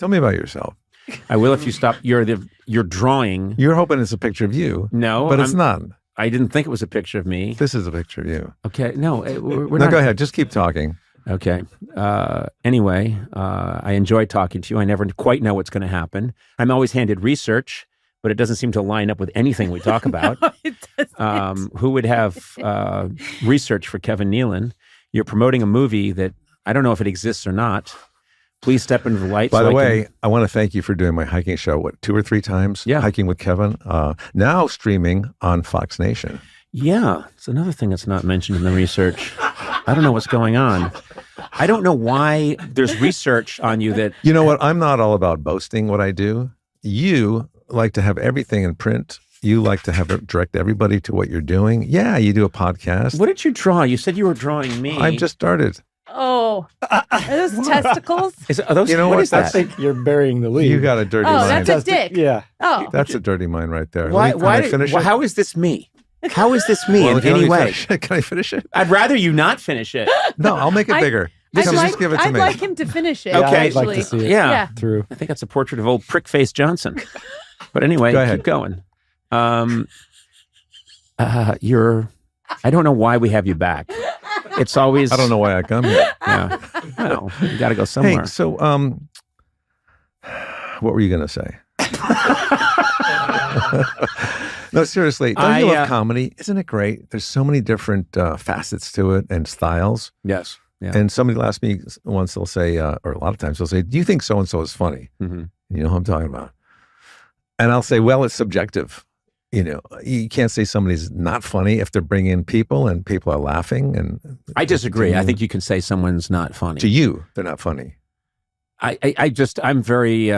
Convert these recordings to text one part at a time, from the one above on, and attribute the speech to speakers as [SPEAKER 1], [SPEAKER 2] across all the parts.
[SPEAKER 1] Tell me about yourself.
[SPEAKER 2] I will if you stop. You're drawing.
[SPEAKER 1] You're hoping it's a picture of you.
[SPEAKER 2] No,
[SPEAKER 1] but it's not.
[SPEAKER 2] I didn't think it was a picture of me.
[SPEAKER 1] This is a picture of you.
[SPEAKER 2] Okay, no, we're
[SPEAKER 1] No,
[SPEAKER 2] not.
[SPEAKER 1] go ahead. Just keep talking.
[SPEAKER 2] Okay. Anyway, I enjoy talking to you. I never quite know what's going to happen. I'm always handed research, but it doesn't seem to line up with anything we talk about.
[SPEAKER 3] No, it doesn't.
[SPEAKER 2] Who would have research for Kevin Nealon? You're promoting a movie that I don't know if it exists or not. Please step into the light.
[SPEAKER 1] By the way, I want to thank you for doing my hiking show, 2 or 3 times?
[SPEAKER 2] Yeah.
[SPEAKER 1] Hiking with Kevin. Now streaming on Fox Nation.
[SPEAKER 2] Yeah. It's another thing that's not mentioned in the research. I don't know what's going on. I don't know why there's research on you that...
[SPEAKER 1] You know what? I'm not all about boasting what I do. You like to have everything in print. You like to have direct everybody to what you're doing. Yeah, you do a podcast.
[SPEAKER 2] What did you draw? You said you were drawing me.
[SPEAKER 1] I've just started.
[SPEAKER 3] Oh, are those testicles?
[SPEAKER 2] Are those,
[SPEAKER 1] You know
[SPEAKER 2] what
[SPEAKER 1] what?
[SPEAKER 2] is that?
[SPEAKER 4] I think you're burying the lead.
[SPEAKER 1] You got a dirty
[SPEAKER 3] Oh,
[SPEAKER 1] mind.
[SPEAKER 3] that's a dick.
[SPEAKER 4] Yeah.
[SPEAKER 3] Oh,
[SPEAKER 1] That's a dirty mind right there.
[SPEAKER 2] Why?
[SPEAKER 1] Can I finish it?
[SPEAKER 2] How is this me? How is this me
[SPEAKER 1] Well,
[SPEAKER 2] in
[SPEAKER 1] if you
[SPEAKER 2] any
[SPEAKER 1] let me
[SPEAKER 2] way?
[SPEAKER 1] finish it, can I finish it?
[SPEAKER 2] I'd rather you not finish it.
[SPEAKER 1] No, I'll make it bigger. Just give it to
[SPEAKER 3] I'd
[SPEAKER 1] me.
[SPEAKER 3] like him to finish it.
[SPEAKER 2] Okay.
[SPEAKER 4] I'd like
[SPEAKER 3] actually.
[SPEAKER 4] to see it
[SPEAKER 2] Yeah.
[SPEAKER 4] through.
[SPEAKER 2] I think that's a portrait of old prick-faced Johnson. But anyway,
[SPEAKER 1] Go ahead.
[SPEAKER 2] keep going. I don't know why we have you back. It's always...
[SPEAKER 1] I don't know why I come here.
[SPEAKER 2] Yeah. Well, you got to go somewhere.
[SPEAKER 1] Hey, so what were you going to say? No, seriously. Don't you love comedy? Isn't it great? There's so many different facets to it and styles.
[SPEAKER 2] Yes. Yeah.
[SPEAKER 1] And somebody will ask me once, they'll say, or a lot of times they'll say, do you think so-and-so is funny?
[SPEAKER 2] Mhm.
[SPEAKER 1] You know who I'm talking about? And I'll say, well, it's subjective. You know, you can't say somebody's not funny if they're bringing in people and people are laughing. And
[SPEAKER 2] I disagree. I think you can say someone's not funny.
[SPEAKER 1] to you, they're not funny.
[SPEAKER 2] I'm very,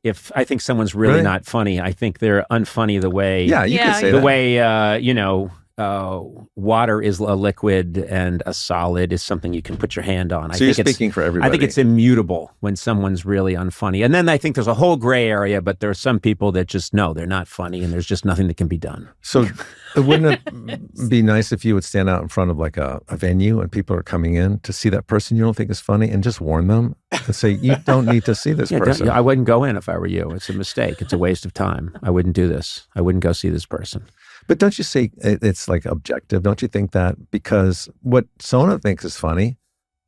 [SPEAKER 2] if I think someone's really not funny, I think they're unfunny the way,
[SPEAKER 1] Yeah, you can say
[SPEAKER 2] the
[SPEAKER 1] that.
[SPEAKER 2] way, water is a liquid and a solid is something you can put your hand on.
[SPEAKER 1] So you're speaking for everybody.
[SPEAKER 2] I think it's immutable when someone's really unfunny. And then I think there's a whole gray area, but there are some people that just know they're not funny and there's just nothing that can be done.
[SPEAKER 1] So wouldn't it be nice if you would stand out in front of like a venue and people are coming in to see that person you don't think is funny and just warn them and say, you don't need to see this person.
[SPEAKER 2] I wouldn't go in if I were you. It's a mistake. It's a waste of time. I wouldn't do this. I wouldn't go see this person.
[SPEAKER 1] But don't you say it's like objective? Don't you think that? Because what Sona thinks is funny,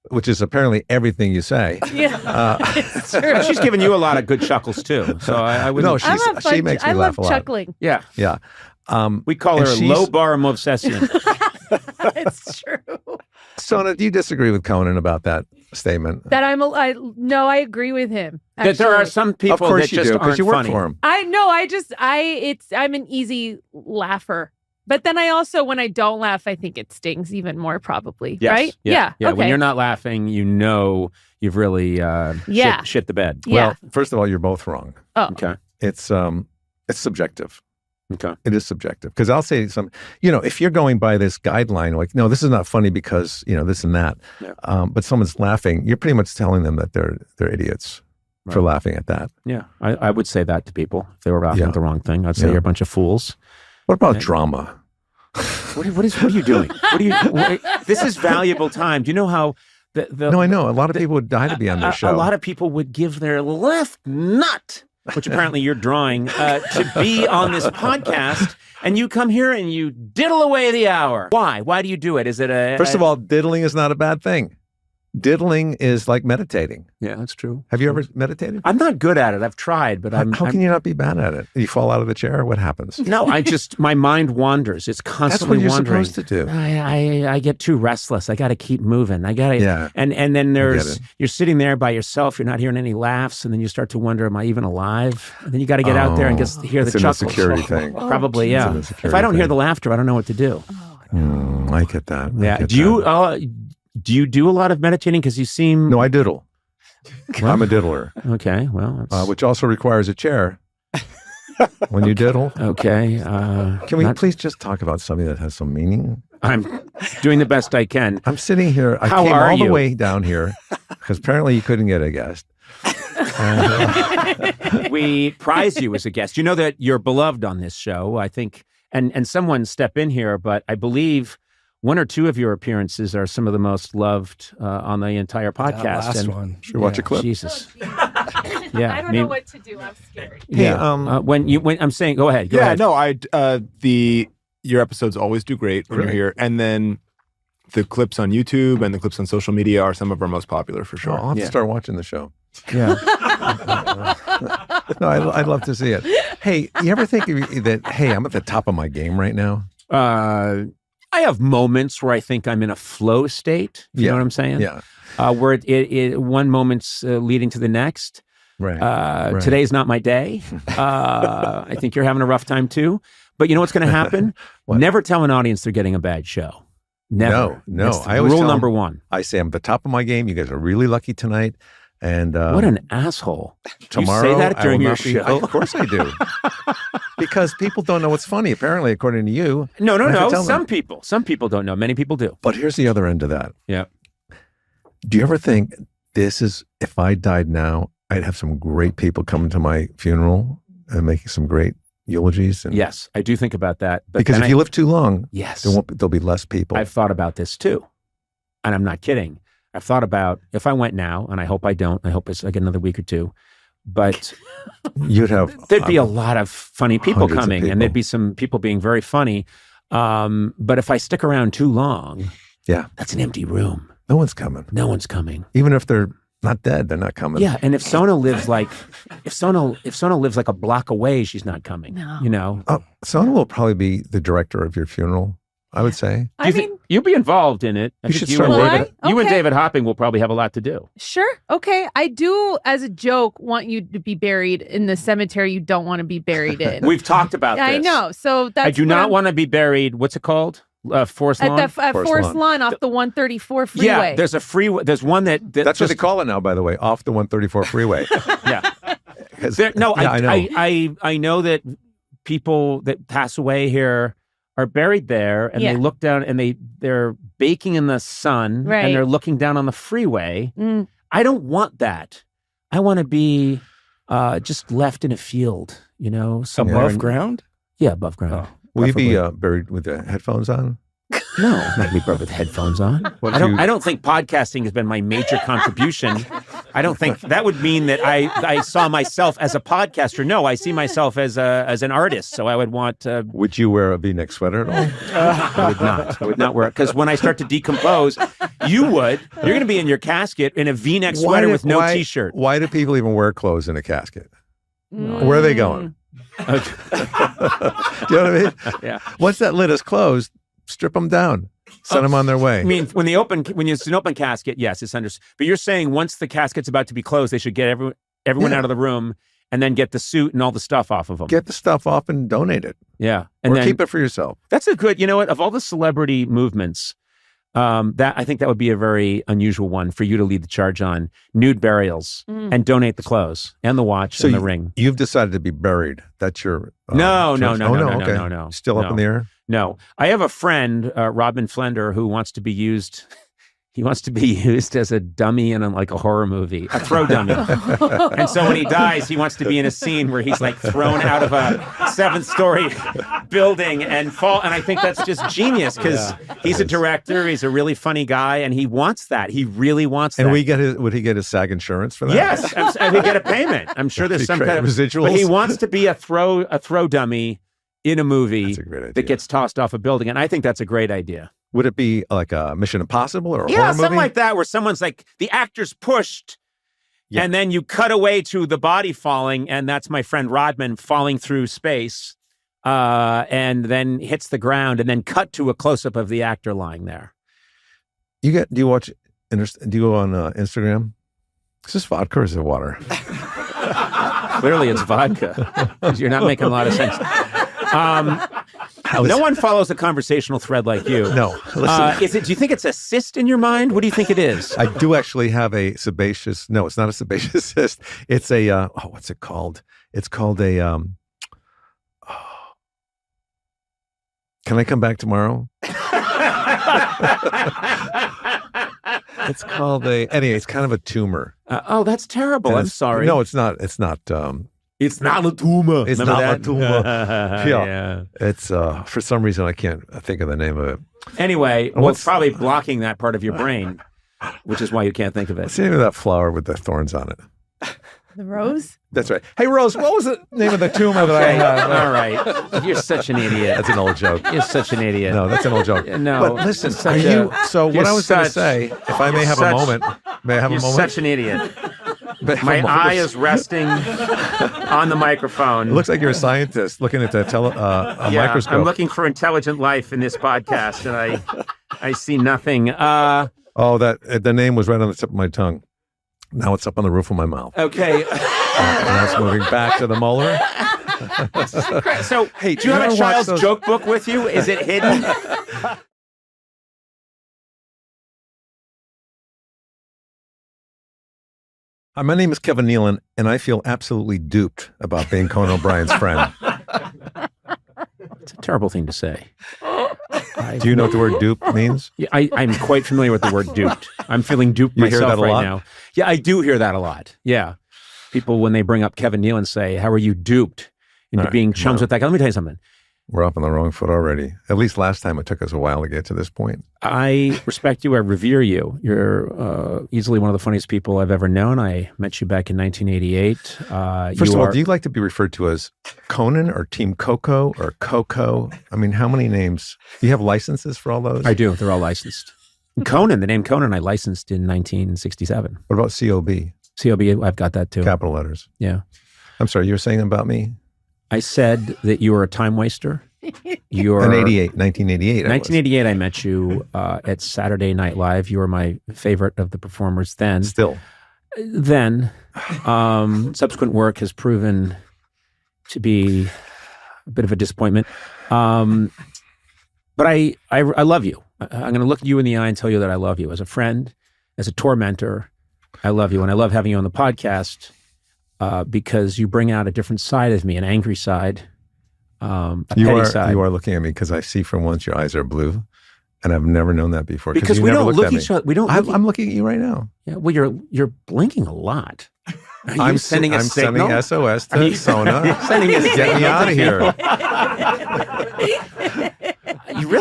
[SPEAKER 1] which is apparently everything you say.
[SPEAKER 3] Yeah, it's true.
[SPEAKER 2] She's given you a lot of good chuckles too. So I wouldn't.
[SPEAKER 1] No,
[SPEAKER 3] I love
[SPEAKER 1] she makes me
[SPEAKER 3] I
[SPEAKER 1] laugh
[SPEAKER 3] love
[SPEAKER 1] a lot.
[SPEAKER 3] chuckling.
[SPEAKER 2] Yeah.
[SPEAKER 1] Yeah.
[SPEAKER 2] We call
[SPEAKER 1] And
[SPEAKER 2] her
[SPEAKER 1] she's-
[SPEAKER 2] low bar movsesian.
[SPEAKER 3] It's true.
[SPEAKER 1] Sona, do you disagree with Conan about that statement?
[SPEAKER 3] That no, I agree with him.
[SPEAKER 2] That there are
[SPEAKER 3] actually.
[SPEAKER 2] some people
[SPEAKER 1] Of course
[SPEAKER 2] that
[SPEAKER 1] you
[SPEAKER 2] just
[SPEAKER 1] do, because
[SPEAKER 2] aren't
[SPEAKER 1] you work
[SPEAKER 2] funny.
[SPEAKER 1] for him.
[SPEAKER 3] I'm an easy laugher. But then I also, when I don't laugh, I think it stings even more probably,
[SPEAKER 2] Yes.
[SPEAKER 3] right?
[SPEAKER 2] Yeah.
[SPEAKER 3] Okay.
[SPEAKER 2] When you're not laughing, you know you've really shit the bed.
[SPEAKER 3] Yeah.
[SPEAKER 1] Well, first of all, you're both wrong.
[SPEAKER 3] Oh.
[SPEAKER 2] Okay.
[SPEAKER 1] It's subjective.
[SPEAKER 2] Okay.
[SPEAKER 1] It is subjective. Because I'll say if you're going by this guideline, like, no, this is not funny because, this and that,
[SPEAKER 2] Yeah.
[SPEAKER 1] but someone's laughing, you're pretty much telling them that they're idiots for
[SPEAKER 2] Right.
[SPEAKER 1] laughing at that.
[SPEAKER 2] Yeah. I would say that to people if they were laughing
[SPEAKER 1] Yeah.
[SPEAKER 2] at the wrong thing. I'd say
[SPEAKER 1] Yeah.
[SPEAKER 2] you're a bunch of fools.
[SPEAKER 1] What about drama?
[SPEAKER 2] What are you doing? This is valuable time. Do you know how
[SPEAKER 1] No, I know. A lot of people would die to be on this show.
[SPEAKER 2] A lot of people would give their left nut, which apparently you're drawing, to be on this podcast, and you come here and you diddle away the hour. Why? Why do you do it? Is it
[SPEAKER 1] First of all, diddling is not a bad thing. Diddling is like meditating.
[SPEAKER 2] Yeah, that's true.
[SPEAKER 1] Have you ever meditated?
[SPEAKER 2] I'm not good at it. I've tried, but
[SPEAKER 1] How can you not be bad at it? You fall out of the chair? What happens?
[SPEAKER 2] No, my mind wanders. It's
[SPEAKER 1] That's
[SPEAKER 2] constantly
[SPEAKER 1] what you're
[SPEAKER 2] wandering.
[SPEAKER 1] supposed to do.
[SPEAKER 2] I get too restless. I got to keep moving.
[SPEAKER 1] Yeah.
[SPEAKER 2] And then
[SPEAKER 1] it.
[SPEAKER 2] you're sitting there by yourself. You're not hearing any laughs, and then you start to wonder, am I even alive? And then you got to get out there and just hear the
[SPEAKER 1] It's an
[SPEAKER 2] chuckles.
[SPEAKER 1] insecurity thing.
[SPEAKER 2] Probably,
[SPEAKER 1] It's
[SPEAKER 2] yeah.
[SPEAKER 1] an
[SPEAKER 2] If
[SPEAKER 1] insecurity
[SPEAKER 2] I don't hear
[SPEAKER 1] thing.
[SPEAKER 2] the laughter, I don't know what to do.
[SPEAKER 1] I get that. I
[SPEAKER 2] Yeah.
[SPEAKER 1] get
[SPEAKER 2] Do
[SPEAKER 1] that.
[SPEAKER 2] you do a lot of meditating? Because you seem
[SPEAKER 1] No, I diddle. I'm a diddler,
[SPEAKER 2] okay. Well, that's,
[SPEAKER 1] which also requires a chair. When you diddle.
[SPEAKER 2] okay.
[SPEAKER 1] Can we please just talk about something that has some meaning?
[SPEAKER 2] I'm doing the best I can.
[SPEAKER 1] I'm sitting here. I
[SPEAKER 2] How
[SPEAKER 1] came
[SPEAKER 2] are
[SPEAKER 1] all the
[SPEAKER 2] you?
[SPEAKER 1] way down here because apparently you couldn't get a guest.
[SPEAKER 2] We prize you as a guest. You know that you're beloved on this show, I think, and someone step in here, but I believe one or two of your appearances are some of the most loved on the entire podcast.
[SPEAKER 4] That last one.
[SPEAKER 1] Should we watch a clip?
[SPEAKER 2] Jesus.
[SPEAKER 3] I don't know what to do. I'm scared.
[SPEAKER 2] Yeah. When I'm saying, go ahead. Go ahead.
[SPEAKER 5] Your episodes always do great when you're here, and then the clips on YouTube and the clips on social media are some of our most popular for sure.
[SPEAKER 1] I'll have to start watching the show.
[SPEAKER 2] Yeah.
[SPEAKER 1] No, I'd love to see it. Hey, you ever think that, hey, I'm at the top of my game right now?
[SPEAKER 2] I have moments where I think I'm in a flow state. You know what I'm saying?
[SPEAKER 1] Yeah.
[SPEAKER 2] Where one moment's leading to the next.
[SPEAKER 1] Right.
[SPEAKER 2] Today's not my day. I think you're having a rough time too. But you know what's going to happen? Never tell an audience they're getting a bad show. Never.
[SPEAKER 1] No.
[SPEAKER 2] That's rule number one.
[SPEAKER 1] I say I'm at the top of my game. You guys are really lucky tonight. And
[SPEAKER 2] what an asshole!
[SPEAKER 1] Tomorrow,
[SPEAKER 2] you say that during your show?
[SPEAKER 1] Of course I do. Because people don't know what's funny. Apparently, according to you.
[SPEAKER 2] No. Some people don't know. Many people do.
[SPEAKER 1] But here's the other end of that.
[SPEAKER 2] Yeah.
[SPEAKER 1] Do you ever think if I died now, I'd have some great people coming to my funeral and making some great eulogies?
[SPEAKER 2] Yes, I do think about that. But
[SPEAKER 1] because if you live too long,
[SPEAKER 2] yes,
[SPEAKER 1] there'll be less people.
[SPEAKER 2] I've thought about this too, and I'm not kidding. I've thought about if I went now, and I hope I don't. I hope I get another week or two. But there'd be a lot of funny people coming, and there'd be some people being very funny. But if I stick around too long, that's an empty room.
[SPEAKER 1] No one's coming.
[SPEAKER 2] No one's coming.
[SPEAKER 1] Even if they're not dead, they're not coming.
[SPEAKER 2] Yeah, and if Sona lives like a block away, she's not coming.
[SPEAKER 3] No.
[SPEAKER 2] You know,
[SPEAKER 1] Sona will probably be the director of your funeral, I would say.
[SPEAKER 2] You'll be involved in it. I
[SPEAKER 1] you
[SPEAKER 2] think
[SPEAKER 1] should start.
[SPEAKER 2] You and David Hopping will probably have a lot to do.
[SPEAKER 3] Sure. Okay. I do, as a joke, want you to be buried in the cemetery you don't want to be buried in.
[SPEAKER 2] We've talked about this.
[SPEAKER 3] I know. So that's
[SPEAKER 2] I do not want to be buried. What's it called? Forest Lawn?
[SPEAKER 3] At Forest Lawn off the 134 freeway.
[SPEAKER 2] Yeah, there's a freeway. There's one
[SPEAKER 1] that's what they call it now, by the way, off the 134 freeway.
[SPEAKER 2] Yeah. I know that people that pass away here are buried there, and they look down and they're baking in the sun, and they're looking down on the freeway. I don't want that. I want to be just left in a field, somewhere
[SPEAKER 4] above ground.
[SPEAKER 2] Yeah, above ground.
[SPEAKER 4] Oh.
[SPEAKER 1] Will you be buried with the headphones on?
[SPEAKER 2] No, I'm not going to be buried with headphones on. I don't think podcasting has been my major contribution. I don't think that would mean that I saw myself as a podcaster. No, I see myself as an artist. So I would want.
[SPEAKER 1] Would you wear a V-neck sweater at all?
[SPEAKER 2] I would not. I would not wear it because when I start to decompose, you would. You're going to be in your casket in a V-neck sweater with no T-shirt.
[SPEAKER 1] Why do people even wear clothes in a casket? Where are they going? Do you know what I mean?
[SPEAKER 2] Yeah.
[SPEAKER 1] Once that lid is closed, strip them down, send them on their way.
[SPEAKER 2] I mean, when it's an open casket, yes, it's understood. But you're saying once the casket's about to be closed, they should get everyone out of the room and then get the suit and all the stuff off of them.
[SPEAKER 1] Get the stuff off and donate it.
[SPEAKER 2] Yeah,
[SPEAKER 1] or keep it for yourself.
[SPEAKER 2] That's a good. You know what? Of all the celebrity movements, that I think that would be a very unusual one for you to lead the charge on: nude burials and donate the clothes and the watch and the ring.
[SPEAKER 1] You've decided to be buried. That's your
[SPEAKER 2] no.
[SPEAKER 1] Still up in the air.
[SPEAKER 2] No, I have a friend, Robin Flender, who wants to be used. He wants to be used as a dummy in like a horror movie, a throw dummy. And so when he dies, he wants to be in a scene where he's like thrown out of a 7th-story building and fall. And I think that's just genius because he's a director. He's a really funny guy, and he wants that. He really wants that.
[SPEAKER 1] And would he get his SAG insurance for that?
[SPEAKER 2] Yes, and he get a payment. I'm sure there's some kind of
[SPEAKER 1] residuals.
[SPEAKER 2] But he wants to be a throw dummy in a movie that gets tossed off a building, and I think that's a great idea.
[SPEAKER 1] Would it be like a Mission Impossible or a horror movie?
[SPEAKER 2] Something like that, where someone's like, the actor's pushed, and then you cut away to the body falling, and that's my friend Rodman falling through space, and then hits the ground, and then cut to a close-up of the actor lying there.
[SPEAKER 1] Do you go on Instagram? Is this vodka or is it water?
[SPEAKER 2] Clearly it's vodka, because you're not making a lot of sense. No one follows a conversational thread like you.
[SPEAKER 1] No. Listen.
[SPEAKER 2] Do you think it's a cyst in your mind? What do you think it is?
[SPEAKER 1] I do actually have a sebaceous. No, it's not a sebaceous cyst. It's a. What's it called? It's called a. Can I come back tomorrow? It's called a. Anyway, it's kind of a tumor.
[SPEAKER 2] That's terrible. I'm sorry.
[SPEAKER 1] No, it's not. It's not.
[SPEAKER 2] It's not a tumor.
[SPEAKER 1] It's
[SPEAKER 2] Remember
[SPEAKER 1] not a
[SPEAKER 2] that?
[SPEAKER 1] tumor.
[SPEAKER 2] Yeah.
[SPEAKER 1] It's for some reason I can't think of the name of it.
[SPEAKER 2] Anyway, well, it's probably blocking that part of your brain, which is why you can't think of it.
[SPEAKER 1] What's the name of that flower with the thorns on it?
[SPEAKER 3] The rose?
[SPEAKER 1] That's right. Hey, Rose, what was the name of the tumor that I had?
[SPEAKER 2] All right. You're such an idiot.
[SPEAKER 1] That's an old joke.
[SPEAKER 2] You're such an idiot.
[SPEAKER 1] No, that's an old joke.
[SPEAKER 2] No.
[SPEAKER 1] But listen, what I was going to say, if I may have a moment, may I have a
[SPEAKER 2] You're
[SPEAKER 1] moment?
[SPEAKER 2] such an idiot.
[SPEAKER 1] May I have
[SPEAKER 2] My
[SPEAKER 1] a moment?
[SPEAKER 2] eye is resting on the microphone.
[SPEAKER 1] It looks like you're a scientist looking at the microscope.
[SPEAKER 2] I'm looking for intelligent life in this podcast, and I see nothing.
[SPEAKER 1] The name was right on the tip of my tongue. Now it's up on the roof of my mouth.
[SPEAKER 2] Okay.
[SPEAKER 1] Now it's moving back to the molar.
[SPEAKER 2] So,
[SPEAKER 1] Hey,
[SPEAKER 2] do you have a child's joke book with you? Is it hidden?
[SPEAKER 1] Hi, my name is Kevin Nealon, and I feel absolutely duped about being Conan O'Brien's friend.
[SPEAKER 2] It's a terrible thing to say.
[SPEAKER 1] Do you know what the word dupe means?
[SPEAKER 2] Yeah, I'm quite familiar with the word duped. I'm feeling duped
[SPEAKER 1] You hear
[SPEAKER 2] myself
[SPEAKER 1] that a
[SPEAKER 2] right
[SPEAKER 1] lot?
[SPEAKER 2] now. Yeah, I do hear that a lot. Yeah. People, when they bring up Kevin Nealon, say, how are you duped into
[SPEAKER 1] All right,
[SPEAKER 2] being chums
[SPEAKER 1] well.
[SPEAKER 2] with that guy? Let me tell you something.
[SPEAKER 1] We're up on the wrong foot already. At least last time it took us a while to get to this point.
[SPEAKER 2] I respect you. I revere you. You're easily one of the funniest people I've ever known. I met you back in 1988.
[SPEAKER 1] First of all, do you like to be referred to as Conan or Team Coco or Coco? I mean, how many names? Do you have licenses for all those?
[SPEAKER 2] I do. They're all licensed. Conan, the name Conan, I licensed in 1967.
[SPEAKER 1] What about COB?
[SPEAKER 2] COB, I've got that too.
[SPEAKER 1] Capital letters.
[SPEAKER 2] Yeah.
[SPEAKER 1] I'm sorry, you were saying about me?
[SPEAKER 2] I said that you were a time waster. You're
[SPEAKER 1] In 1988.
[SPEAKER 2] 1988, I met you at Saturday Night Live. You were my favorite of the performers then.
[SPEAKER 1] Still.
[SPEAKER 2] Then, subsequent work has proven to be a bit of a disappointment. But I love you. I'm going to look you in the eye and tell you that I love you as a friend, as a tormentor. I love you, and I love having you on the podcast because you bring out a different side of me, an angry side, a petty side.
[SPEAKER 1] You are looking at me because I see for once your eyes are blue, and I've never known that before.
[SPEAKER 2] Because
[SPEAKER 1] you
[SPEAKER 2] we
[SPEAKER 1] never
[SPEAKER 2] don't
[SPEAKER 1] looked
[SPEAKER 2] look
[SPEAKER 1] at me.
[SPEAKER 2] each other. We don't.
[SPEAKER 1] I'm looking at you right now.
[SPEAKER 2] Yeah. Well, you're blinking a lot. Are you
[SPEAKER 1] I'm
[SPEAKER 2] sending a signal?
[SPEAKER 1] sending SOS to Sona.
[SPEAKER 2] Sending a
[SPEAKER 1] Get me out of here.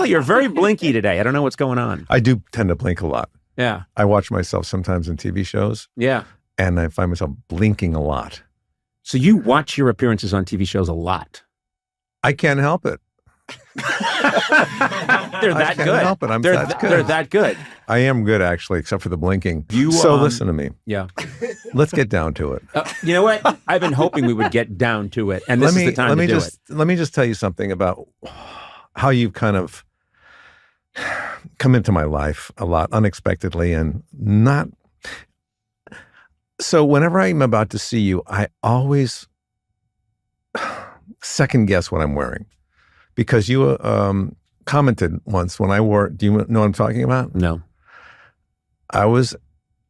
[SPEAKER 2] You're very blinky today. I don't know what's going on.
[SPEAKER 1] I do tend to blink a lot.
[SPEAKER 2] Yeah.
[SPEAKER 1] I watch myself sometimes in TV shows,
[SPEAKER 2] Yeah.
[SPEAKER 1] and I find myself blinking a lot.
[SPEAKER 2] So you watch your appearances on TV shows a lot.
[SPEAKER 1] I can't help it.
[SPEAKER 2] They're
[SPEAKER 1] I
[SPEAKER 2] that
[SPEAKER 1] can't
[SPEAKER 2] good.
[SPEAKER 1] help it. That's good.
[SPEAKER 2] They're that good.
[SPEAKER 1] I am good, actually, except for the blinking.
[SPEAKER 2] You,
[SPEAKER 1] so listen to me.
[SPEAKER 2] Yeah.
[SPEAKER 1] Let's get down to it.
[SPEAKER 2] You know what? I've been hoping we would get down to it, and this is the time to do it.
[SPEAKER 1] Let me just tell you something about how you've kind of come into my life a lot unexpectedly and not. So whenever I'm about to see you, I always second guess what I'm wearing because you commented once when I wore. Do you know what I'm talking about?
[SPEAKER 2] No.
[SPEAKER 1] I was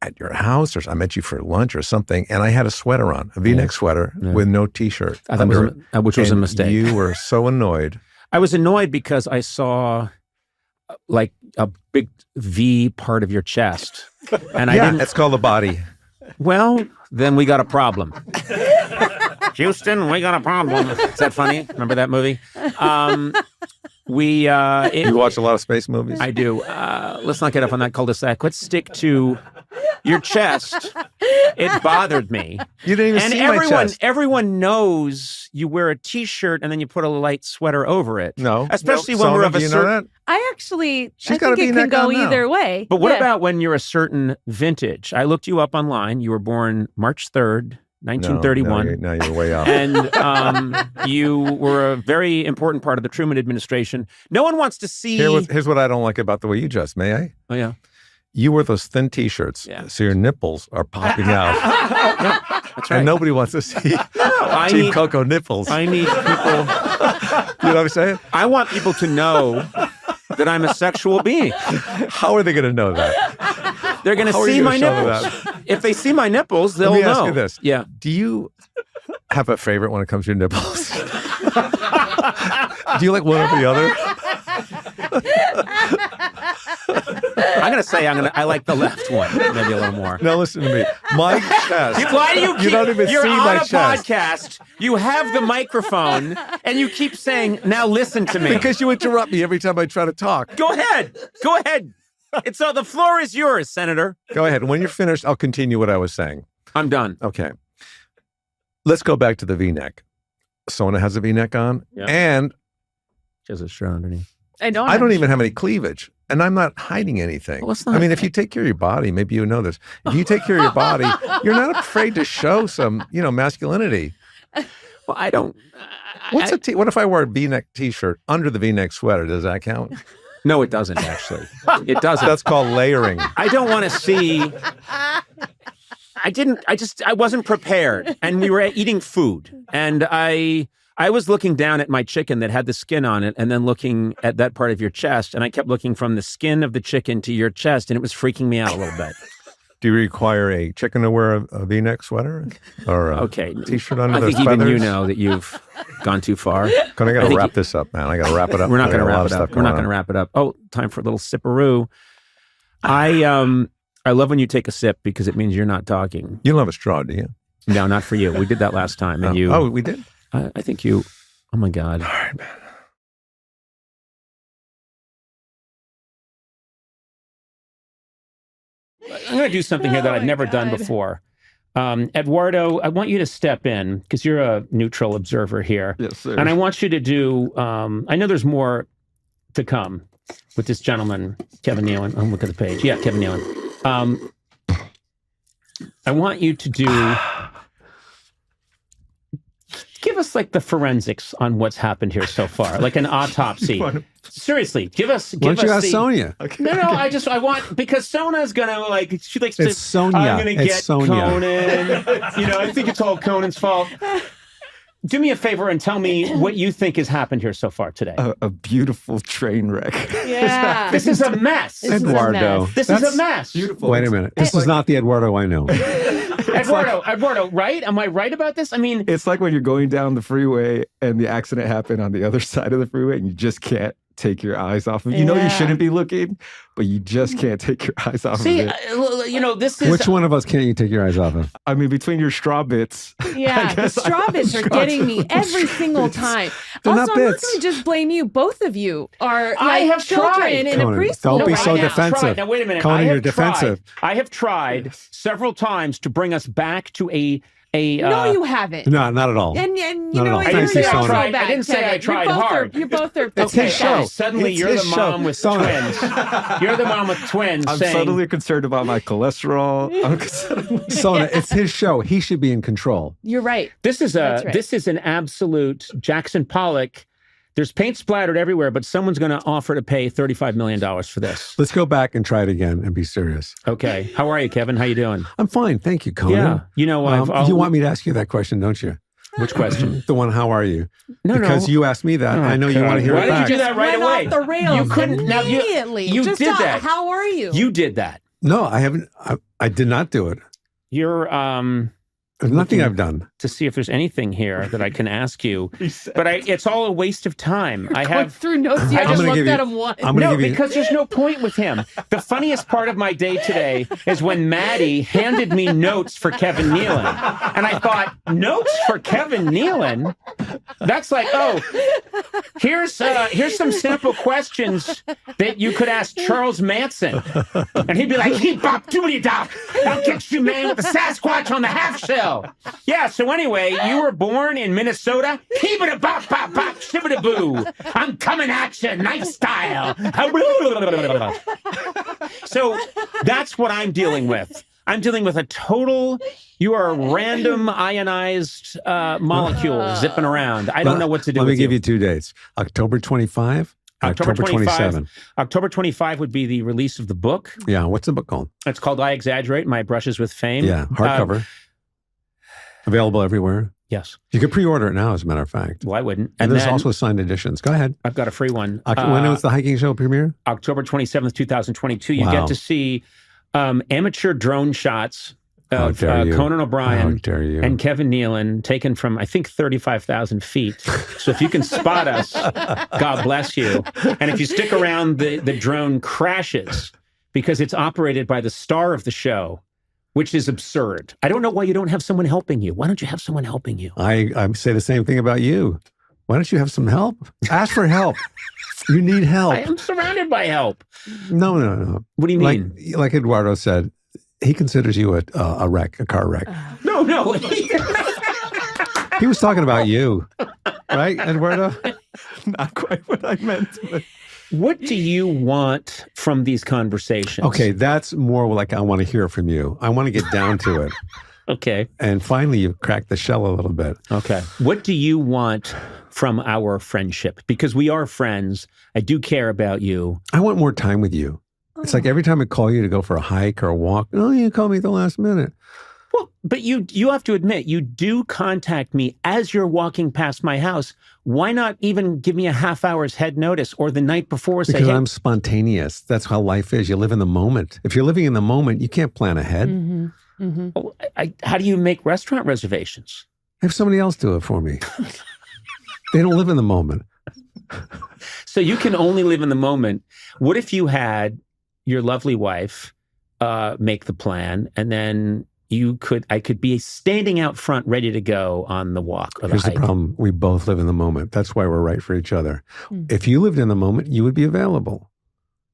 [SPEAKER 1] at your house, or I met you for lunch or something, and I had a sweater on, a V-neck sweater with no T-shirt,
[SPEAKER 2] I thought which was a mistake.
[SPEAKER 1] You were so annoyed.
[SPEAKER 2] I was annoyed because I saw like a big V part of your chest, and I didn't.
[SPEAKER 1] It's called the body.
[SPEAKER 2] Well, then we got a problem. Houston, we got a problem. Is that funny? Remember that movie? You
[SPEAKER 1] watch a lot of space movies?
[SPEAKER 2] I do. Let's not get off on that cul-de-sac. Let's stick to your chest. It bothered me.
[SPEAKER 1] You didn't even see my chest.
[SPEAKER 2] Everyone knows you wear a T-shirt and then you put a light sweater over it.
[SPEAKER 1] No.
[SPEAKER 2] Especially when we're of a certain...
[SPEAKER 3] I actually,
[SPEAKER 1] She's
[SPEAKER 3] I
[SPEAKER 1] got
[SPEAKER 3] think
[SPEAKER 1] a
[SPEAKER 3] it
[SPEAKER 1] V-neck
[SPEAKER 3] can go
[SPEAKER 1] on now.
[SPEAKER 3] either way.
[SPEAKER 2] But what about when you're a certain vintage? I looked you up online. You were born March 3rd, 1931.
[SPEAKER 1] Now you're way off.
[SPEAKER 2] And you were a very important part of the Truman administration. No one wants to see...
[SPEAKER 1] Here's what I don't like about the way you dress. May I?
[SPEAKER 2] Oh, yeah.
[SPEAKER 1] You wear those thin T-shirts, so your nipples are popping out.
[SPEAKER 2] Yeah, that's right.
[SPEAKER 1] And nobody wants to see Team Coco nipples.
[SPEAKER 2] I need people...
[SPEAKER 1] You know what I'm saying?
[SPEAKER 2] I want people to know that I'm a sexual being.
[SPEAKER 1] How are they going to know that?
[SPEAKER 2] They're going to see my nipples. If they see my nipples, they'll know.
[SPEAKER 1] Let me ask you this.
[SPEAKER 2] Yeah.
[SPEAKER 1] Do you have a favorite when it comes to your nipples? Do you like one or the other?
[SPEAKER 2] I'm going to say I like the left one maybe a little more.
[SPEAKER 1] Now listen to me. My chest.
[SPEAKER 2] Why do you keep,
[SPEAKER 1] don't even
[SPEAKER 2] you're
[SPEAKER 1] see
[SPEAKER 2] on
[SPEAKER 1] my
[SPEAKER 2] a
[SPEAKER 1] chest.
[SPEAKER 2] podcast, you have the microphone, and you keep saying, now listen to me.
[SPEAKER 1] Because you interrupt me every time I try to talk.
[SPEAKER 2] Go ahead. It's the floor is yours, Senator.
[SPEAKER 1] Go ahead. When you're finished, I'll continue what I was saying.
[SPEAKER 2] I'm done.
[SPEAKER 1] Okay. Let's go back to the V-neck. Sona has a V-neck on, and
[SPEAKER 2] She has a straw underneath.
[SPEAKER 3] I
[SPEAKER 1] don't even have any cleavage, and I'm not hiding anything.
[SPEAKER 2] Well,
[SPEAKER 1] I mean, if you take care of your body, maybe you know this. If you take care of your body, you're not afraid to show some, masculinity.
[SPEAKER 2] Well, I don't.
[SPEAKER 1] What if I wore a V-neck T-shirt under the V-neck sweater? Does that count?
[SPEAKER 2] No, it doesn't actually. It doesn't.
[SPEAKER 1] That's called layering.
[SPEAKER 2] I don't want to see. I wasn't prepared, and we were eating food, and I was looking down at my chicken that had the skin on it, and then looking at that part of your chest, and I kept looking from the skin of the chicken to your chest, and it was freaking me out a little bit.
[SPEAKER 1] Do you require a chicken to wear a V-neck sweater or a T-shirt under those feathers?
[SPEAKER 2] I think even you know that you've gone too far.
[SPEAKER 1] I got to wrap this up, man. I got to wrap it up.
[SPEAKER 2] We're not going to wrap it up. We're not going to wrap it up. Oh, time for a little sipperoo. I love when you take a sip because it means you're not talking.
[SPEAKER 1] You don't have a straw, do you?
[SPEAKER 2] No, not for you. We did that last time, and you.
[SPEAKER 1] Oh, we did.
[SPEAKER 2] I think you. Oh my God.
[SPEAKER 1] All right, man.
[SPEAKER 2] I'm going to do something here that I've never done before. Eduardo, I want you to step in because you're a neutral observer here.
[SPEAKER 4] Yes, sir.
[SPEAKER 2] And I want you to do, I know there's more to come with this gentleman, Kevin Nealon. I'm looking at the page. Yeah, Kevin Nealon. I want you to do, give us like the forensics on what's happened here so far, like an autopsy. Seriously, give us.
[SPEAKER 4] Why don't you ask Sonia?
[SPEAKER 2] Okay. No, I want, because Sona's gonna she likes to.
[SPEAKER 4] It's Sonia.
[SPEAKER 2] I'm gonna
[SPEAKER 4] It's
[SPEAKER 2] get
[SPEAKER 4] Sonia.
[SPEAKER 2] Conan. I think it's all Conan's fault. Do me a favor and tell me what you think has happened here so far today.
[SPEAKER 4] A beautiful train wreck.
[SPEAKER 3] Yeah.
[SPEAKER 2] This is a mess.
[SPEAKER 4] Eduardo.
[SPEAKER 2] This is a mess.
[SPEAKER 4] Beautiful. Wait a minute. This is not the Eduardo I know.
[SPEAKER 2] Eduardo, right? Am I right about this? I mean,
[SPEAKER 4] it's like when you're going down the freeway and the accident happened on the other side of the freeway and you just can't take your eyes off of it. You know you shouldn't be looking, but you just can't take your eyes off of it.
[SPEAKER 2] This is...
[SPEAKER 4] Which one of us can't you take your eyes off of? I mean, between your straw bits.
[SPEAKER 3] Yeah, the straw bits are getting me every single time.
[SPEAKER 4] They're
[SPEAKER 3] also,
[SPEAKER 4] not
[SPEAKER 3] I'm not
[SPEAKER 4] bits.
[SPEAKER 3] going to just blame you. Both of you are
[SPEAKER 2] I
[SPEAKER 3] like
[SPEAKER 2] have
[SPEAKER 3] children
[SPEAKER 2] tried.
[SPEAKER 3] in a
[SPEAKER 4] Conan,
[SPEAKER 3] preschool
[SPEAKER 4] don't be
[SPEAKER 3] right
[SPEAKER 4] so
[SPEAKER 3] now.
[SPEAKER 4] defensive.
[SPEAKER 2] Now, wait a minute.
[SPEAKER 4] Conan, you're defensive.
[SPEAKER 2] I have tried several times to bring us back to a
[SPEAKER 3] no, you haven't.
[SPEAKER 4] No, not at all.
[SPEAKER 3] And you
[SPEAKER 4] Not at
[SPEAKER 3] know
[SPEAKER 4] all.
[SPEAKER 3] what?
[SPEAKER 4] Thank
[SPEAKER 3] You're
[SPEAKER 4] you,
[SPEAKER 3] not
[SPEAKER 4] Sona.
[SPEAKER 3] so
[SPEAKER 2] I
[SPEAKER 3] bad,
[SPEAKER 2] didn't say
[SPEAKER 3] Kevin.
[SPEAKER 2] I tried hard.
[SPEAKER 3] You're both are.
[SPEAKER 4] It's
[SPEAKER 3] okay,
[SPEAKER 4] his show.
[SPEAKER 3] guys.
[SPEAKER 2] Suddenly,
[SPEAKER 4] It's
[SPEAKER 2] you're
[SPEAKER 4] his
[SPEAKER 2] the
[SPEAKER 4] show.
[SPEAKER 2] mom with
[SPEAKER 4] Sona.
[SPEAKER 2] twins. You're the mom with twins.
[SPEAKER 4] I'm
[SPEAKER 2] saying,
[SPEAKER 4] suddenly concerned about my cholesterol. Sona, it's his show. He should be in control.
[SPEAKER 3] You're right.
[SPEAKER 2] This is
[SPEAKER 3] That's right.
[SPEAKER 2] This is an absolute Jackson Pollock. There's paint splattered everywhere, but someone's going to offer to pay $35 million for this.
[SPEAKER 4] Let's go back and try it again and be serious.
[SPEAKER 2] Okay. How are you, Kevin? How you doing?
[SPEAKER 4] I'm fine. Thank you, Conan.
[SPEAKER 2] Yeah. You know,
[SPEAKER 4] you want me to ask you that question, don't you?
[SPEAKER 2] Which question?
[SPEAKER 4] The one, how are you?
[SPEAKER 2] No,
[SPEAKER 4] because you asked me that. I know you want to hear
[SPEAKER 2] Why
[SPEAKER 4] it
[SPEAKER 2] did
[SPEAKER 4] back.
[SPEAKER 2] you do that right
[SPEAKER 3] Went
[SPEAKER 2] away?
[SPEAKER 3] off the rails
[SPEAKER 2] You couldn't.
[SPEAKER 3] immediately.
[SPEAKER 2] You
[SPEAKER 3] Just
[SPEAKER 2] did that.
[SPEAKER 3] How are you?
[SPEAKER 2] You did that.
[SPEAKER 4] No, I haven't. I did not do it.
[SPEAKER 2] You're
[SPEAKER 4] There's nothing I've done.
[SPEAKER 2] to see if there's anything here that I can ask you, but it's all a waste of time. I
[SPEAKER 3] Going
[SPEAKER 2] have
[SPEAKER 3] through notes. You
[SPEAKER 2] I
[SPEAKER 3] just
[SPEAKER 2] just
[SPEAKER 3] looked
[SPEAKER 4] give
[SPEAKER 3] at
[SPEAKER 4] you-
[SPEAKER 3] him once.
[SPEAKER 4] I'm gonna
[SPEAKER 2] No,
[SPEAKER 4] give you-
[SPEAKER 2] because there's no point with him. The funniest part of my day today is when Maddie handed me notes for Kevin Nealon. And I thought, notes for Kevin Nealon? That's like, oh, here's some sample questions that you could ask Charles Manson. And he'd be like, "He bop doobity dop. I'll get you, man, with the Sasquatch on the half shell." Yeah, so anyway, you were born in Minnesota. Keep-a bop bop bop shibbity boo. I'm coming at you, knife style. So that's what I'm dealing with. I'm dealing with a total, you are a random ionized molecule zipping around. I don't know what to do
[SPEAKER 4] Let me
[SPEAKER 2] with
[SPEAKER 4] give you 2 dates. October 25, October 27.
[SPEAKER 2] October 25 would be the release of the book.
[SPEAKER 4] Yeah, what's the book called?
[SPEAKER 2] It's called I Exaggerate, My Brushes with Fame.
[SPEAKER 4] Yeah, hardcover. Available everywhere.
[SPEAKER 2] Yes.
[SPEAKER 4] You can pre-order it now, as a matter of fact.
[SPEAKER 2] Well, I wouldn't.
[SPEAKER 4] And
[SPEAKER 2] And
[SPEAKER 4] there's
[SPEAKER 2] then
[SPEAKER 4] also signed editions. Go ahead.
[SPEAKER 2] I've got a free one.
[SPEAKER 4] When was the hiking show premiere?
[SPEAKER 2] October 27th, 2022. You
[SPEAKER 4] Wow.
[SPEAKER 2] get to see amateur drone shots of
[SPEAKER 1] dare you.
[SPEAKER 2] Conan
[SPEAKER 1] How
[SPEAKER 2] O'Brien
[SPEAKER 1] dare you.
[SPEAKER 2] and Kevin Nealon, taken from, I think, 35,000 feet. So if you can spot us, God bless you. And if you stick around, the drone crashes because it's operated by the star of the show, which is absurd. I don't know why you don't have someone helping you. Why don't you have someone helping you?
[SPEAKER 1] I say the same thing about you. Why don't you have some help? Ask for help. You need help.
[SPEAKER 2] I am surrounded by help.
[SPEAKER 1] No.
[SPEAKER 2] What do you mean?
[SPEAKER 1] Like Eduardo said, he considers you a wreck, a car wreck.
[SPEAKER 2] No.
[SPEAKER 1] He was talking about you, right, Eduardo?
[SPEAKER 4] Not quite what I meant. But...
[SPEAKER 2] What do you want from these conversations?
[SPEAKER 1] Okay, that's more like I want to hear from you. I want to get down to it.
[SPEAKER 2] Okay.
[SPEAKER 1] And finally, you've cracked the shell a little bit.
[SPEAKER 2] Okay. What do you want from our friendship? Because we are friends. I do care about you.
[SPEAKER 1] I want more time with you. It's like every time I call you to go for a hike or a walk, oh, you call me at the last minute.
[SPEAKER 2] Well, but you have to admit, you do contact me as you're walking past my house. Why not even give me a half hour's head notice or the night before? Say,
[SPEAKER 1] because
[SPEAKER 2] hey,
[SPEAKER 1] I'm spontaneous. That's how life is. You live in the moment. If you're living in the moment, you can't plan ahead.
[SPEAKER 3] Mm-hmm. Mm-hmm.
[SPEAKER 2] oh, how do you make restaurant reservations?
[SPEAKER 1] Have somebody else do it for me. They don't live in the moment.
[SPEAKER 2] So you can only live in the moment. What if you had your lovely wife make the plan, and then I could be standing out front ready to go on the walk or the
[SPEAKER 1] Here's
[SPEAKER 2] hike.
[SPEAKER 1] the problem. We both live in the moment. That's why we're right for each other. If you lived in the moment, you would be available.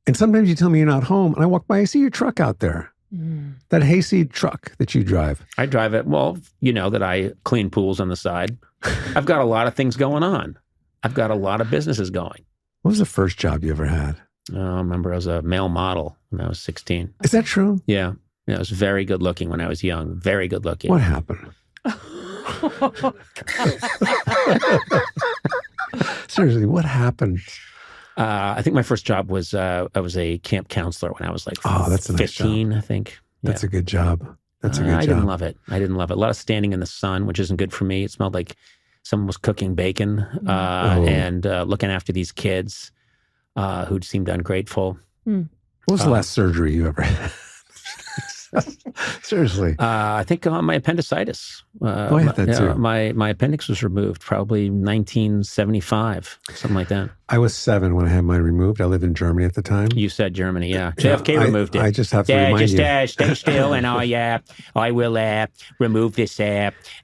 [SPEAKER 1] And sometimes you tell me you're not home, and I walk by, I see your truck out there. That hayseed truck that you drive.
[SPEAKER 2] I drive it. Well, you know that I clean pools on the side. I've got a lot of things going on. I've got a lot of businesses going.
[SPEAKER 1] What was the first job you ever had?
[SPEAKER 2] I remember I was a male model when I was 16.
[SPEAKER 1] Is that true?
[SPEAKER 2] Yeah. I was very good looking when I was young. Very good looking.
[SPEAKER 1] What happened? Seriously, what happened?
[SPEAKER 2] I think my first job was I was a camp counselor when I was like
[SPEAKER 1] that's a nice
[SPEAKER 2] 15, I think. Yeah.
[SPEAKER 1] That's a good job. That's a good job.
[SPEAKER 2] I didn't love it. A lot of standing in the sun, which isn't good for me. It smelled like someone was cooking bacon and looking after these kids who seemed ungrateful.
[SPEAKER 1] What was the last surgery you ever had? Seriously.
[SPEAKER 2] I think my appendicitis.
[SPEAKER 1] I had that too.
[SPEAKER 2] My appendix was removed probably 1975, something like that.
[SPEAKER 1] I was 7 when I had mine removed. I lived in Germany at the time.
[SPEAKER 2] You said Germany, yeah. JFK removed it.
[SPEAKER 1] I just have to remind you.
[SPEAKER 2] Stay still and I will remove this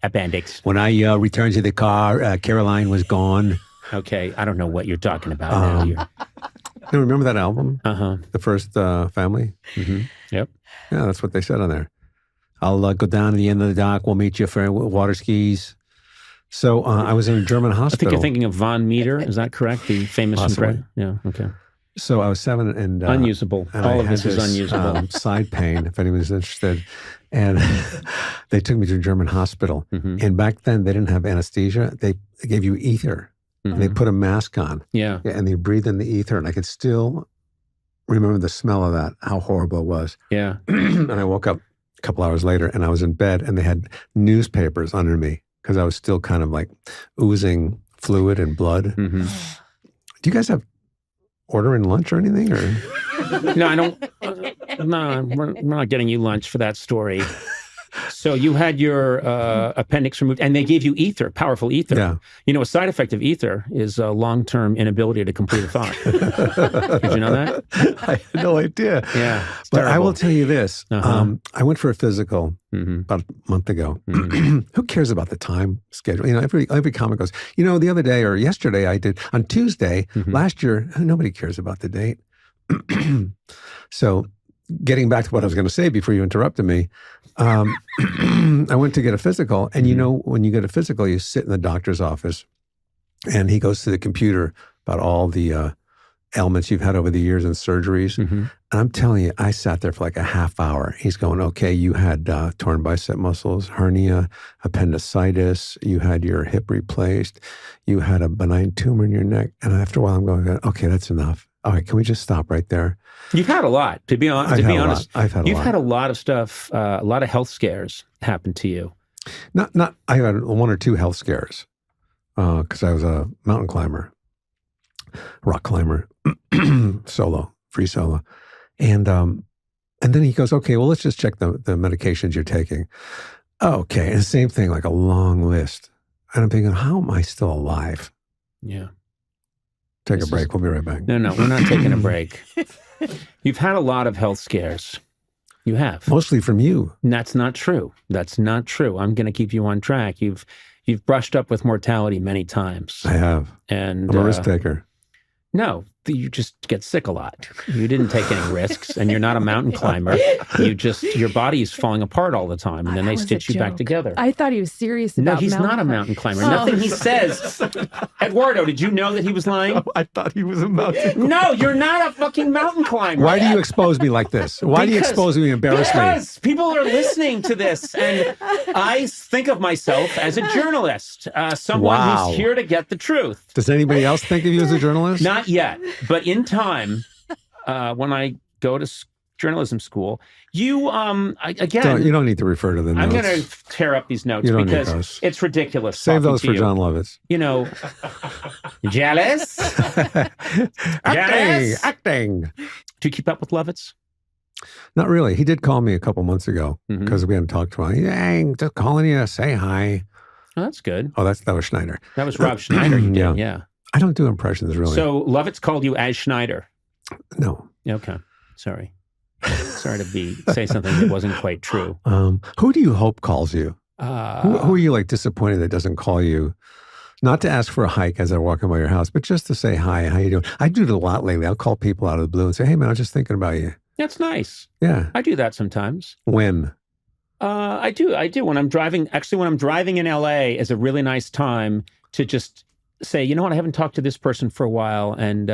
[SPEAKER 2] appendix.
[SPEAKER 1] When I returned to the car, Caroline was gone.
[SPEAKER 2] Okay, I don't know what you're talking about now.
[SPEAKER 1] You remember that album?
[SPEAKER 2] Uh-huh.
[SPEAKER 1] The First Family?
[SPEAKER 2] Mm-hmm. Yep.
[SPEAKER 1] Yeah, that's what they said on there. I'll go down to the end of the dock. We'll meet you for water skis. So I was in a German hospital.
[SPEAKER 2] I think you're thinking of Von Meter. Is that correct? The famous...
[SPEAKER 1] Possibly.
[SPEAKER 2] Yeah, okay.
[SPEAKER 1] So I was 7 and...
[SPEAKER 2] unusable.
[SPEAKER 1] And
[SPEAKER 2] all
[SPEAKER 1] I
[SPEAKER 2] of this is unusable.
[SPEAKER 1] Side pain, if anyone's interested. And they took me to a German hospital.
[SPEAKER 2] Mm-hmm.
[SPEAKER 1] And back then, they didn't have anesthesia. They gave you ether. And they put a mask on.
[SPEAKER 2] Yeah.
[SPEAKER 1] And they breathed in the ether. And I could still remember the smell of that, how horrible it was.
[SPEAKER 2] Yeah.
[SPEAKER 1] And I woke up a couple hours later and I was in bed and they had newspapers under me because I was still kind of like oozing fluid and blood.
[SPEAKER 2] Mm-hmm.
[SPEAKER 1] Do you guys have ordering lunch or anything? Or
[SPEAKER 2] No, I don't. No, we're not getting you lunch for that story. So you had your appendix removed, and they gave you ether, powerful ether.
[SPEAKER 1] Yeah.
[SPEAKER 2] You know, a side effect of ether is a long-term inability to complete a thought. Did you know that?
[SPEAKER 1] I had no idea.
[SPEAKER 2] Yeah.
[SPEAKER 1] But
[SPEAKER 2] terrible.
[SPEAKER 1] I will tell you this.
[SPEAKER 2] Uh-huh.
[SPEAKER 1] I went for a physical about a month ago. Who cares about the time schedule? You know, every comic goes, you know, the other day or yesterday I did, on Tuesday, last year, nobody cares about the date. So getting back to what I was going to say before you interrupted me, I went to get a physical. And you know, when you get a physical, you sit in the doctor's office and he goes to the computer about all the ailments you've had over the years and surgeries. And I'm telling you, I sat there for like a half hour. He's going, okay, you had torn bicep muscles, hernia, appendicitis, you had your hip replaced, you had a benign tumor in your neck. And after a while, I'm going, okay, that's enough. All right, can we just stop right there?
[SPEAKER 2] You've had a lot, to be honest.
[SPEAKER 1] I've had a lot.
[SPEAKER 2] You've had a lot of stuff, a lot of health scares happen to you.
[SPEAKER 1] Not. I had 1 or 2 health scares because I was a mountain climber, rock climber, free solo, and And then he goes, okay, well, let's just check the medications you're taking. Okay. And same thing, like a long list. And I'm thinking, how am I still alive?
[SPEAKER 2] Yeah.
[SPEAKER 1] Take a break. We'll be right back.
[SPEAKER 2] No, we're not taking a break. You've had a lot of health scares. You have.
[SPEAKER 1] Mostly from you.
[SPEAKER 2] And that's not true. That's not true. I'm going to keep you on track. You've brushed up with mortality many times.
[SPEAKER 1] I have.
[SPEAKER 2] And
[SPEAKER 1] I'm a risk taker.
[SPEAKER 2] No, you just get sick a lot. You didn't take any risks, and you're not a mountain climber. Your body is falling apart all the time, and then they stitch you back together.
[SPEAKER 3] I thought he was serious about
[SPEAKER 2] No, he's not a mountain climber. Nothing he says. Eduardo, did you know that he was lying?
[SPEAKER 4] I thought he was a mountain climber.
[SPEAKER 2] No, you're not a fucking mountain climber.
[SPEAKER 1] Why do you expose me like this? Why do you expose me and embarrass me?
[SPEAKER 2] Because people are listening to this, and I think of myself as a journalist, someone who's here to get the truth.
[SPEAKER 1] Does anybody else think of you as a journalist?
[SPEAKER 2] Not yet, but in time, when I go to journalism school, you
[SPEAKER 1] don't need to refer to the notes.
[SPEAKER 2] I'm going to tear up these notes because it's ridiculous.
[SPEAKER 1] Save those for John Lovitz.
[SPEAKER 2] Jealous?
[SPEAKER 1] Acting.
[SPEAKER 2] Do you keep up with Lovitz?
[SPEAKER 1] Not really. He did call me a couple months ago because we hadn't talked to him. Hey, just calling you to say hi.
[SPEAKER 2] Oh, that's good.
[SPEAKER 1] Oh, that was Schneider.
[SPEAKER 2] That was Rob Schneider. You did, yeah.
[SPEAKER 1] I don't do impressions, really.
[SPEAKER 2] So Lovitz called you as Schneider?
[SPEAKER 1] No.
[SPEAKER 2] Okay. Sorry to say something that wasn't quite true.
[SPEAKER 1] Who do you hope calls you? Who are you disappointed that doesn't call you? Not to ask for a hike as they're walking by your house, but just to say hi, how you doing? I do it a lot lately. I'll call people out of the blue and say, hey, man, I was just thinking about you.
[SPEAKER 2] That's nice.
[SPEAKER 1] Yeah.
[SPEAKER 2] I do that sometimes.
[SPEAKER 1] When? I
[SPEAKER 2] do. When I'm driving in LA is a really nice time to just say, you know what, I haven't talked to this person for a while, and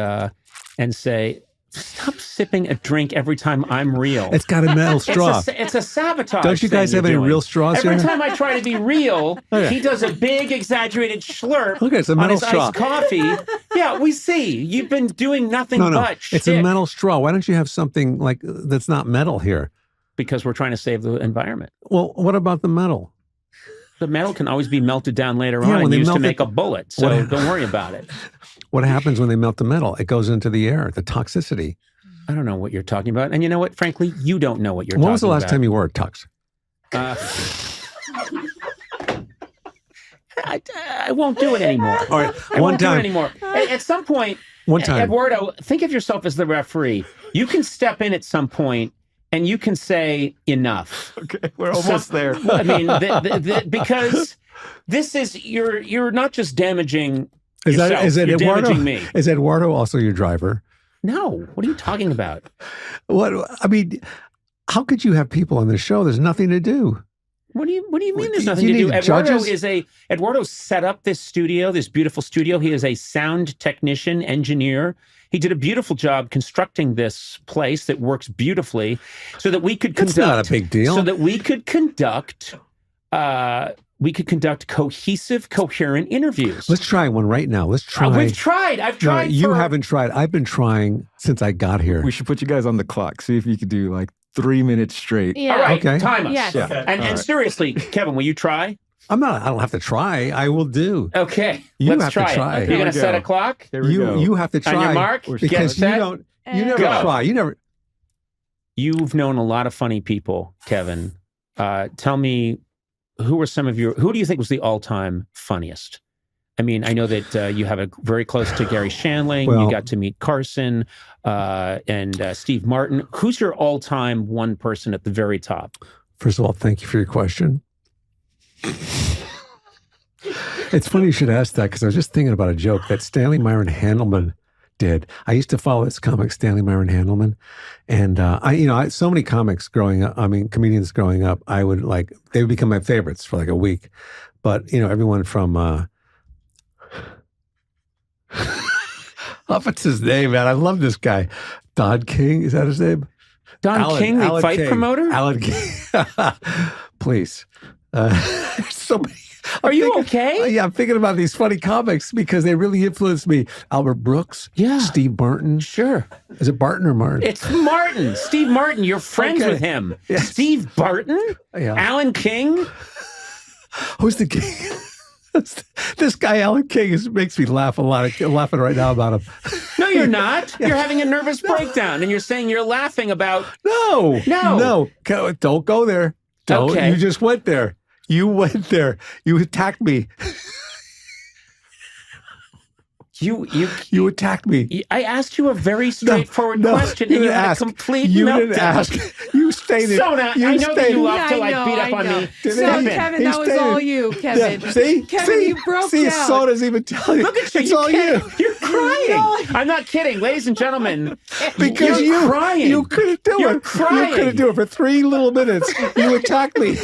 [SPEAKER 2] say, stop sipping a drink every time I'm real.
[SPEAKER 1] It's got a metal straw.
[SPEAKER 2] It's a sabotage.
[SPEAKER 1] Don't you guys have any real straws
[SPEAKER 2] every
[SPEAKER 1] here?
[SPEAKER 2] Time I try to be real, he does a big exaggerated slurp
[SPEAKER 1] it's a metal
[SPEAKER 2] on his
[SPEAKER 1] straw.
[SPEAKER 2] iced coffee. Yeah, we see. You've been doing nothing but shit.
[SPEAKER 1] It's a metal straw. Why don't you have something that's not metal here?
[SPEAKER 2] Because we're trying to save the environment.
[SPEAKER 1] Well, what about the metal?
[SPEAKER 2] The metal can always be melted down later on and used to make a bullet. So don't worry about it.
[SPEAKER 1] What happens when they melt the metal? It goes into the air, the toxicity.
[SPEAKER 2] I don't know what you're talking about. And you know what? Frankly, you don't know what you're talking about.
[SPEAKER 1] When was the last time you wore a tux?
[SPEAKER 2] I won't do it anymore.
[SPEAKER 1] All right.
[SPEAKER 2] I won't do it anymore. At some point, Eduardo, think of yourself as the referee. You can step in at some point and you can say enough.
[SPEAKER 4] Okay, we're almost there.
[SPEAKER 2] I mean, because this is you're not just damaging yourself. You're damaging me.
[SPEAKER 1] Is Eduardo also your driver?
[SPEAKER 2] No. What are you talking about?
[SPEAKER 1] How could you have people on the show? There's nothing to do.
[SPEAKER 2] What do you mean there's nothing to do? Eduardo set up this studio, this beautiful studio. He is a sound technician, engineer. He did a beautiful job constructing this place that works beautifully so that we could conduct.
[SPEAKER 1] That's not a big deal.
[SPEAKER 2] So that we could conduct cohesive, coherent interviews.
[SPEAKER 1] Let's try one right now. Let's try.
[SPEAKER 2] We've tried. I've tried.
[SPEAKER 1] No, you haven't tried. I've been trying since I got here.
[SPEAKER 4] We should put you guys on the clock. See if you could do 3 minutes straight.
[SPEAKER 3] Yeah.
[SPEAKER 2] All right.
[SPEAKER 1] Okay.
[SPEAKER 2] Time us.
[SPEAKER 3] Yes.
[SPEAKER 4] Yeah.
[SPEAKER 2] Okay. And seriously, Kevin, will you try?
[SPEAKER 1] I don't have to try. I will do.
[SPEAKER 2] Okay.
[SPEAKER 1] You
[SPEAKER 2] Let's
[SPEAKER 1] have to
[SPEAKER 2] try.
[SPEAKER 1] try.
[SPEAKER 2] You're going to set a clock?
[SPEAKER 4] There we go.
[SPEAKER 1] You have to try.
[SPEAKER 2] On your mark?
[SPEAKER 1] Because you never try. You never.
[SPEAKER 2] You've known a lot of funny people, Kevin. Tell me, who do you think was the all-time funniest? I mean, I know that you have a very close to Gary Shandling.
[SPEAKER 1] Well,
[SPEAKER 2] you got to meet Carson and Steve Martin. Who's your all-time one person at the very top?
[SPEAKER 1] First of all, thank you for your question. It's funny you should ask that because I was just thinking about a joke that Stanley Myron Handelman did. I used to follow this comic, Stanley Myron Handelman, and I so many comics growing up. I mean, comedians growing up. I would they would become my favorites for a week. But everyone from what's his name, man? I love this guy, Don King. Is that his name?
[SPEAKER 2] Don King, the fight
[SPEAKER 1] King.
[SPEAKER 2] promoter.
[SPEAKER 1] Alan King. Please. So many.
[SPEAKER 2] Are you okay?
[SPEAKER 1] Yeah, I'm thinking about these funny comics because they really influenced me. Albert Brooks.
[SPEAKER 2] Yeah.
[SPEAKER 1] Steve Martin.
[SPEAKER 2] Sure.
[SPEAKER 1] Is it Barton or Martin?
[SPEAKER 2] It's Martin. Steve Martin. You're friends with him.
[SPEAKER 1] Yes.
[SPEAKER 2] Steve Barton?
[SPEAKER 1] Yeah.
[SPEAKER 2] Alan King?
[SPEAKER 1] Who's the king? This guy, Alan King, makes me laugh a lot. I'm laughing right now about him.
[SPEAKER 2] No, you're not. You're having a nervous breakdown, and you're saying you're laughing about.
[SPEAKER 1] No. Don't go there. Don't.
[SPEAKER 2] Okay.
[SPEAKER 1] You just went there. You went there. You attacked me. You attacked me.
[SPEAKER 2] I asked you a very straightforward question, and you had a complete meltdown.
[SPEAKER 1] You didn't ask. You stated.
[SPEAKER 2] Sona, I know that you love to beat up on me.
[SPEAKER 3] So, Kevin, that was all you, Kevin.
[SPEAKER 1] Yeah. See?
[SPEAKER 3] Kevin, you broke down.
[SPEAKER 1] Sona's even telling you.
[SPEAKER 2] Look at you.
[SPEAKER 1] It's all you.
[SPEAKER 2] You're crying. I'm not kidding, ladies and gentlemen.
[SPEAKER 1] Because
[SPEAKER 2] you're crying.
[SPEAKER 1] You couldn't do
[SPEAKER 2] You're
[SPEAKER 1] it.
[SPEAKER 2] crying.
[SPEAKER 1] You couldn't do it for 3 little minutes. You attacked me.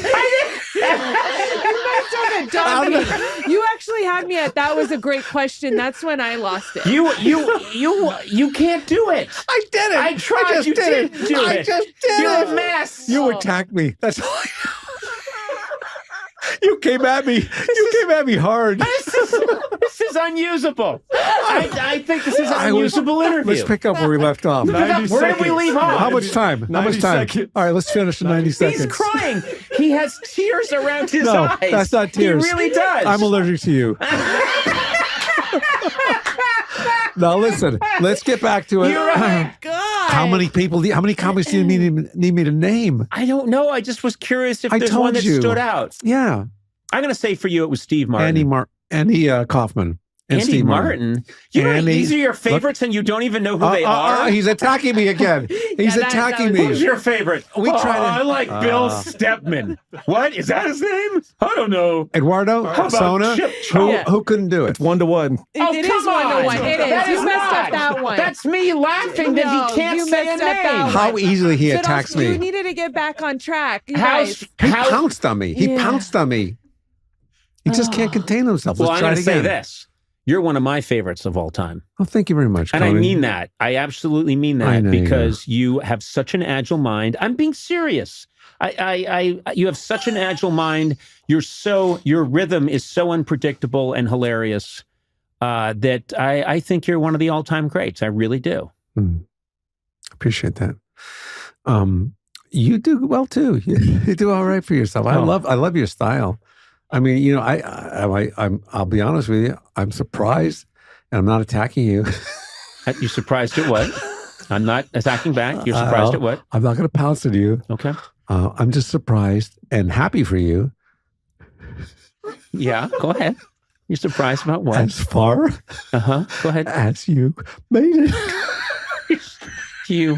[SPEAKER 3] You actually had me at that was a great question. That's when I lost it.
[SPEAKER 2] You can't do it.
[SPEAKER 1] I did it.
[SPEAKER 2] I tried.
[SPEAKER 1] I just
[SPEAKER 2] You
[SPEAKER 1] did
[SPEAKER 2] didn't do it.
[SPEAKER 1] I just did
[SPEAKER 2] You're
[SPEAKER 1] it.
[SPEAKER 2] a mess.
[SPEAKER 1] You attacked me. That's all. You came at me. You came at me hard.
[SPEAKER 2] This is unusable. I think this is an unusable interview.
[SPEAKER 1] Let's pick up where we left off.
[SPEAKER 2] Where did we leave off?
[SPEAKER 1] How much time?
[SPEAKER 4] 90 seconds.
[SPEAKER 1] All right, let's finish in 90 seconds.
[SPEAKER 2] He's crying. He has tears around his
[SPEAKER 1] No,
[SPEAKER 2] eyes.
[SPEAKER 1] that's not tears.
[SPEAKER 2] He really does.
[SPEAKER 1] I'm allergic to you. Now listen, let's get back to it.
[SPEAKER 2] You're right.
[SPEAKER 3] God.
[SPEAKER 1] How many comics do you need me to name?
[SPEAKER 2] I don't know. I just was curious if
[SPEAKER 1] I
[SPEAKER 2] there's
[SPEAKER 1] told
[SPEAKER 2] one that
[SPEAKER 1] you.
[SPEAKER 2] stood out.
[SPEAKER 1] Yeah,
[SPEAKER 2] I'm going to say for you it was Steve Martin.
[SPEAKER 1] Andy Kaufman. And
[SPEAKER 2] Andy
[SPEAKER 1] Steve
[SPEAKER 2] Martin. These are your favorites, and you don't even know who they are.
[SPEAKER 1] He's attacking me again. He's attacking me.
[SPEAKER 2] Who's your favorite? I like Bill Stepman. What is that his name? I don't know.
[SPEAKER 1] Eduardo
[SPEAKER 2] about
[SPEAKER 1] Sona.
[SPEAKER 2] Chip
[SPEAKER 1] Who couldn't do it?
[SPEAKER 4] It's 1-to-1.
[SPEAKER 3] It is 1-to-1. It is.
[SPEAKER 2] That
[SPEAKER 3] You
[SPEAKER 2] is
[SPEAKER 3] messed
[SPEAKER 2] not.
[SPEAKER 3] up that one.
[SPEAKER 2] That's me laughing that
[SPEAKER 3] No,
[SPEAKER 2] he can't
[SPEAKER 3] you
[SPEAKER 2] say a
[SPEAKER 3] messed up that
[SPEAKER 2] name.
[SPEAKER 3] one.
[SPEAKER 1] How easily he
[SPEAKER 3] But
[SPEAKER 1] attacks
[SPEAKER 3] also,
[SPEAKER 1] me.
[SPEAKER 3] You needed to get back on track. You
[SPEAKER 2] How-
[SPEAKER 3] guys.
[SPEAKER 1] He pounced on me. He pounced on me. He just can't contain himself.
[SPEAKER 2] Well,
[SPEAKER 1] Let's
[SPEAKER 2] I'm
[SPEAKER 1] try
[SPEAKER 2] going
[SPEAKER 1] it
[SPEAKER 2] to say
[SPEAKER 1] again.
[SPEAKER 2] this. You're one of my favorites of all time.
[SPEAKER 1] Oh, thank you very much,
[SPEAKER 2] And I
[SPEAKER 1] Conan.
[SPEAKER 2] mean that. I absolutely mean
[SPEAKER 1] I
[SPEAKER 2] that
[SPEAKER 1] know you
[SPEAKER 2] because you have such an agile mind. I'm being serious. You have such an agile mind. Your rhythm is so unpredictable and hilarious that I think you're one of the all-time greats. I really do.
[SPEAKER 1] Appreciate that. You do well too. You do all right for yourself. I love your style. I mean, you know, I'll be honest with you. I'm surprised, and I'm not attacking you.
[SPEAKER 2] You're surprised at what? I'm not attacking back. You're surprised at what?
[SPEAKER 1] I'm not going to pounce at you.
[SPEAKER 2] Okay.
[SPEAKER 1] I'm just surprised and happy for you.
[SPEAKER 2] Yeah, go ahead. You're surprised about what?
[SPEAKER 1] As far
[SPEAKER 2] Go ahead.
[SPEAKER 1] as you made it.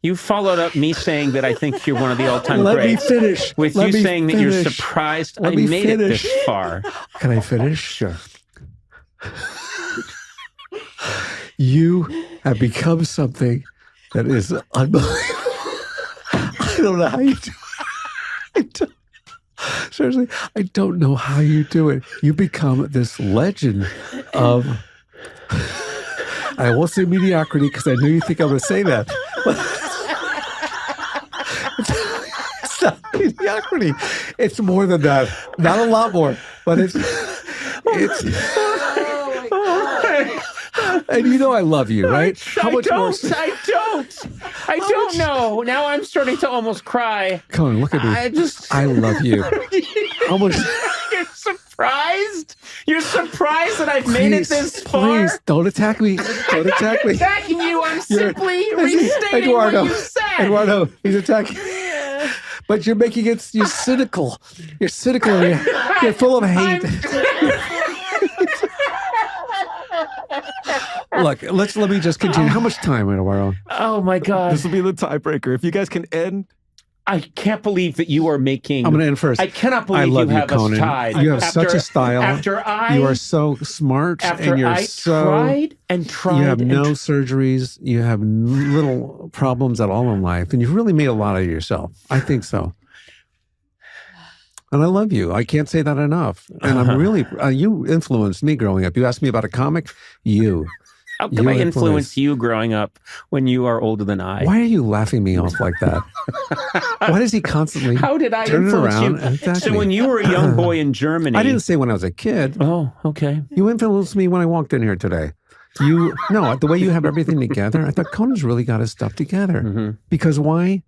[SPEAKER 2] You followed up me saying that I think you're one of the all-time
[SPEAKER 1] Let
[SPEAKER 2] greats.
[SPEAKER 1] me finish.
[SPEAKER 2] With
[SPEAKER 1] Let
[SPEAKER 2] you
[SPEAKER 1] me
[SPEAKER 2] saying that you're
[SPEAKER 1] finish.
[SPEAKER 2] surprised
[SPEAKER 1] Let
[SPEAKER 2] I
[SPEAKER 1] me
[SPEAKER 2] made
[SPEAKER 1] finish.
[SPEAKER 2] it this far.
[SPEAKER 1] Can I finish?
[SPEAKER 2] Sure.
[SPEAKER 1] You have become something that is unbelievable. I don't know how you do it. Seriously, I don't know how you do it. You become this legend of, I won't say mediocrity because I know you think I'm going to say that. It's not mediocrity. It's more than that. Not a lot more, but it's. And you know I love you, right?
[SPEAKER 2] I don't know. Now I'm starting to almost cry.
[SPEAKER 1] Conan, look at me. I love you. How much?
[SPEAKER 2] You're surprised? You're surprised that I've made it this far?
[SPEAKER 1] Please, don't attack me. Don't attack me.
[SPEAKER 2] Attacking you. I'm simply restating what you said.
[SPEAKER 1] Eduardo, he's attacking. But you're making it. You're cynical. You're cynical. You're full of hate. Look, let me just continue. How much time, Eduardo?
[SPEAKER 2] Oh my God.
[SPEAKER 4] This will be the tiebreaker. If you guys can end.
[SPEAKER 2] I can't believe that you are making.
[SPEAKER 1] I'm going to end first.
[SPEAKER 2] I cannot believe
[SPEAKER 1] I love
[SPEAKER 2] you have
[SPEAKER 1] Conan.
[SPEAKER 2] us tied.
[SPEAKER 1] You have such a style. You are so smart.
[SPEAKER 2] After
[SPEAKER 1] and you're
[SPEAKER 2] I tried and tried.
[SPEAKER 1] You have no surgeries. You have little problems at all in life. And you've really made a lot of yourself. I think so. And I love you. I can't say that enough. And I'm really, you influenced me growing up. You asked me about a comic?
[SPEAKER 2] How come I influenced you growing up when you are older than I?
[SPEAKER 1] Why are you laughing me off like that? Why does he constantly
[SPEAKER 2] How did I
[SPEAKER 1] turn
[SPEAKER 2] influence
[SPEAKER 1] around
[SPEAKER 2] you?
[SPEAKER 1] and attack
[SPEAKER 2] So
[SPEAKER 1] me?
[SPEAKER 2] when you were a young boy in Germany.
[SPEAKER 1] I didn't say when I was a kid.
[SPEAKER 2] Oh, okay.
[SPEAKER 1] You influenced me when I walked in here today. The way you have everything together, I thought Conan's really got his stuff together.
[SPEAKER 2] Mm-hmm.
[SPEAKER 1] Because why?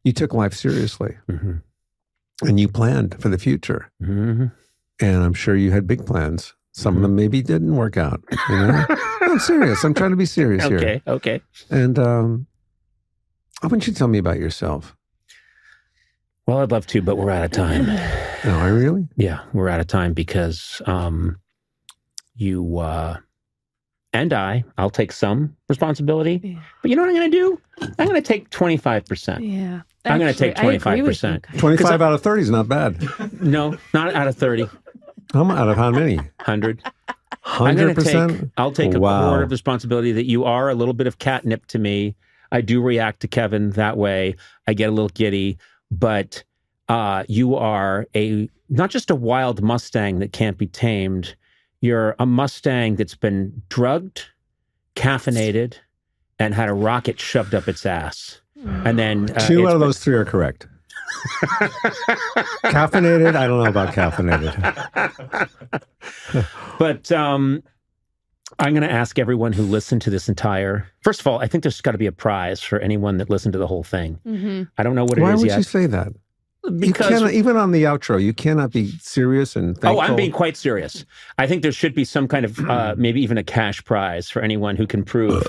[SPEAKER 1] You took life seriously.
[SPEAKER 2] Mm-hmm.
[SPEAKER 1] And you planned for the future.
[SPEAKER 2] Mm-hmm.
[SPEAKER 1] And I'm sure you had big plans. Some of them maybe didn't work out. You know? I'm serious. I'm trying to be serious here.
[SPEAKER 2] Okay.
[SPEAKER 1] And I want you to tell me about yourself.
[SPEAKER 2] Well, I'd love to, but we're out of time.
[SPEAKER 1] No, I really?
[SPEAKER 2] Yeah, we're out of time because you and I'll take some responsibility.
[SPEAKER 3] Yeah.
[SPEAKER 2] But you know what I'm going to do? I'm going to take 25%.
[SPEAKER 3] Yeah.
[SPEAKER 2] I'm going to take 25%.
[SPEAKER 1] 25 out of 30 is not bad.
[SPEAKER 2] No, not out of 30.
[SPEAKER 1] Out of how many?
[SPEAKER 2] 100.
[SPEAKER 1] 100%?
[SPEAKER 2] I'll take a quarter of responsibility that you are a little bit of catnip to me. I do react to Kevin that way. I get a little giddy, but you are not just a wild Mustang that can't be tamed. You're a Mustang that's been drugged, caffeinated, and had a rocket shoved up its ass. And then
[SPEAKER 1] 2 out of those 3 are correct. Caffeinated? I don't know about caffeinated.
[SPEAKER 2] But I'm going to ask everyone who listened to this entire... First of all, I think there's got to be a prize for anyone that listened to the whole thing.
[SPEAKER 3] Mm-hmm.
[SPEAKER 2] I don't know what it is yet.
[SPEAKER 1] Why would you say that?
[SPEAKER 2] Because
[SPEAKER 1] you cannot, even on the outro, you cannot be serious and thankful.
[SPEAKER 2] Oh, I'm being quite serious. I think there should be some kind of, maybe even a cash prize for anyone who can prove...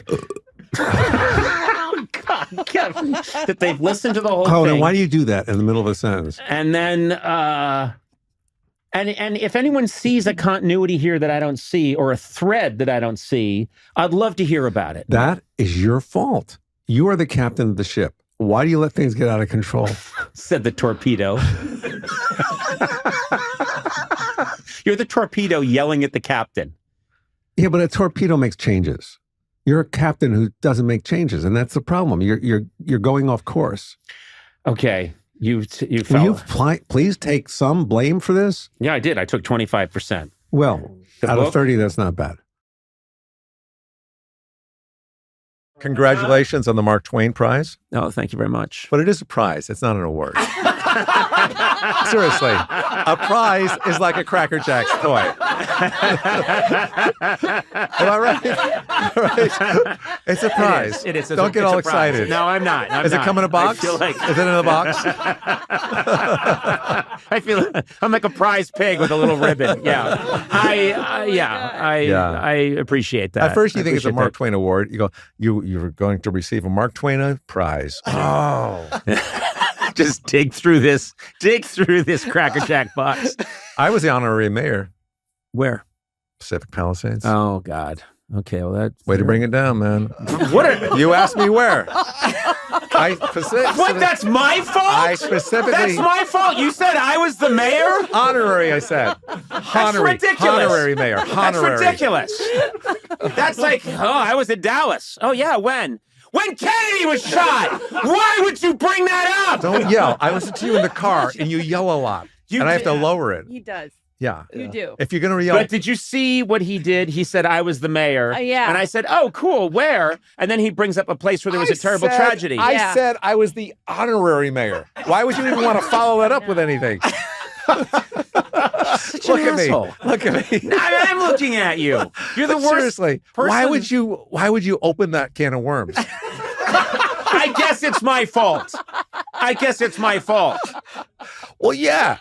[SPEAKER 2] God, Kevin, that they've listened to the whole thing.
[SPEAKER 1] Then why do you do that in the middle of a sentence?
[SPEAKER 2] And then, and if anyone sees a continuity here that I don't see, or a thread that I don't see, I'd love to hear about it.
[SPEAKER 1] That is your fault. You are the captain of the ship. Why do you let things get out of control?
[SPEAKER 2] Said the torpedo. You're the torpedo yelling at the captain.
[SPEAKER 1] Yeah, but a torpedo makes changes. You're a captain who doesn't make changes, and that's the problem. You're going off course.
[SPEAKER 2] Okay, you
[SPEAKER 1] Will you please take some blame for this?
[SPEAKER 2] Yeah, I did. I took 25%.
[SPEAKER 1] Well, out of 30, that's not bad. Congratulations on the Mark Twain Prize.
[SPEAKER 2] Oh, thank you very much.
[SPEAKER 1] But it is a prize. It's not an award. Seriously, a prize is like a Cracker Jack's toy. Am I right? Right? It's a prize.
[SPEAKER 2] It is.
[SPEAKER 1] Don't get all excited.
[SPEAKER 2] No, I'm not.
[SPEAKER 1] Is it come in a box?
[SPEAKER 2] I feel like...
[SPEAKER 1] Is it in a box?
[SPEAKER 2] I feel like I'm like a prize pig with a little ribbon. Yeah. I appreciate that.
[SPEAKER 1] At first you think it's a Mark Twain Award. You go, you're going to receive a Mark Twain Prize. Oh.
[SPEAKER 2] Just dig through this Cracker Jack box.
[SPEAKER 1] I was the honorary mayor.
[SPEAKER 2] Where?
[SPEAKER 1] Pacific Palisades.
[SPEAKER 2] Oh, God. Okay, well, that's...
[SPEAKER 1] Way to bring it down, man.
[SPEAKER 2] What?
[SPEAKER 1] You asked me where.
[SPEAKER 2] What? That's my fault?
[SPEAKER 1] I specifically...
[SPEAKER 2] That's my fault? You said I was the mayor?
[SPEAKER 1] Honorary, I said.
[SPEAKER 2] That's ridiculous.
[SPEAKER 1] Honorary mayor. Honorary.
[SPEAKER 2] That's ridiculous. That's like, I was in Dallas. Oh, yeah, when? When Kennedy was shot! Why would you bring that up?
[SPEAKER 1] Don't yell. I listen to you in the car, and you yell a lot. And I have to lower it.
[SPEAKER 3] He does.
[SPEAKER 1] Yeah.
[SPEAKER 3] You do.
[SPEAKER 1] If you're going to yell...
[SPEAKER 2] But did you see what he did? He said, I was the mayor.
[SPEAKER 3] Yeah.
[SPEAKER 2] And I said, oh, cool, where? And then he brings up a place where there was a terrible tragedy.
[SPEAKER 1] I said I was the honorary mayor. Why would you even want to follow that up with anything?
[SPEAKER 2] Such an asshole.
[SPEAKER 1] Look at me.
[SPEAKER 2] I'm looking at you. You're the worst.
[SPEAKER 1] Seriously,
[SPEAKER 2] person.
[SPEAKER 1] Why would you open that can of worms?
[SPEAKER 2] I guess it's my fault.
[SPEAKER 1] Well, yeah.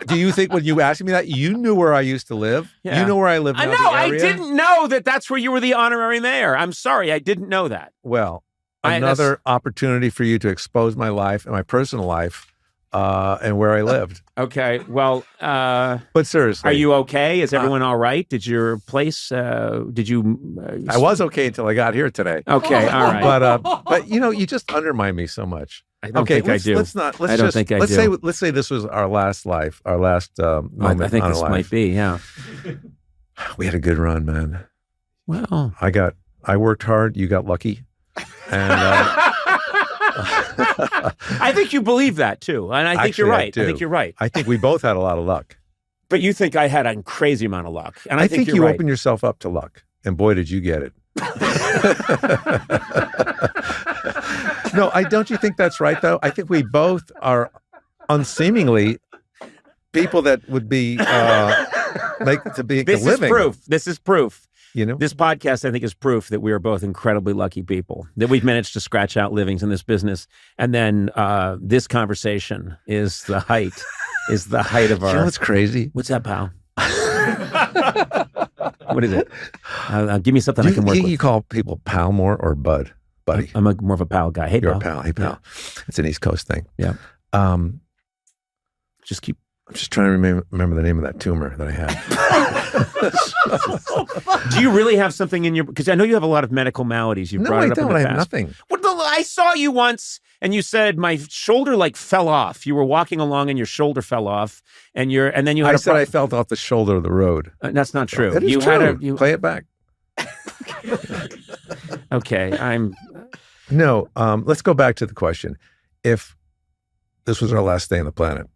[SPEAKER 1] Do you think when you asked me that, you knew where I used to live?
[SPEAKER 2] Yeah.
[SPEAKER 1] You know where I live now?
[SPEAKER 2] No, I didn't know that that's where you were the honorary mayor. I'm sorry, I didn't know that.
[SPEAKER 1] Well, another opportunity for you to expose my life and my personal life and where I lived.
[SPEAKER 2] Okay, well...
[SPEAKER 1] but seriously.
[SPEAKER 2] Are you okay? Is everyone all right? Did your place... did you...
[SPEAKER 1] I was okay until I got here today.
[SPEAKER 2] Okay, all right.
[SPEAKER 1] But you just undermine me so much.
[SPEAKER 2] I don't think I do.
[SPEAKER 1] Let's say this was our last life, our last moment.
[SPEAKER 2] I think
[SPEAKER 1] on
[SPEAKER 2] this
[SPEAKER 1] life.
[SPEAKER 2] might be, yeah.
[SPEAKER 1] We had a good run, man.
[SPEAKER 2] Well,
[SPEAKER 1] I worked hard. You got lucky, and
[SPEAKER 2] I think you believe that too, and I think you're right. I think you're right.
[SPEAKER 1] I think we both had a lot of luck.
[SPEAKER 2] But you think I had a crazy amount of luck, and I think
[SPEAKER 1] you
[SPEAKER 2] right.
[SPEAKER 1] opened yourself up to luck, and boy, did you get it. No, don't you think that's right, though? I think we both are unseemingly people that would be living.
[SPEAKER 2] This is proof.
[SPEAKER 1] You know,
[SPEAKER 2] this podcast, I think, is proof that we are both incredibly lucky people, that we've managed to scratch out livings in this business. And then this conversation is the height of our...
[SPEAKER 1] You know what's crazy?
[SPEAKER 2] What's that, pal? What is it? Give me something I can work with.
[SPEAKER 1] You call people pal more or bud? Buddy.
[SPEAKER 2] I'm more of a pal guy. Hey,
[SPEAKER 1] You're
[SPEAKER 2] pal.
[SPEAKER 1] a pal. Hey, pal.
[SPEAKER 2] Yeah.
[SPEAKER 1] It's an East Coast thing.
[SPEAKER 2] Yeah.
[SPEAKER 1] I'm
[SPEAKER 2] Just keep.
[SPEAKER 1] just trying to remember the name of that tumor that I had.
[SPEAKER 2] Do you really have something in your? Because I know you have a lot of medical maladies. You've
[SPEAKER 1] No,
[SPEAKER 2] brought
[SPEAKER 1] I
[SPEAKER 2] it up
[SPEAKER 1] don't.
[SPEAKER 2] in the
[SPEAKER 1] I
[SPEAKER 2] past.
[SPEAKER 1] have nothing.
[SPEAKER 2] What I saw you once, and you said my shoulder like fell off. You were walking along, and your shoulder fell off, and then you had.
[SPEAKER 1] I said I felt off the shoulder of the road.
[SPEAKER 2] That's not true.
[SPEAKER 1] That is
[SPEAKER 2] you
[SPEAKER 1] true.
[SPEAKER 2] Had
[SPEAKER 1] Play it back.
[SPEAKER 2] Okay,
[SPEAKER 1] No, let's go back to the question. If this was our last day on the planet,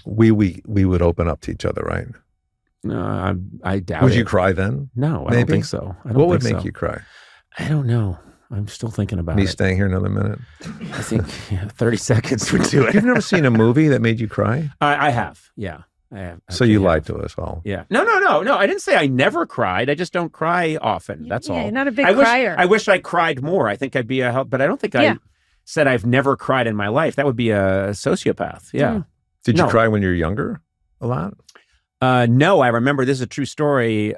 [SPEAKER 1] we would open up to each other, right?
[SPEAKER 2] I doubt
[SPEAKER 1] Would
[SPEAKER 2] it.
[SPEAKER 1] you cry then?
[SPEAKER 2] No, I don't
[SPEAKER 1] Maybe?
[SPEAKER 2] think so.
[SPEAKER 1] What would make you cry?
[SPEAKER 2] I don't know. I'm still thinking about
[SPEAKER 1] Me
[SPEAKER 2] it.
[SPEAKER 1] staying here another minute?
[SPEAKER 2] I think 30 seconds would do it.
[SPEAKER 1] You've never seen a movie that made you cry?
[SPEAKER 2] I have. Yeah. I have.
[SPEAKER 1] So you lied to us all.
[SPEAKER 2] Yeah. No. I didn't say I never cried. I just don't cry often. That's all.
[SPEAKER 3] You're not a big
[SPEAKER 2] I
[SPEAKER 3] crier.
[SPEAKER 2] wish I cried more. I think I'd be a help, but I don't think I said I've never cried in my life. That would be a sociopath. Yeah.
[SPEAKER 1] Did you
[SPEAKER 2] No.
[SPEAKER 1] cry when you were younger a lot?
[SPEAKER 2] No, I remember. This is a true story.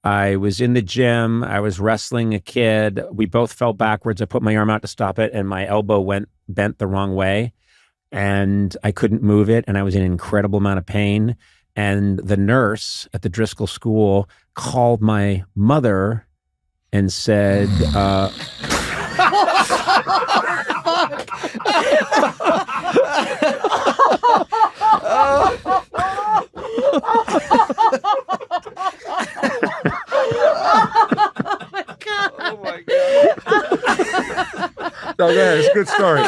[SPEAKER 2] I was in the gym. I was wrestling a kid. We both fell backwards. I put my arm out to stop it, and my elbow bent the wrong way, and I couldn't move it, and I was in an incredible amount of pain. And the nurse at the Driscoll School called my mother and said,
[SPEAKER 1] No, go ahead. It's a good story.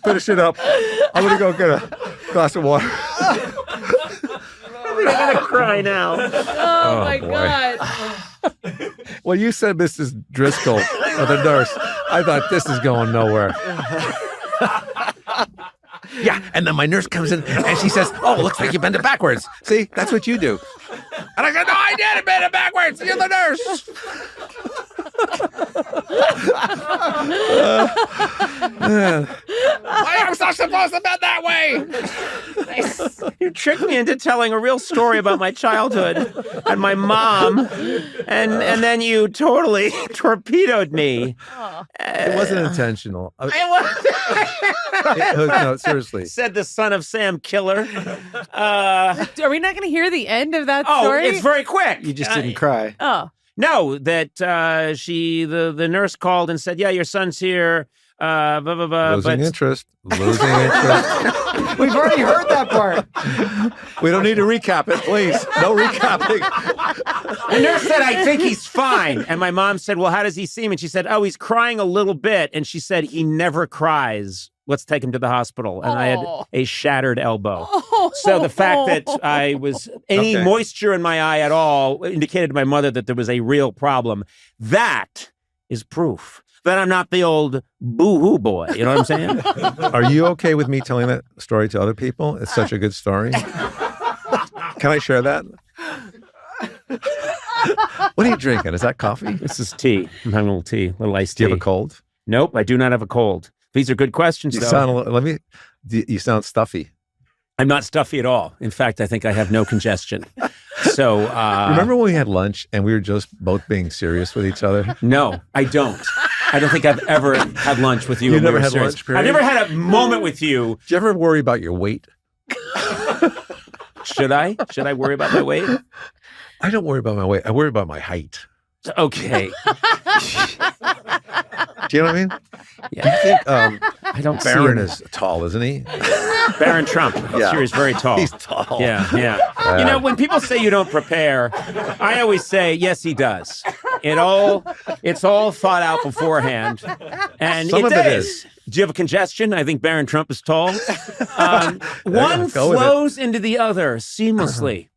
[SPEAKER 1] Finish it up. I'm going to go get a glass of water.
[SPEAKER 2] I'm going to cry now.
[SPEAKER 3] Oh my
[SPEAKER 1] boy.
[SPEAKER 3] God.
[SPEAKER 1] Well, you said Mrs. Driscoll, or the nurse. I thought this is going nowhere. Yeah, and then my nurse comes in and she says, "Oh, looks like you bent it backwards." See, that's what you do. And I said, "No, I didn't bend it backwards. You're the nurse." I am not supposed to bend that way.
[SPEAKER 2] You tricked me into telling a real story about my childhood and my mom, and then you totally torpedoed me.
[SPEAKER 1] It wasn't intentional.
[SPEAKER 2] I
[SPEAKER 1] No, seriously.
[SPEAKER 2] said the son of Sam Killer.
[SPEAKER 3] Are we not going to hear the end of that
[SPEAKER 2] Oh,
[SPEAKER 3] story?
[SPEAKER 2] it's very quick.
[SPEAKER 4] You just didn't cry.
[SPEAKER 3] Oh.
[SPEAKER 2] No, that the nurse called and said, "Yeah, your son's here." Blah, blah, blah,
[SPEAKER 1] Losing
[SPEAKER 2] but
[SPEAKER 1] interest. Losing interest.
[SPEAKER 4] We've already heard that part.
[SPEAKER 1] We don't need to recap it, please. No recapping.
[SPEAKER 2] the nurse said, "I think he's fine." And my mom said, "Well, how does he seem?" And she said, "Oh, he's crying a little bit." And she said, "He never cries. Let's take him to the hospital." And I had a shattered elbow. So the fact that I was any
[SPEAKER 1] Okay.
[SPEAKER 2] moisture in my eye at all indicated to my mother that there was a real problem. That is proof that I'm not the old boo-hoo boy. You know what I'm saying?
[SPEAKER 1] Are you okay with me telling that story to other people? It's such a good story. Can I share that? What are you drinking? Is that coffee?
[SPEAKER 2] This is tea. I'm having a little tea, a little iced
[SPEAKER 1] Do
[SPEAKER 2] tea.
[SPEAKER 1] you have a cold?
[SPEAKER 2] Nope, I do not have a cold. These are good questions,
[SPEAKER 1] You
[SPEAKER 2] though.
[SPEAKER 1] sound. You sound stuffy.
[SPEAKER 2] I'm not stuffy at all. In fact, I think I have no congestion. So
[SPEAKER 1] Remember when we had lunch and we were just both being serious with each other?
[SPEAKER 2] No, I don't. I don't think I've ever had lunch with you.
[SPEAKER 1] You
[SPEAKER 2] and we
[SPEAKER 1] never
[SPEAKER 2] were
[SPEAKER 1] had
[SPEAKER 2] serious.
[SPEAKER 1] lunch, period?
[SPEAKER 2] I've never had a moment with you.
[SPEAKER 1] Do you ever worry about your weight?
[SPEAKER 2] Should I? Should I worry about my weight?
[SPEAKER 1] I don't worry about my weight. I worry about my height.
[SPEAKER 2] Okay.
[SPEAKER 1] Do you know what I mean?
[SPEAKER 2] Yeah.
[SPEAKER 1] Do you think
[SPEAKER 2] I don't see
[SPEAKER 1] Barron
[SPEAKER 2] him.
[SPEAKER 1] is tall, isn't he?
[SPEAKER 2] Baron Trump.
[SPEAKER 1] Yeah.
[SPEAKER 2] Sure, he's very tall.
[SPEAKER 1] He's tall.
[SPEAKER 2] Yeah. You know, when people say you don't prepare, I always say, yes, he does. It's all thought out beforehand. And
[SPEAKER 1] Some of it
[SPEAKER 2] is.
[SPEAKER 1] is.
[SPEAKER 2] Do you have a congestion? I think Baron Trump is tall. One
[SPEAKER 1] go with it.
[SPEAKER 2] flows into the other seamlessly.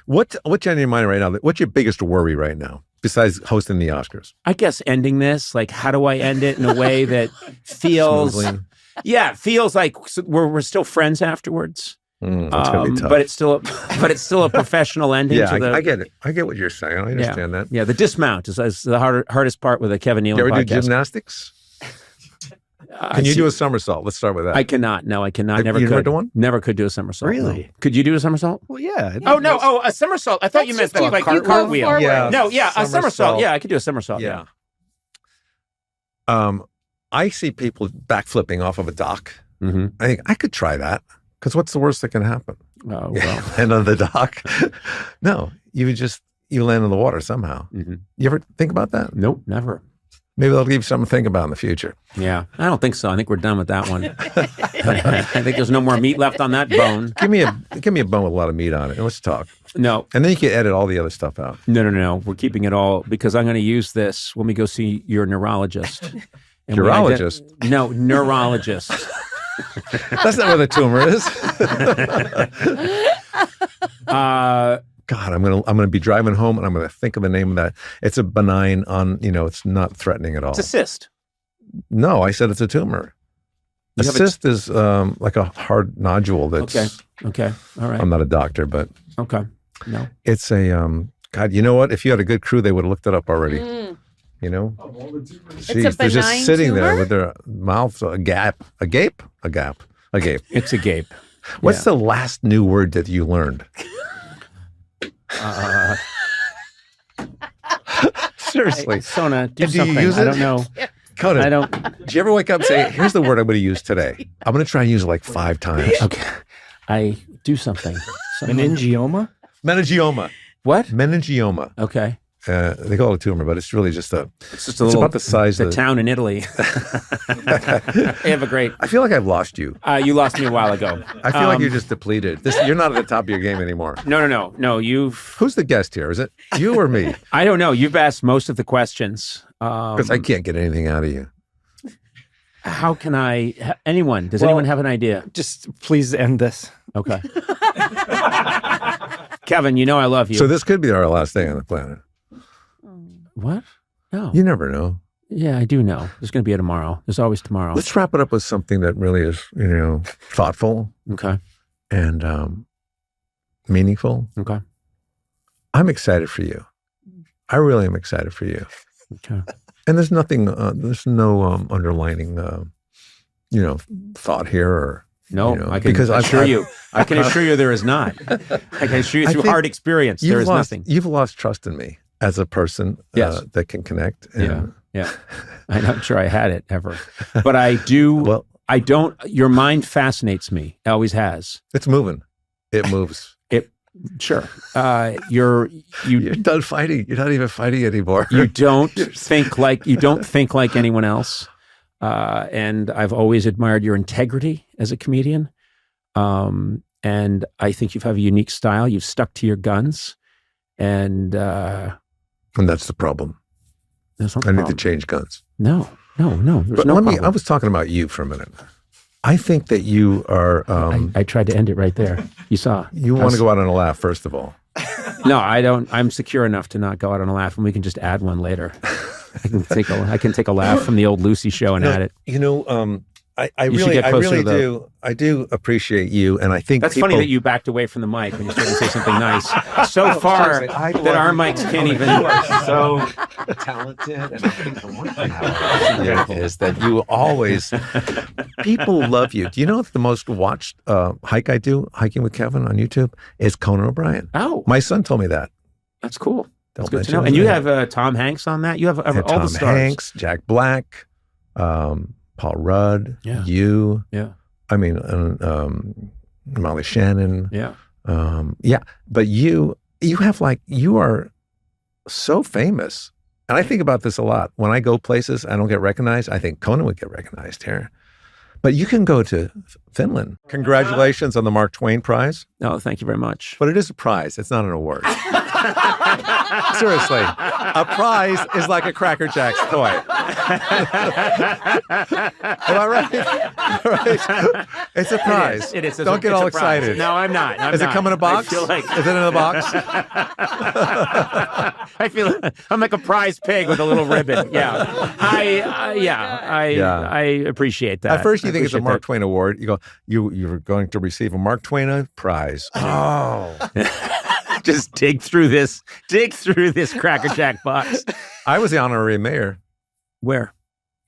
[SPEAKER 1] What's on your mind right now? What's your biggest worry right now, besides hosting the Oscars?
[SPEAKER 2] I guess ending this, like, how do I end it in a way that feels,
[SPEAKER 1] Smoothly.
[SPEAKER 2] feels like we're still friends afterwards.
[SPEAKER 1] That's gonna be tough.
[SPEAKER 2] But it's still a professional ending.
[SPEAKER 1] yeah,
[SPEAKER 2] to the,
[SPEAKER 1] I get it. I get what you're saying. I understand that.
[SPEAKER 2] Yeah, the dismount is the hardest part with a Kevin
[SPEAKER 1] You
[SPEAKER 2] Nealon
[SPEAKER 1] ever do
[SPEAKER 2] podcast.
[SPEAKER 1] gymnastics? Can you do a somersault? Let's start with that.
[SPEAKER 2] I cannot. No, I cannot. Never
[SPEAKER 1] you
[SPEAKER 2] could.
[SPEAKER 1] never do one?
[SPEAKER 2] Never could do a somersault.
[SPEAKER 1] Really?
[SPEAKER 2] No. Could you do a somersault?
[SPEAKER 5] Well, yeah.
[SPEAKER 2] Oh no! Oh, a somersault. I thought you meant
[SPEAKER 3] That's just
[SPEAKER 2] like
[SPEAKER 3] you
[SPEAKER 2] you
[SPEAKER 3] go
[SPEAKER 2] cartwheel.
[SPEAKER 3] forward.
[SPEAKER 1] Yeah.
[SPEAKER 2] No, yeah, a
[SPEAKER 1] Somersault.
[SPEAKER 2] somersault. Yeah, I could do a somersault. Yeah.
[SPEAKER 1] I see people backflipping off of a dock.
[SPEAKER 2] Mm-hmm.
[SPEAKER 1] I think I could try that because what's the worst that can happen?
[SPEAKER 2] Oh well.
[SPEAKER 1] Land on the dock? No, you land in the water somehow.
[SPEAKER 2] Mm-hmm.
[SPEAKER 1] You ever think about that?
[SPEAKER 2] Nope, never.
[SPEAKER 1] Maybe they'll give you something to think about in the future.
[SPEAKER 2] Yeah, I don't think so. I think we're done with that one. I think there's no more meat left on that bone.
[SPEAKER 1] Give me a bone with a lot of meat on it, and let's talk.
[SPEAKER 2] No,
[SPEAKER 1] And then you can edit all the other stuff out.
[SPEAKER 2] no. We're keeping it all because I'm going to use this when we go see your neurologist. And
[SPEAKER 1] Urologist?
[SPEAKER 2] No, neurologist.
[SPEAKER 1] That's not where the tumor is. God, I'm gonna be driving home and I'm gonna think of the name of that. It's a benign it's not threatening at all.
[SPEAKER 2] It's a cyst.
[SPEAKER 1] No, I said it's a tumor. A
[SPEAKER 2] You have a-
[SPEAKER 1] cyst is like a hard nodule that's
[SPEAKER 2] Okay. All right.
[SPEAKER 1] I'm not a doctor, but
[SPEAKER 2] Okay. No.
[SPEAKER 1] it's a God, you know what? If you had a good crew, they would have looked it up already.
[SPEAKER 3] Mm.
[SPEAKER 1] You know?
[SPEAKER 3] It's
[SPEAKER 1] Jeez,
[SPEAKER 3] a
[SPEAKER 1] they're just
[SPEAKER 3] benign
[SPEAKER 1] sitting there
[SPEAKER 3] tumor?
[SPEAKER 1] with their mouths a gape.
[SPEAKER 2] It's a gape.
[SPEAKER 1] What's the last new word that you learned? Seriously.
[SPEAKER 2] Sona, do
[SPEAKER 1] And do you
[SPEAKER 2] something.
[SPEAKER 1] use
[SPEAKER 2] I
[SPEAKER 1] it?
[SPEAKER 2] don't know.
[SPEAKER 1] Conan,
[SPEAKER 2] I don't.
[SPEAKER 1] do you ever wake up and say, here's the word I'm going to use today? I'm going to try and use it like 5 times.
[SPEAKER 2] Okay. I do something.
[SPEAKER 4] Meningioma?
[SPEAKER 1] Meningioma.
[SPEAKER 2] What?
[SPEAKER 1] Meningioma.
[SPEAKER 2] Okay.
[SPEAKER 1] They call it a tumor, but it's really just
[SPEAKER 2] It's just a
[SPEAKER 1] it's
[SPEAKER 2] little.
[SPEAKER 1] about the size
[SPEAKER 2] the
[SPEAKER 1] of
[SPEAKER 2] town in Italy. They have a great.
[SPEAKER 1] I feel like I've lost you.
[SPEAKER 2] You lost me a while ago.
[SPEAKER 1] I feel like you're just depleted. You're not at the top of your game anymore.
[SPEAKER 2] No. You've.
[SPEAKER 1] Who's the guest here? Is it you or me?
[SPEAKER 2] I don't know. You've asked most of the questions.
[SPEAKER 1] Because I can't get anything out of you.
[SPEAKER 2] How can I? Anyone? Does anyone have an idea?
[SPEAKER 4] Just please end this.
[SPEAKER 2] Okay. Kevin, you know I love you.
[SPEAKER 1] So this could be our last day on the planet.
[SPEAKER 2] What? No.
[SPEAKER 1] You never know.
[SPEAKER 2] Yeah, I do know. There's going to be a tomorrow. There's always tomorrow.
[SPEAKER 1] Let's wrap it up with something that really is, thoughtful
[SPEAKER 2] Okay.
[SPEAKER 1] and meaningful.
[SPEAKER 2] Okay.
[SPEAKER 1] I'm excited for you. I really am excited for you.
[SPEAKER 2] Okay.
[SPEAKER 1] And there's nothing, there's no underlining, thought here or.
[SPEAKER 2] No,
[SPEAKER 1] You know,
[SPEAKER 2] I can
[SPEAKER 1] because
[SPEAKER 2] assure
[SPEAKER 1] I've-
[SPEAKER 2] you. I can assure you there is not. I can assure you
[SPEAKER 1] I
[SPEAKER 2] through
[SPEAKER 1] think
[SPEAKER 2] hard experience there is nothing.
[SPEAKER 1] You've lost trust in me as a person
[SPEAKER 2] Yes.
[SPEAKER 1] that can connect. And,
[SPEAKER 2] Yeah. I'm not sure I had it ever. But I do.
[SPEAKER 1] Well,
[SPEAKER 2] I don't. Your mind fascinates me. It always has.
[SPEAKER 1] it's moving. It moves.
[SPEAKER 2] Sure. You're
[SPEAKER 1] done fighting. You're not even fighting anymore.
[SPEAKER 2] you don't think like anyone else. And I've always admired your integrity as a comedian. And I think you have a unique style. You've stuck to your guns. And
[SPEAKER 1] And that's the problem.
[SPEAKER 2] there's no
[SPEAKER 1] I need
[SPEAKER 2] problem.
[SPEAKER 1] to change guns.
[SPEAKER 2] No. There's
[SPEAKER 1] But
[SPEAKER 2] no
[SPEAKER 1] let me,
[SPEAKER 2] problem.
[SPEAKER 1] I was talking about you for a minute. I think that you are,
[SPEAKER 2] I tried to end it right there. You saw.
[SPEAKER 1] you want to go out on a laugh, first of all.
[SPEAKER 2] No, I don't. I'm secure enough to not go out on a laugh, and we can just add one later. I can take a laugh from the old Lucy show and add it.
[SPEAKER 1] I
[SPEAKER 2] You should
[SPEAKER 1] really,
[SPEAKER 2] get
[SPEAKER 1] I
[SPEAKER 2] closer
[SPEAKER 1] really
[SPEAKER 2] to the-
[SPEAKER 1] do. I do appreciate you, and I think
[SPEAKER 2] That's
[SPEAKER 1] people,
[SPEAKER 2] funny that you backed away from the mic when you started to say something nice. So far that our mics can't even.
[SPEAKER 1] so talented, and I think the one thing is that you always people love you. Do you know the most watched hike I do, hiking with Kevin on YouTube, is Conan O'Brien.
[SPEAKER 2] Oh,
[SPEAKER 1] My son told me that.
[SPEAKER 2] that's cool. That's
[SPEAKER 1] Don't
[SPEAKER 2] good to
[SPEAKER 1] mention
[SPEAKER 2] know.
[SPEAKER 1] his
[SPEAKER 2] And you
[SPEAKER 1] name.
[SPEAKER 2] have Tom Hanks on that. You have all
[SPEAKER 1] Had Tom
[SPEAKER 2] the stars.
[SPEAKER 1] Hanks, Jack Black, Paul Rudd,
[SPEAKER 2] Yeah.
[SPEAKER 1] you.
[SPEAKER 2] Yeah,
[SPEAKER 1] I mean, Molly Shannon.
[SPEAKER 2] yeah.
[SPEAKER 1] But you are so famous. And I think about this a lot. When I go places, I don't get recognized. I think Conan would get recognized here. But you can go to Finland. Congratulations on the Mark Twain Prize.
[SPEAKER 2] Oh, thank you very much.
[SPEAKER 1] But it is a prize. It's not an award. Seriously. A prize is like a Cracker Jack's toy. Am I right? Right? It's a prize.
[SPEAKER 2] It is.
[SPEAKER 1] Don't get all excited.
[SPEAKER 2] No, I'm not.
[SPEAKER 1] Is it come in a box?
[SPEAKER 2] I feel like
[SPEAKER 1] Is it in a box?
[SPEAKER 2] I feel I'm like a prize pig with a little ribbon. Yeah, I appreciate that.
[SPEAKER 1] At first, you think it's a
[SPEAKER 2] appreciate
[SPEAKER 1] Mark
[SPEAKER 2] that.
[SPEAKER 1] Twain award. You go, you're going to receive a Mark Twain prize. Oh,
[SPEAKER 2] Just dig through this Cracker Jack box.
[SPEAKER 1] I was the honorary mayor.
[SPEAKER 2] Where?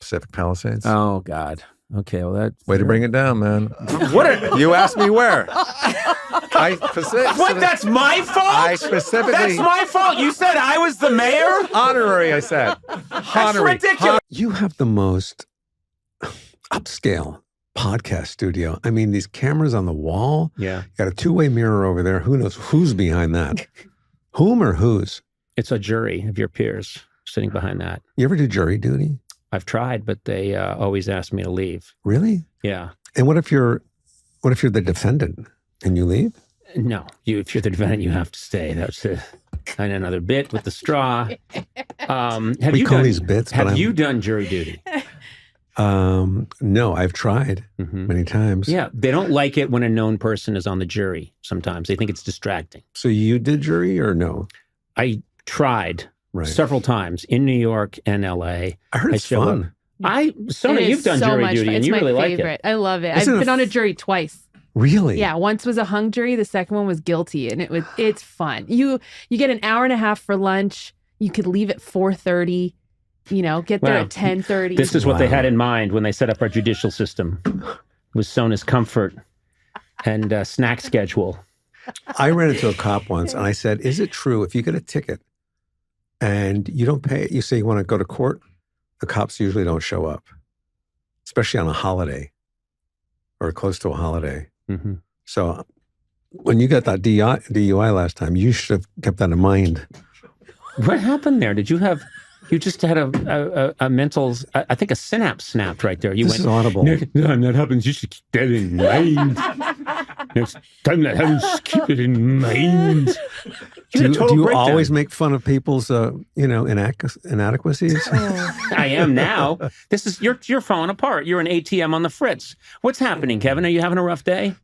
[SPEAKER 1] Pacific Palisades.
[SPEAKER 2] Oh God. Okay, well that's
[SPEAKER 1] Way to bring it down, man.
[SPEAKER 2] What?
[SPEAKER 1] You asked me where.
[SPEAKER 2] What? That's my fault.
[SPEAKER 1] I specifically.
[SPEAKER 2] That's my fault. You said I was the mayor.
[SPEAKER 1] Honorary, I said.
[SPEAKER 2] That's ridiculous.
[SPEAKER 1] You have the most upscale podcast studio. I mean, these cameras on the wall.
[SPEAKER 2] Yeah.
[SPEAKER 1] You got a two-way mirror over there. Who knows who's behind that? Whom or whose?
[SPEAKER 2] It's a jury of your peers sitting behind that.
[SPEAKER 1] You ever do jury duty?
[SPEAKER 2] I've tried, but they always ask me to leave.
[SPEAKER 1] Really?
[SPEAKER 2] Yeah.
[SPEAKER 1] And what if you're the defendant and you leave?
[SPEAKER 2] No, if you're the defendant, you have to stay. That's another bit with the straw. Have
[SPEAKER 1] We
[SPEAKER 2] you
[SPEAKER 1] call
[SPEAKER 2] done,
[SPEAKER 1] these bits.
[SPEAKER 2] Have
[SPEAKER 1] but
[SPEAKER 2] you done jury duty?
[SPEAKER 1] No, I've tried many times.
[SPEAKER 2] Yeah, they don't like it when a known person is on the jury. Sometimes they think it's distracting.
[SPEAKER 1] So you did jury or no?
[SPEAKER 2] I tried
[SPEAKER 1] Right.
[SPEAKER 2] several times in New York and L.A.
[SPEAKER 1] I heard it's
[SPEAKER 2] show
[SPEAKER 1] fun.
[SPEAKER 2] Sona,
[SPEAKER 3] It is
[SPEAKER 2] you've done
[SPEAKER 3] so
[SPEAKER 2] jury
[SPEAKER 3] much
[SPEAKER 2] duty
[SPEAKER 3] fun.
[SPEAKER 2] and
[SPEAKER 3] It's
[SPEAKER 2] you
[SPEAKER 3] my
[SPEAKER 2] really like
[SPEAKER 3] favorite.
[SPEAKER 2] it.
[SPEAKER 3] I love it.
[SPEAKER 1] Isn't
[SPEAKER 3] I've
[SPEAKER 1] it
[SPEAKER 3] been on a jury twice.
[SPEAKER 1] Really?
[SPEAKER 3] Yeah, once was a hung jury. The second one was guilty, and it's fun. You get an hour and a half for lunch. You could leave at 4:30. Get there
[SPEAKER 2] Wow.
[SPEAKER 3] at 10:30.
[SPEAKER 2] This is what they
[SPEAKER 1] Wow.
[SPEAKER 2] had in mind when they set up our judicial system. Was Sona's comfort and snack schedule.
[SPEAKER 1] I ran into a cop once and I said, is it true if you get a ticket and you don't pay, you say you want to go to court, the cops usually don't show up, especially on a holiday or close to a holiday.
[SPEAKER 2] Mm-hmm.
[SPEAKER 1] So when you got that DUI last time, you should have kept that in mind.
[SPEAKER 2] What happened there? You just had a mental, I think a synapse snapped right there. You
[SPEAKER 1] This
[SPEAKER 2] went,
[SPEAKER 1] is audible.
[SPEAKER 2] Next time that happens, you should keep that in mind. Next time that happens, just keep it in mind.
[SPEAKER 1] Do you
[SPEAKER 2] breakdown.
[SPEAKER 1] always make fun of people's, inadequacies?
[SPEAKER 2] I am now. You're falling apart. You're an ATM on the fritz. What's happening, Kevin? Are you having a rough day?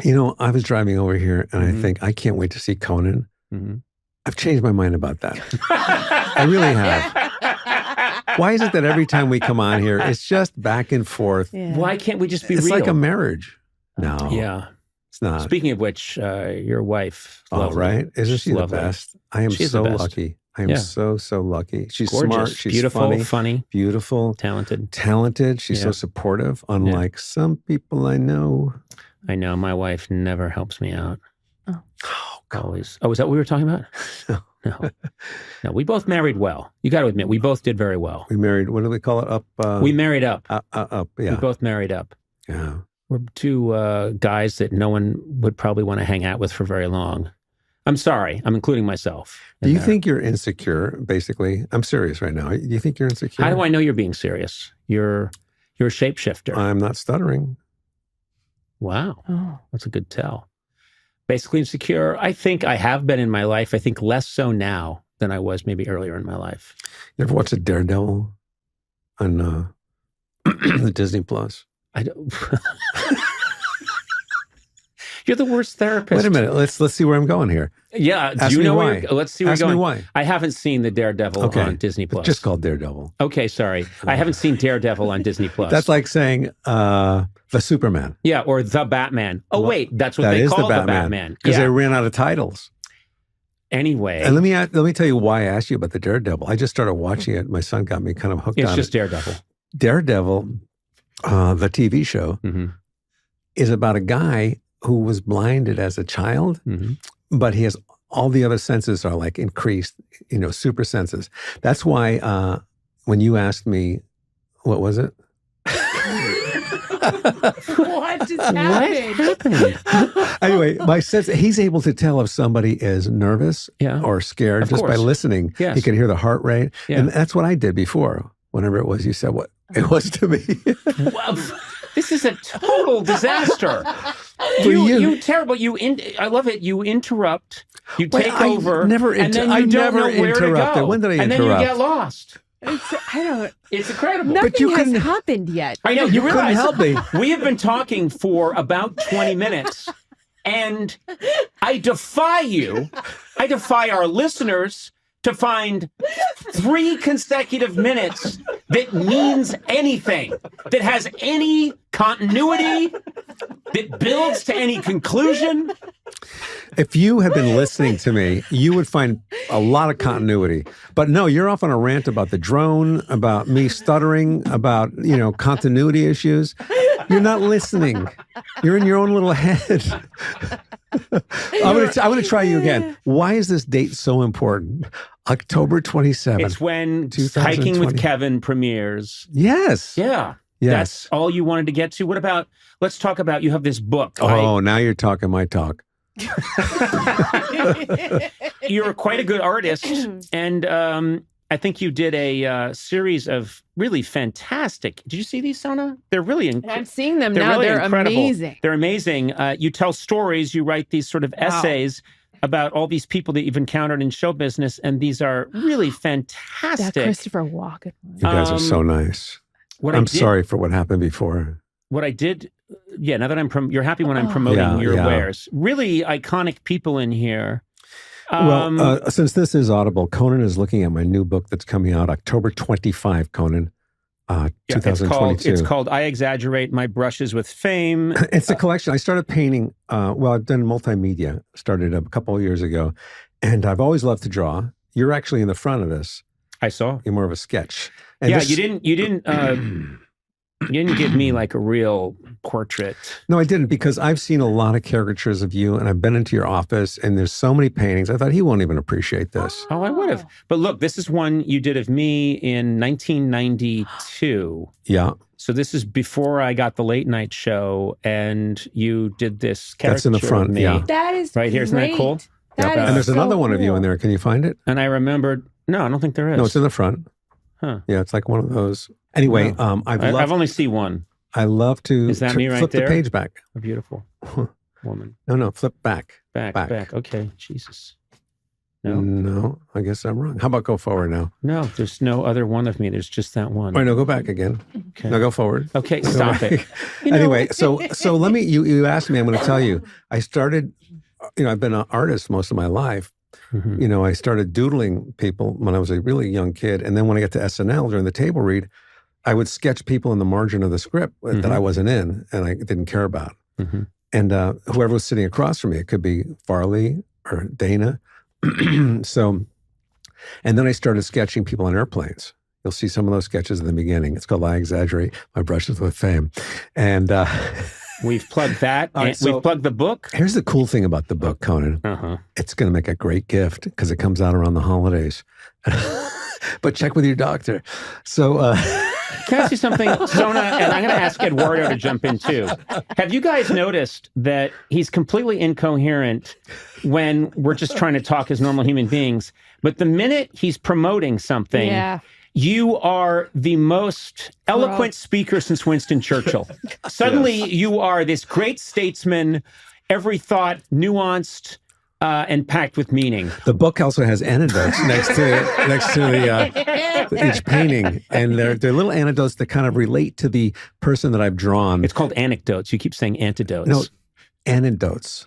[SPEAKER 1] I was driving over here and I think, I can't wait to see Conan.
[SPEAKER 2] Mm-hmm.
[SPEAKER 1] I've changed my mind about that. I really have. Why is it that every time we come on here, it's just back and forth?
[SPEAKER 3] Yeah.
[SPEAKER 2] Why can't we just be
[SPEAKER 1] It's
[SPEAKER 2] real?
[SPEAKER 1] like a marriage. No,
[SPEAKER 2] Yeah.
[SPEAKER 1] it's not.
[SPEAKER 2] Speaking of which, your wife.
[SPEAKER 1] Oh,
[SPEAKER 2] lovely.
[SPEAKER 1] right? Isn't
[SPEAKER 2] She's
[SPEAKER 1] she the
[SPEAKER 2] lovely.
[SPEAKER 1] best? I am
[SPEAKER 2] She's
[SPEAKER 1] so
[SPEAKER 2] the best.
[SPEAKER 1] lucky. I am
[SPEAKER 2] Yeah.
[SPEAKER 1] so lucky. She's
[SPEAKER 2] Gorgeous,
[SPEAKER 1] smart. She's
[SPEAKER 2] beautiful, funny,
[SPEAKER 1] beautiful,
[SPEAKER 2] talented.
[SPEAKER 1] talented. She's so
[SPEAKER 2] Yeah.
[SPEAKER 1] supportive, unlike some people I know.
[SPEAKER 2] I know my wife never helps me out.
[SPEAKER 3] Oh.
[SPEAKER 1] Oh, God.
[SPEAKER 2] Always. Oh, is that what we were talking about? No. We both married well. You got to admit, we both did very well.
[SPEAKER 1] We married, what do we call it? Up?
[SPEAKER 2] We married up.
[SPEAKER 1] Up,
[SPEAKER 2] We
[SPEAKER 1] yeah.
[SPEAKER 2] both married up.
[SPEAKER 1] Yeah.
[SPEAKER 2] We're two guys that no one would probably want to hang out with for very long. I'm sorry. I'm including myself.
[SPEAKER 1] Do
[SPEAKER 2] in
[SPEAKER 1] you
[SPEAKER 2] there.
[SPEAKER 1] think you're insecure, basally? I'm serious right now. Do you think you're insecure?
[SPEAKER 2] How do I know you're being serious? You're a shapeshifter.
[SPEAKER 1] I'm not stuttering.
[SPEAKER 2] Wow.
[SPEAKER 3] Oh.
[SPEAKER 2] That's a good tell. Basically insecure. I think I have been in my life. I think less so now than I was maybe earlier in my life.
[SPEAKER 1] You ever watch a Daredevil on the Disney Plus?
[SPEAKER 2] I don't. You're the worst therapist.
[SPEAKER 1] Wait a minute. Let's see where I'm going here.
[SPEAKER 2] Yeah.
[SPEAKER 1] Ask
[SPEAKER 2] Do you
[SPEAKER 1] me
[SPEAKER 2] know
[SPEAKER 1] why.
[SPEAKER 2] where you're, let's see where
[SPEAKER 1] Ask
[SPEAKER 2] you're
[SPEAKER 1] me
[SPEAKER 2] going.
[SPEAKER 1] why.
[SPEAKER 2] I haven't seen the Daredevil
[SPEAKER 1] Okay.
[SPEAKER 2] on Disney Plus.
[SPEAKER 1] It's just called Daredevil.
[SPEAKER 2] Okay, sorry. I haven't seen Daredevil on Disney Plus.
[SPEAKER 1] That's like saying the Superman.
[SPEAKER 2] Yeah, or the Batman. Oh,
[SPEAKER 1] Well,
[SPEAKER 2] wait, that's what
[SPEAKER 1] That
[SPEAKER 2] they
[SPEAKER 1] is
[SPEAKER 2] call
[SPEAKER 1] the Batman because
[SPEAKER 2] Yeah.
[SPEAKER 1] they ran out of titles.
[SPEAKER 2] Anyway,
[SPEAKER 1] And let me tell you why I asked you about the Daredevil. I just started watching it. My son got me kind of hooked
[SPEAKER 2] it's
[SPEAKER 1] on
[SPEAKER 2] just
[SPEAKER 1] it.
[SPEAKER 2] Daredevil.
[SPEAKER 1] Daredevil, the TV show,
[SPEAKER 2] Mm-hmm.
[SPEAKER 1] is about a guy who was blinded as a child,
[SPEAKER 2] Mm-hmm.
[SPEAKER 1] but he has all the other senses are like increased, super senses. That's why when you asked me, what was it?
[SPEAKER 3] What just happened?
[SPEAKER 1] Anyway, my sense, he's able to tell if somebody is nervous
[SPEAKER 2] Yeah.
[SPEAKER 1] or scared
[SPEAKER 2] Of
[SPEAKER 1] just by
[SPEAKER 2] course.
[SPEAKER 1] listening.
[SPEAKER 2] Yes.
[SPEAKER 1] He can hear the heart rate.
[SPEAKER 2] Yeah.
[SPEAKER 1] And that's what I did before, whenever it was you said what it was to me.
[SPEAKER 2] Well, this is a total disaster.
[SPEAKER 1] For you.
[SPEAKER 2] You terrible. I love it. You interrupt. You
[SPEAKER 1] Wait,
[SPEAKER 2] take
[SPEAKER 1] I
[SPEAKER 2] over.
[SPEAKER 1] never
[SPEAKER 2] and then
[SPEAKER 1] I
[SPEAKER 2] you don't
[SPEAKER 1] never
[SPEAKER 2] know where to
[SPEAKER 1] interrupted.
[SPEAKER 2] go.
[SPEAKER 1] When did I
[SPEAKER 2] and
[SPEAKER 1] interrupt?
[SPEAKER 2] then you get lost. It's incredible.
[SPEAKER 3] Nothing
[SPEAKER 1] you
[SPEAKER 3] has
[SPEAKER 1] couldn't-
[SPEAKER 3] happened yet.
[SPEAKER 2] I know. You
[SPEAKER 1] couldn't
[SPEAKER 2] realize
[SPEAKER 1] help me.
[SPEAKER 2] we have been talking for about 20 minutes, and I defy our listeners to find 3 consecutive minutes that means anything, that has any continuity, that builds to any conclusion.
[SPEAKER 1] If you had been listening to me, you would find a lot of continuity. But no, you're off on a rant about the drone, about me stuttering, about, continuity issues. You're not listening. You're in your own little head. I'm going to try you again. Why is this date so important? October 27th.
[SPEAKER 2] It's when Hiking with Kevin premieres.
[SPEAKER 1] Yes.
[SPEAKER 2] Yeah.
[SPEAKER 1] Yes.
[SPEAKER 2] That's all you wanted to get to. What about, let's talk about, you have this book.
[SPEAKER 1] Oh, now you're talking my talk.
[SPEAKER 2] You're quite a good artist. And I think you did a series of really fantastic. Did you see these, Sona? They're really incredible.
[SPEAKER 3] I'm seeing them now.
[SPEAKER 2] Really
[SPEAKER 3] They're
[SPEAKER 2] incredible.
[SPEAKER 3] amazing.
[SPEAKER 2] They're amazing. You tell stories. You write these sort of essays about all these people that you've encountered in show business. And these are really fantastic.
[SPEAKER 3] That Christopher Walken.
[SPEAKER 1] You guys are so nice. I'm sorry for what happened before.
[SPEAKER 2] What I did, now that you're happy when I'm promoting your wares. Really iconic people in here.
[SPEAKER 1] Well, since this is Audible, Conan is looking at my new book that's coming out October 25, Conan, 2022.
[SPEAKER 2] It's called I Exaggerate My Brushes with Fame.
[SPEAKER 1] It's a collection. I started painting, I've done multimedia, started a couple of years ago, and I've always loved to draw. You're actually in the front of this.
[SPEAKER 2] I saw.
[SPEAKER 1] You're more of a sketch. And
[SPEAKER 2] you didn't give me like a real portrait.
[SPEAKER 1] No, I didn't, because I've seen a lot of caricatures of you, and I've been into your office, and there's so many paintings. I thought he won't even appreciate this.
[SPEAKER 2] Oh, I would have. But look, this is one you did of me in 1992.
[SPEAKER 1] Yeah.
[SPEAKER 2] So this is before I got the late night show, and you did this caricature
[SPEAKER 1] That's in the front,
[SPEAKER 2] of me.
[SPEAKER 1] yeah.
[SPEAKER 3] That is
[SPEAKER 2] right here. Isn't that cool?
[SPEAKER 1] And there's another one of you in there. Can you find it?
[SPEAKER 2] And I remembered, no, I don't think there is.
[SPEAKER 1] No, it's in the front.
[SPEAKER 2] Huh.
[SPEAKER 1] Yeah, it's like one of those. Anyway,
[SPEAKER 2] No. I've only seen one.
[SPEAKER 1] I love to
[SPEAKER 2] Is that me right
[SPEAKER 1] flip
[SPEAKER 2] there?
[SPEAKER 1] the page back.
[SPEAKER 2] A beautiful woman.
[SPEAKER 1] No, flip back.
[SPEAKER 2] Back. Okay, Jesus.
[SPEAKER 1] No, I guess I'm wrong. How about go forward now?
[SPEAKER 2] No, there's no other one of me. There's just that one.
[SPEAKER 1] All right, no, go back again.
[SPEAKER 2] Okay.
[SPEAKER 1] No, go forward.
[SPEAKER 2] Okay, stop it.
[SPEAKER 1] Anyway, so let me, you asked me, I'm going to tell you. I started, I've been an artist most of my life.
[SPEAKER 2] Mm-hmm.
[SPEAKER 1] I started doodling people when I was a really young kid. And then when I got to SNL during the table read, I would sketch people in the margin of the script that I wasn't in and I didn't care about.
[SPEAKER 2] Mm-hmm.
[SPEAKER 1] And whoever was sitting across from me, it could be Farley or Dana. So, and then I started sketching people on airplanes. You'll see some of those sketches in the beginning. It's called I Exaggerate My Brushes with Fame. And
[SPEAKER 2] we've plugged that.
[SPEAKER 1] Right,
[SPEAKER 2] we've plugged the book.
[SPEAKER 1] Here's the cool thing about the book, Conan. It's going to make a great gift because it comes out around the holidays. But check with your doctor. So,
[SPEAKER 2] can I ask you something, Sona? And I'm going to ask Eduardo to jump in too. Have you guys noticed that he's completely incoherent when we're just trying to talk as normal human beings? But the minute he's promoting something, you are the most eloquent speaker since Winston Churchill. Suddenly, you are this great statesman, every thought nuanced, and packed with meaning.
[SPEAKER 1] The book also has anecdotes next to each painting, and they're little anecdotes that kind of relate to the person that I've drawn.
[SPEAKER 2] It's called anecdotes. You keep saying antidotes.
[SPEAKER 1] No, anecdotes.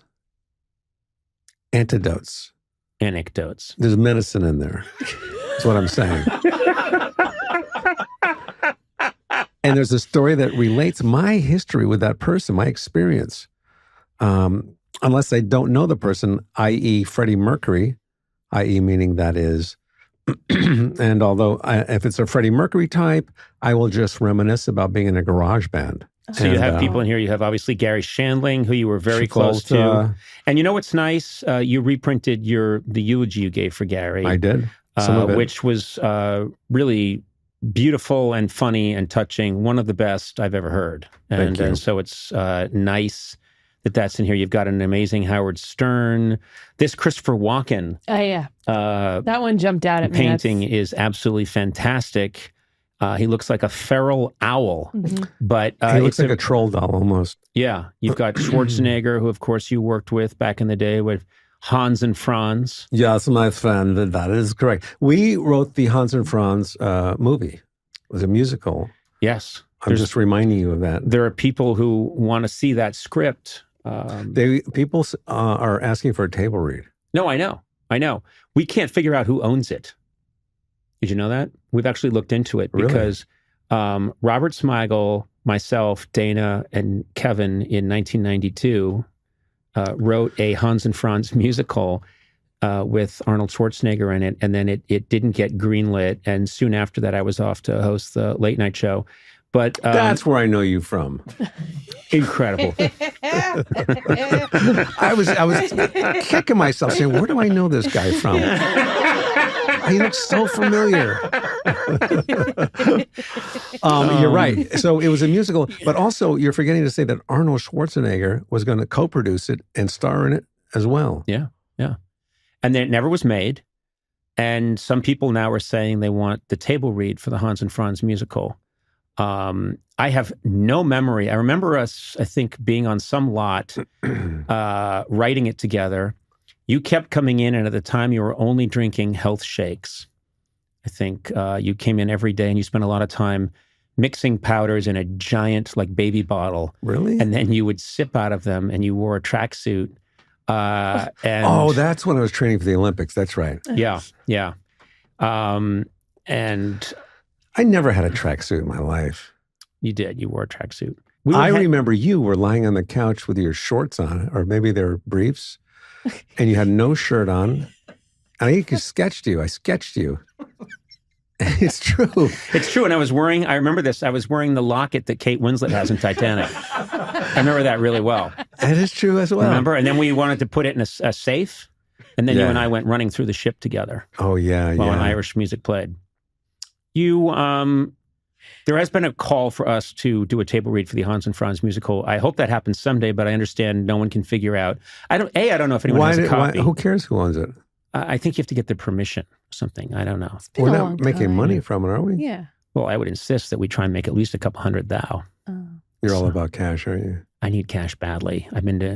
[SPEAKER 1] Antidotes.
[SPEAKER 2] Anecdotes.
[SPEAKER 1] There's medicine in there. That's what I'm saying. And there's a story that relates my history with that person, my experience. Unless I don't know the person, i.e. Freddie Mercury, i.e. meaning that is. And although if it's a Freddie Mercury type, I will just reminisce about being in a garage band.
[SPEAKER 2] So you have people in here. You have obviously Gary Shandling, who you were very close to. And you know what's nice? You reprinted the eulogy you gave for Gary.
[SPEAKER 1] I did. Some of it.
[SPEAKER 2] Which was really beautiful and funny and touching. One of the best I've ever heard.
[SPEAKER 1] Thank you.
[SPEAKER 2] And so it's nice that's in here. You've got an amazing Howard Stern. This Christopher Walken.
[SPEAKER 3] Oh, yeah. That one jumped out at me.
[SPEAKER 2] Painting is absolutely fantastic. He looks like a feral owl, but
[SPEAKER 1] he looks like a troll doll almost.
[SPEAKER 2] Yeah. You've got Schwarzenegger, who of course you worked with back in the day with Hans and Franz.
[SPEAKER 1] Yes, my friend, that is correct. We wrote the Hans and Franz movie. It was a musical.
[SPEAKER 2] Yes.
[SPEAKER 1] I'm just reminding you of that.
[SPEAKER 2] There are people who want to see that script.
[SPEAKER 1] People are asking for a table read.
[SPEAKER 2] No, I know. We can't figure out who owns it. Did you know that? We've actually looked into it because Robert Smigel, myself, Dana, and Kevin in 1992 wrote a Hans and Franz musical with Arnold Schwarzenegger in it, and then it didn't get greenlit. And soon after that, I was off to host the late night show. But
[SPEAKER 1] that's where I know you from.
[SPEAKER 2] Incredible.
[SPEAKER 1] I was kicking myself saying, where do I know this guy from? He looks so familiar. You're right. So it was a musical, but also you're forgetting to say that Arnold Schwarzenegger was going to co-produce it and star in it as well.
[SPEAKER 2] Yeah. And then it never was made. And some people now are saying they want the table read for the Hans and Franz musical. I have no memory. I remember us, I think, being on some lot, writing it together. You kept coming in, and at the time you were only drinking health shakes. I think you came in every day and you spent a lot of time mixing powders in a giant, like, baby bottle.
[SPEAKER 1] Really?
[SPEAKER 2] And then you would sip out of them, and you wore a tracksuit. And
[SPEAKER 1] that's when I was training for the Olympics. That's right.
[SPEAKER 2] Yeah. And
[SPEAKER 1] I never had a tracksuit in my life.
[SPEAKER 2] You did. You wore a tracksuit.
[SPEAKER 1] I remember you were lying on the couch with your shorts on, or maybe they were briefs, and you had no shirt on. I sketched you. I sketched you. It's true.
[SPEAKER 2] It's true. And I remember this. I was wearing the locket that Kate Winslet has in Titanic. I remember that really well.
[SPEAKER 1] That is true as well.
[SPEAKER 2] Remember? And then we wanted to put it in a safe. And then you and I went running through the ship together.
[SPEAKER 1] Oh, yeah.
[SPEAKER 2] While Irish music played. There has been a call for us to do a table read for the Hans and Franz musical. I hope that happens someday, but I understand no one can figure out. I don't know if anyone has a copy.
[SPEAKER 1] Who cares who owns it?
[SPEAKER 2] I think you have to get their permission or something. I don't know.
[SPEAKER 1] We're not making money from it, are we?
[SPEAKER 3] Yeah.
[SPEAKER 2] Well, I would insist that we try and make at least a couple hundred thou.
[SPEAKER 1] You're all about cash, aren't you?
[SPEAKER 2] I need cash badly. I made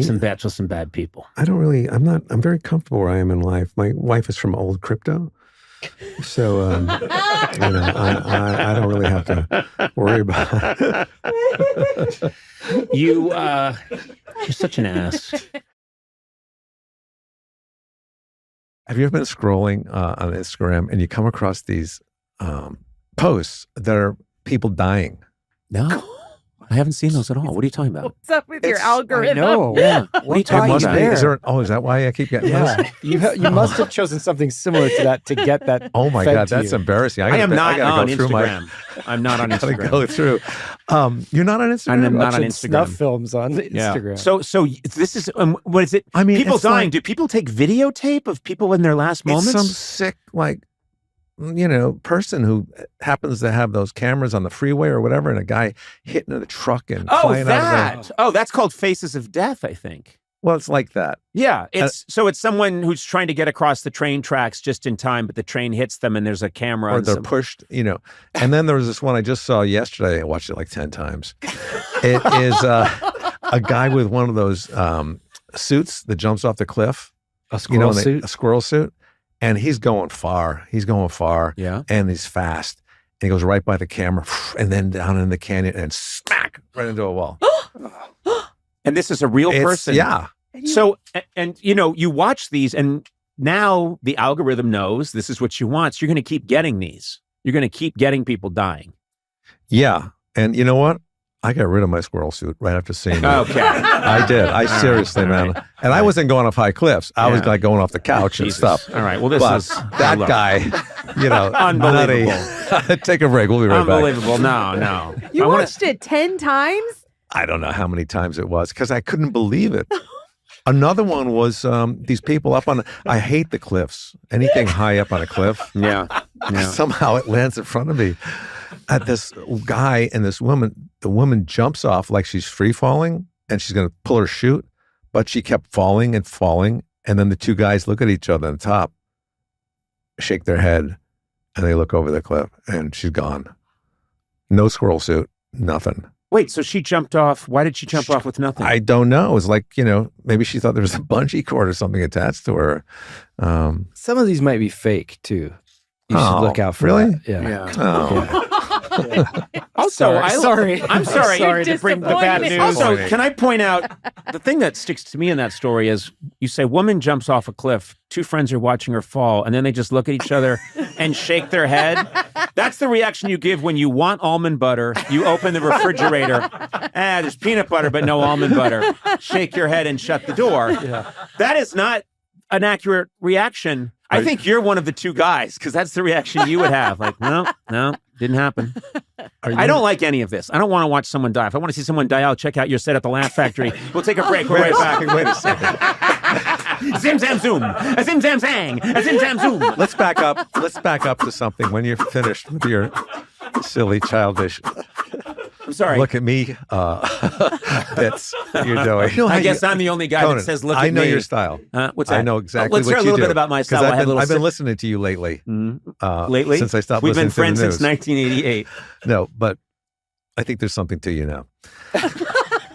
[SPEAKER 2] some bets with some bad people.
[SPEAKER 1] I'm very comfortable where I am in life. My wife is from old crypto. So, I don't really have to worry about it.
[SPEAKER 2] You're such an ass.
[SPEAKER 1] Have you ever been scrolling on Instagram and you come across these posts that are people dying?
[SPEAKER 2] No, I haven't seen those at all. What are you talking about?
[SPEAKER 3] What's up with your algorithm?
[SPEAKER 6] I know.
[SPEAKER 2] Yeah. What are you talking about?
[SPEAKER 1] Is that why I keep getting those?
[SPEAKER 6] You must have chosen something similar to that to get that.
[SPEAKER 1] Oh my God, that's embarrassing.
[SPEAKER 2] I am not on Instagram. I'm not on Instagram.
[SPEAKER 1] I gotta go through. You're not on Instagram?
[SPEAKER 2] I'm not on Instagram.
[SPEAKER 6] Snuff films on Instagram.
[SPEAKER 2] So this is, what is it?
[SPEAKER 1] I mean,
[SPEAKER 2] people dying. Do people take videotape of people in their last moments?
[SPEAKER 1] It's some sick, person who happens to have those cameras on the freeway or whatever, and a guy hitting the truck and flying out of the...
[SPEAKER 2] Oh, that's called Faces of Death, I think.
[SPEAKER 1] Well, it's like that.
[SPEAKER 2] Yeah, it's someone who's trying to get across the train tracks just in time, but the train hits them and there's a camera.
[SPEAKER 1] Or they're pushed, And then there was this one I just saw yesterday. I watched it like 10 times. It is a guy with one of those suits that jumps off the cliff.
[SPEAKER 6] A squirrel suit?
[SPEAKER 1] A squirrel suit. And he's going far.
[SPEAKER 2] Yeah.
[SPEAKER 1] And he's fast. And he goes right by the camera and then down in the canyon and smack right into a wall.
[SPEAKER 2] And this is a real person.
[SPEAKER 1] Yeah.
[SPEAKER 2] So, and you watch these and now the algorithm knows this is what you want. So you're going to keep getting these. You're going to keep getting people dying.
[SPEAKER 1] Yeah. And you know what? I got rid of my squirrel suit right after seeing it.
[SPEAKER 2] Okay.
[SPEAKER 1] I did. I seriously, man. And I wasn't going off high cliffs. I was like going off the couch and stuff.
[SPEAKER 2] All right. Well,
[SPEAKER 1] that guy,
[SPEAKER 2] unbelievable.
[SPEAKER 1] Nutty. Take a break. We'll be right back.
[SPEAKER 2] Unbelievable. No.
[SPEAKER 3] You watched it 10 times?
[SPEAKER 1] I don't know how many times it was because I couldn't believe it. Another one was these people up on, I hate the cliffs. Anything high up on a cliff.
[SPEAKER 2] Yeah.
[SPEAKER 1] Somehow it lands in front of me. At this guy and this woman, the woman jumps off like she's free falling and she's going to pull her chute, but she kept falling and falling. And then the two guys look at each other on the top, shake their head, and they look over the cliff and she's gone. No squirrel suit, nothing.
[SPEAKER 2] Wait, so she jumped off. Why did she jump off with nothing?
[SPEAKER 1] I don't know. It was like, maybe she thought there was a bungee cord or something attached to her.
[SPEAKER 6] Some of these might be fake too. You should look out for
[SPEAKER 1] really?
[SPEAKER 6] that. Yeah.
[SPEAKER 1] Oh.
[SPEAKER 2] Also, I'm sorry.
[SPEAKER 6] I'm sorry to bring the bad
[SPEAKER 3] disappointed.
[SPEAKER 6] news.
[SPEAKER 2] Also, can I point out the thing that sticks to me in that story is you say woman jumps off a cliff, two friends are watching her fall, and then they just look at each other and shake their head. That's the reaction you give when you want almond butter. You open the refrigerator. There's peanut butter, but no almond butter. Shake your head and shut the door. Yeah. That is not an accurate reaction. I think you're one of the two guys because that's the reaction you would have. Like, no, didn't happen. I don't like any of this. I don't want to watch someone die. If I want to see someone die, I'll check out your set at the Laugh Factory. We'll take a break. We're right back.
[SPEAKER 1] Wait a second.
[SPEAKER 2] Zim zam zoom. A zim zam zang. A zim zam zoom.
[SPEAKER 1] Let's back up. Let's back up to something when you're finished with your silly, childish.
[SPEAKER 2] I'm sorry.
[SPEAKER 1] Look at me. Bits you're doing.
[SPEAKER 2] I guess I'm the only guy
[SPEAKER 1] Conan,
[SPEAKER 2] that says look at me.
[SPEAKER 1] I know your style.
[SPEAKER 2] What's that?
[SPEAKER 1] I know exactly
[SPEAKER 2] Let's
[SPEAKER 1] what
[SPEAKER 2] hear a
[SPEAKER 1] you
[SPEAKER 2] little
[SPEAKER 1] do.
[SPEAKER 2] bit about my style.
[SPEAKER 1] I've been listening to you lately.
[SPEAKER 2] Lately?
[SPEAKER 1] Since I stopped
[SPEAKER 2] We've
[SPEAKER 1] listening
[SPEAKER 2] been friends
[SPEAKER 1] to the
[SPEAKER 2] since
[SPEAKER 1] news.
[SPEAKER 2] 1988.
[SPEAKER 1] No, but I think there's something to you now.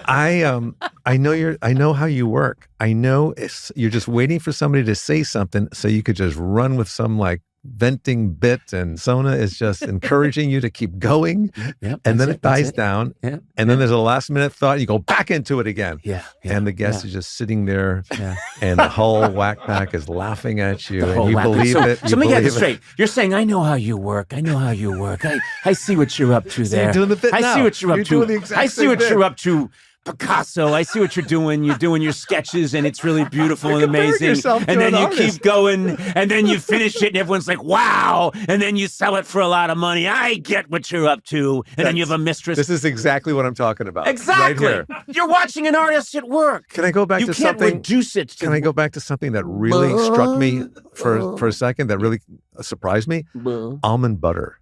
[SPEAKER 1] I know how you work. I know you're just waiting for somebody to say something so you could just run with some like venting bit, and Sona is just encouraging you to keep going.
[SPEAKER 2] Yep,
[SPEAKER 1] and then it dies
[SPEAKER 2] it.
[SPEAKER 1] down.
[SPEAKER 2] Yeah,
[SPEAKER 1] and then there's a last minute thought, and you go back into it again.
[SPEAKER 2] Yeah.
[SPEAKER 1] And the guest is just sitting there,
[SPEAKER 2] Yeah.
[SPEAKER 1] and the whole whack pack is laughing at you,
[SPEAKER 2] The whole
[SPEAKER 1] and you
[SPEAKER 2] whack pack.
[SPEAKER 1] believe it.
[SPEAKER 2] So let me get this straight. You're saying, I know how you work. I see what you're up to there.
[SPEAKER 1] You're doing the bit
[SPEAKER 2] I
[SPEAKER 1] now.
[SPEAKER 2] see what you're up
[SPEAKER 1] You're
[SPEAKER 2] to.
[SPEAKER 1] doing the exact
[SPEAKER 2] I see
[SPEAKER 1] same
[SPEAKER 2] what
[SPEAKER 1] bit.
[SPEAKER 2] you're up to. Picasso, I see what you're doing. You're doing your sketches, and it's really beautiful and
[SPEAKER 1] comparing
[SPEAKER 2] amazing.
[SPEAKER 1] yourself to
[SPEAKER 2] And then
[SPEAKER 1] an
[SPEAKER 2] you
[SPEAKER 1] artist.
[SPEAKER 2] keep going, and then you finish it, and everyone's like, "Wow!" And then you sell it for a lot of money. I get what you're up to. And then you have a mistress.
[SPEAKER 1] This is exactly what I'm talking about.
[SPEAKER 2] Exactly.
[SPEAKER 1] Right here.
[SPEAKER 2] You're watching an artist at work.
[SPEAKER 1] Can I go back
[SPEAKER 2] You
[SPEAKER 1] to
[SPEAKER 2] can't
[SPEAKER 1] something?
[SPEAKER 2] reduce it. To
[SPEAKER 1] Can I go back to something that really struck me for a second? That really surprised me. Almond butter.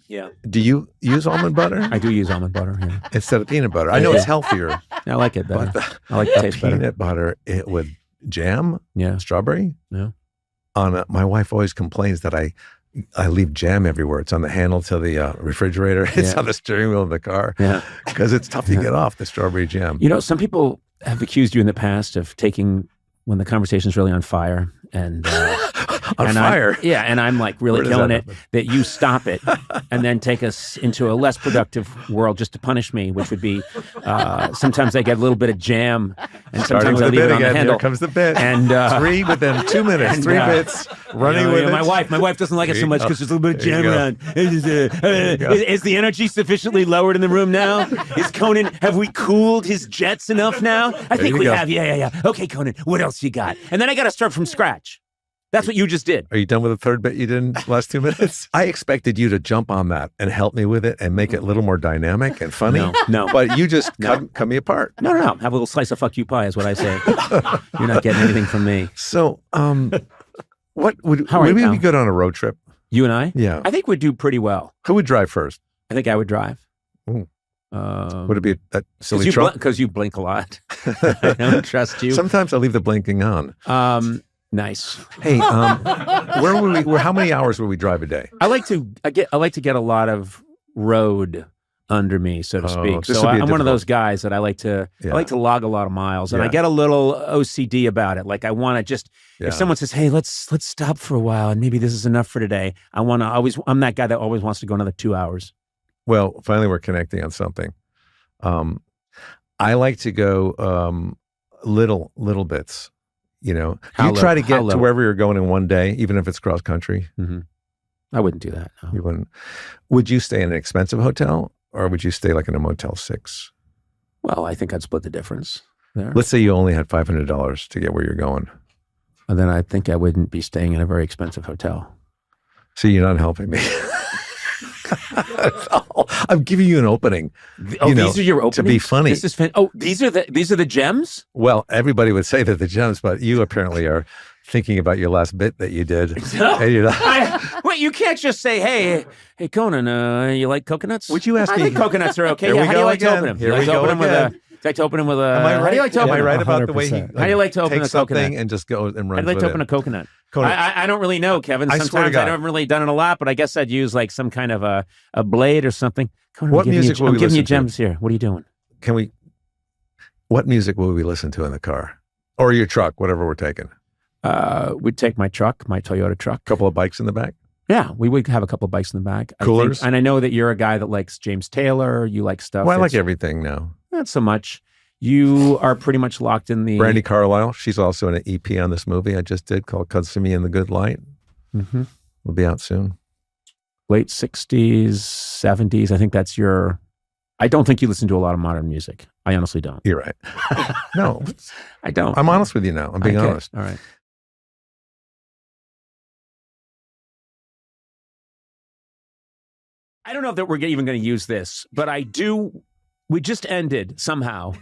[SPEAKER 2] Yeah.
[SPEAKER 1] Do you use almond butter
[SPEAKER 2] I do use almond butter. Yeah.
[SPEAKER 1] instead of peanut butter? I know it's healthier,
[SPEAKER 2] I like it better.
[SPEAKER 1] but
[SPEAKER 2] I like the taste better.
[SPEAKER 1] peanut butter with jam,
[SPEAKER 2] Yeah.
[SPEAKER 1] strawberry.
[SPEAKER 2] Yeah.
[SPEAKER 1] My wife always complains that I leave jam everywhere. It's on the handle to the refrigerator. It's
[SPEAKER 2] Yeah.
[SPEAKER 1] on the steering wheel of the car.
[SPEAKER 2] Yeah.
[SPEAKER 1] Because it's tough to get off the strawberry jam.
[SPEAKER 2] You know, some people have accused you in the past of taking when the conversation's really on fire and
[SPEAKER 1] On
[SPEAKER 2] and
[SPEAKER 1] fire?
[SPEAKER 2] and I'm like really
[SPEAKER 1] Where does
[SPEAKER 2] killing
[SPEAKER 1] that
[SPEAKER 2] it.
[SPEAKER 1] happen?
[SPEAKER 2] That you stop it and then take us into a less productive world just to punish me, which would be sometimes I get a little bit of jam, and
[SPEAKER 1] Starting
[SPEAKER 2] sometimes I
[SPEAKER 1] with the
[SPEAKER 2] leave it
[SPEAKER 1] bit
[SPEAKER 2] on the
[SPEAKER 1] again.
[SPEAKER 2] handle.
[SPEAKER 1] Here comes the bit.
[SPEAKER 2] And
[SPEAKER 1] three within 2 minutes.
[SPEAKER 2] and,
[SPEAKER 1] 3 bits. Running with it.
[SPEAKER 2] My wife doesn't like it so much because there's a little bit of
[SPEAKER 1] There you
[SPEAKER 2] jam
[SPEAKER 1] go.
[SPEAKER 2] around. Is the energy sufficiently lowered in the room now? Is Conan? Have we cooled his jets enough now? I think
[SPEAKER 1] you
[SPEAKER 2] we
[SPEAKER 1] go.
[SPEAKER 2] have. Yeah. Okay, Conan. What else you got? And then I got to start from scratch. That's what you just did.
[SPEAKER 1] Are you done with the third bit you did in the last 2 minutes? I expected you to jump on that and help me with it and make it a little more dynamic and funny.
[SPEAKER 2] No.
[SPEAKER 1] But you just cut me apart.
[SPEAKER 2] No. Have a little slice of fuck you pie is what I say. You're not getting anything from me.
[SPEAKER 1] So, what would
[SPEAKER 2] How are you,
[SPEAKER 1] we
[SPEAKER 2] pal?
[SPEAKER 1] be good on a road trip?
[SPEAKER 2] You and I?
[SPEAKER 1] Yeah.
[SPEAKER 2] I think we'd do pretty well.
[SPEAKER 1] Who would drive first?
[SPEAKER 2] I think I would drive.
[SPEAKER 1] Ooh.
[SPEAKER 2] Would
[SPEAKER 1] Would it be that silly truck?
[SPEAKER 2] Because you blink a lot. I don't trust you.
[SPEAKER 1] Sometimes I leave the blinking on.
[SPEAKER 2] Nice.
[SPEAKER 1] Hey, where would we? How many hours would we drive a day?
[SPEAKER 2] I like to get a lot of road under me, so to speak.
[SPEAKER 1] this
[SPEAKER 2] So
[SPEAKER 1] would be
[SPEAKER 2] I'm one of
[SPEAKER 1] difficult-
[SPEAKER 2] those guys that I like to log a lot of miles, and I
[SPEAKER 1] Yeah.
[SPEAKER 2] get a little OCD about it. Like I want to just
[SPEAKER 1] Yeah.
[SPEAKER 2] if someone says, "Hey, let's stop for a while, and maybe this is enough for today," I'm that guy that always wants to go another 2 hours.
[SPEAKER 1] Well, finally, we're connecting on something. I like to go little bits. You know,
[SPEAKER 2] How
[SPEAKER 1] you try to
[SPEAKER 2] little?
[SPEAKER 1] get
[SPEAKER 2] How
[SPEAKER 1] to
[SPEAKER 2] little?
[SPEAKER 1] wherever you're going in one day, even if it's cross country.
[SPEAKER 2] I wouldn't do that. No.
[SPEAKER 1] You wouldn't. Would you stay in an expensive hotel, or would you stay like in a Motel 6?
[SPEAKER 2] Well, I think I'd split the difference there.
[SPEAKER 1] Let's say you only had $500 to get where you're going.
[SPEAKER 2] And then I think I wouldn't be staying in a very expensive hotel.
[SPEAKER 1] See, you're not helping me. I'm giving you an opening.
[SPEAKER 2] Oh,
[SPEAKER 1] you know,
[SPEAKER 2] these are your openings?
[SPEAKER 1] to be funny.
[SPEAKER 2] This is these are the gems?
[SPEAKER 1] Well, everybody would say that the gems, but you apparently are thinking about your last bit that you did. And you're not-
[SPEAKER 2] Wait, you can't just say, hey, Conan, you like coconuts?
[SPEAKER 1] Would you ask
[SPEAKER 2] I
[SPEAKER 1] me?
[SPEAKER 2] think coconuts are okay.
[SPEAKER 1] Here
[SPEAKER 2] Yeah,
[SPEAKER 1] we
[SPEAKER 2] how do you
[SPEAKER 1] go
[SPEAKER 2] like to
[SPEAKER 1] again.
[SPEAKER 2] open them?
[SPEAKER 1] Here
[SPEAKER 2] You like
[SPEAKER 1] we
[SPEAKER 2] to
[SPEAKER 1] go
[SPEAKER 2] open them with
[SPEAKER 1] again.
[SPEAKER 2] like to open them with a.
[SPEAKER 1] Am I
[SPEAKER 2] How do you like to
[SPEAKER 1] Am
[SPEAKER 2] open
[SPEAKER 1] I
[SPEAKER 2] them?
[SPEAKER 1] right about the way
[SPEAKER 6] 100%.
[SPEAKER 2] How do you like to open
[SPEAKER 1] take
[SPEAKER 2] a coconut?
[SPEAKER 1] something and just go and run
[SPEAKER 2] I'd like
[SPEAKER 1] with
[SPEAKER 2] to open
[SPEAKER 1] it?
[SPEAKER 2] a coconut.
[SPEAKER 1] Conan,
[SPEAKER 2] I don't really know, Kevin.
[SPEAKER 1] I swear to
[SPEAKER 2] Sometimes
[SPEAKER 1] God.
[SPEAKER 2] I haven't really done it a lot, but I guess I'd use like some kind of a blade or something. Conan,
[SPEAKER 1] What
[SPEAKER 2] I'm giving
[SPEAKER 1] music
[SPEAKER 2] you,
[SPEAKER 1] will
[SPEAKER 2] I'm
[SPEAKER 1] we
[SPEAKER 2] giving you
[SPEAKER 1] listen to?
[SPEAKER 2] gems here. What are you doing?
[SPEAKER 1] what music will we listen to in the car? Or your truck, whatever we're taking?
[SPEAKER 2] We'd take my truck, my Toyota truck.
[SPEAKER 1] Couple of bikes in the back?
[SPEAKER 2] Yeah, we would have a couple bikes in the back.
[SPEAKER 1] Coolers.
[SPEAKER 2] And I know that you're a guy that likes James Taylor. You like stuff.
[SPEAKER 1] Well, I like
[SPEAKER 2] that's-
[SPEAKER 1] everything now.
[SPEAKER 2] Not so much. You are pretty much locked in the...
[SPEAKER 1] Brandy Carlisle, she's also in an EP on this movie I just did called "See Me in the Good Light."
[SPEAKER 2] Mm-hmm.
[SPEAKER 1] Will be out soon.
[SPEAKER 2] Late 60s, 70s. I think that's your... I don't think you listen to a lot of modern music. I honestly don't.
[SPEAKER 1] You're right. No,
[SPEAKER 2] I don't.
[SPEAKER 1] I'm honest with you now. I'm being
[SPEAKER 2] Okay.
[SPEAKER 1] honest.
[SPEAKER 2] All right. I don't know that we're even going to use this, but I do. We just ended somehow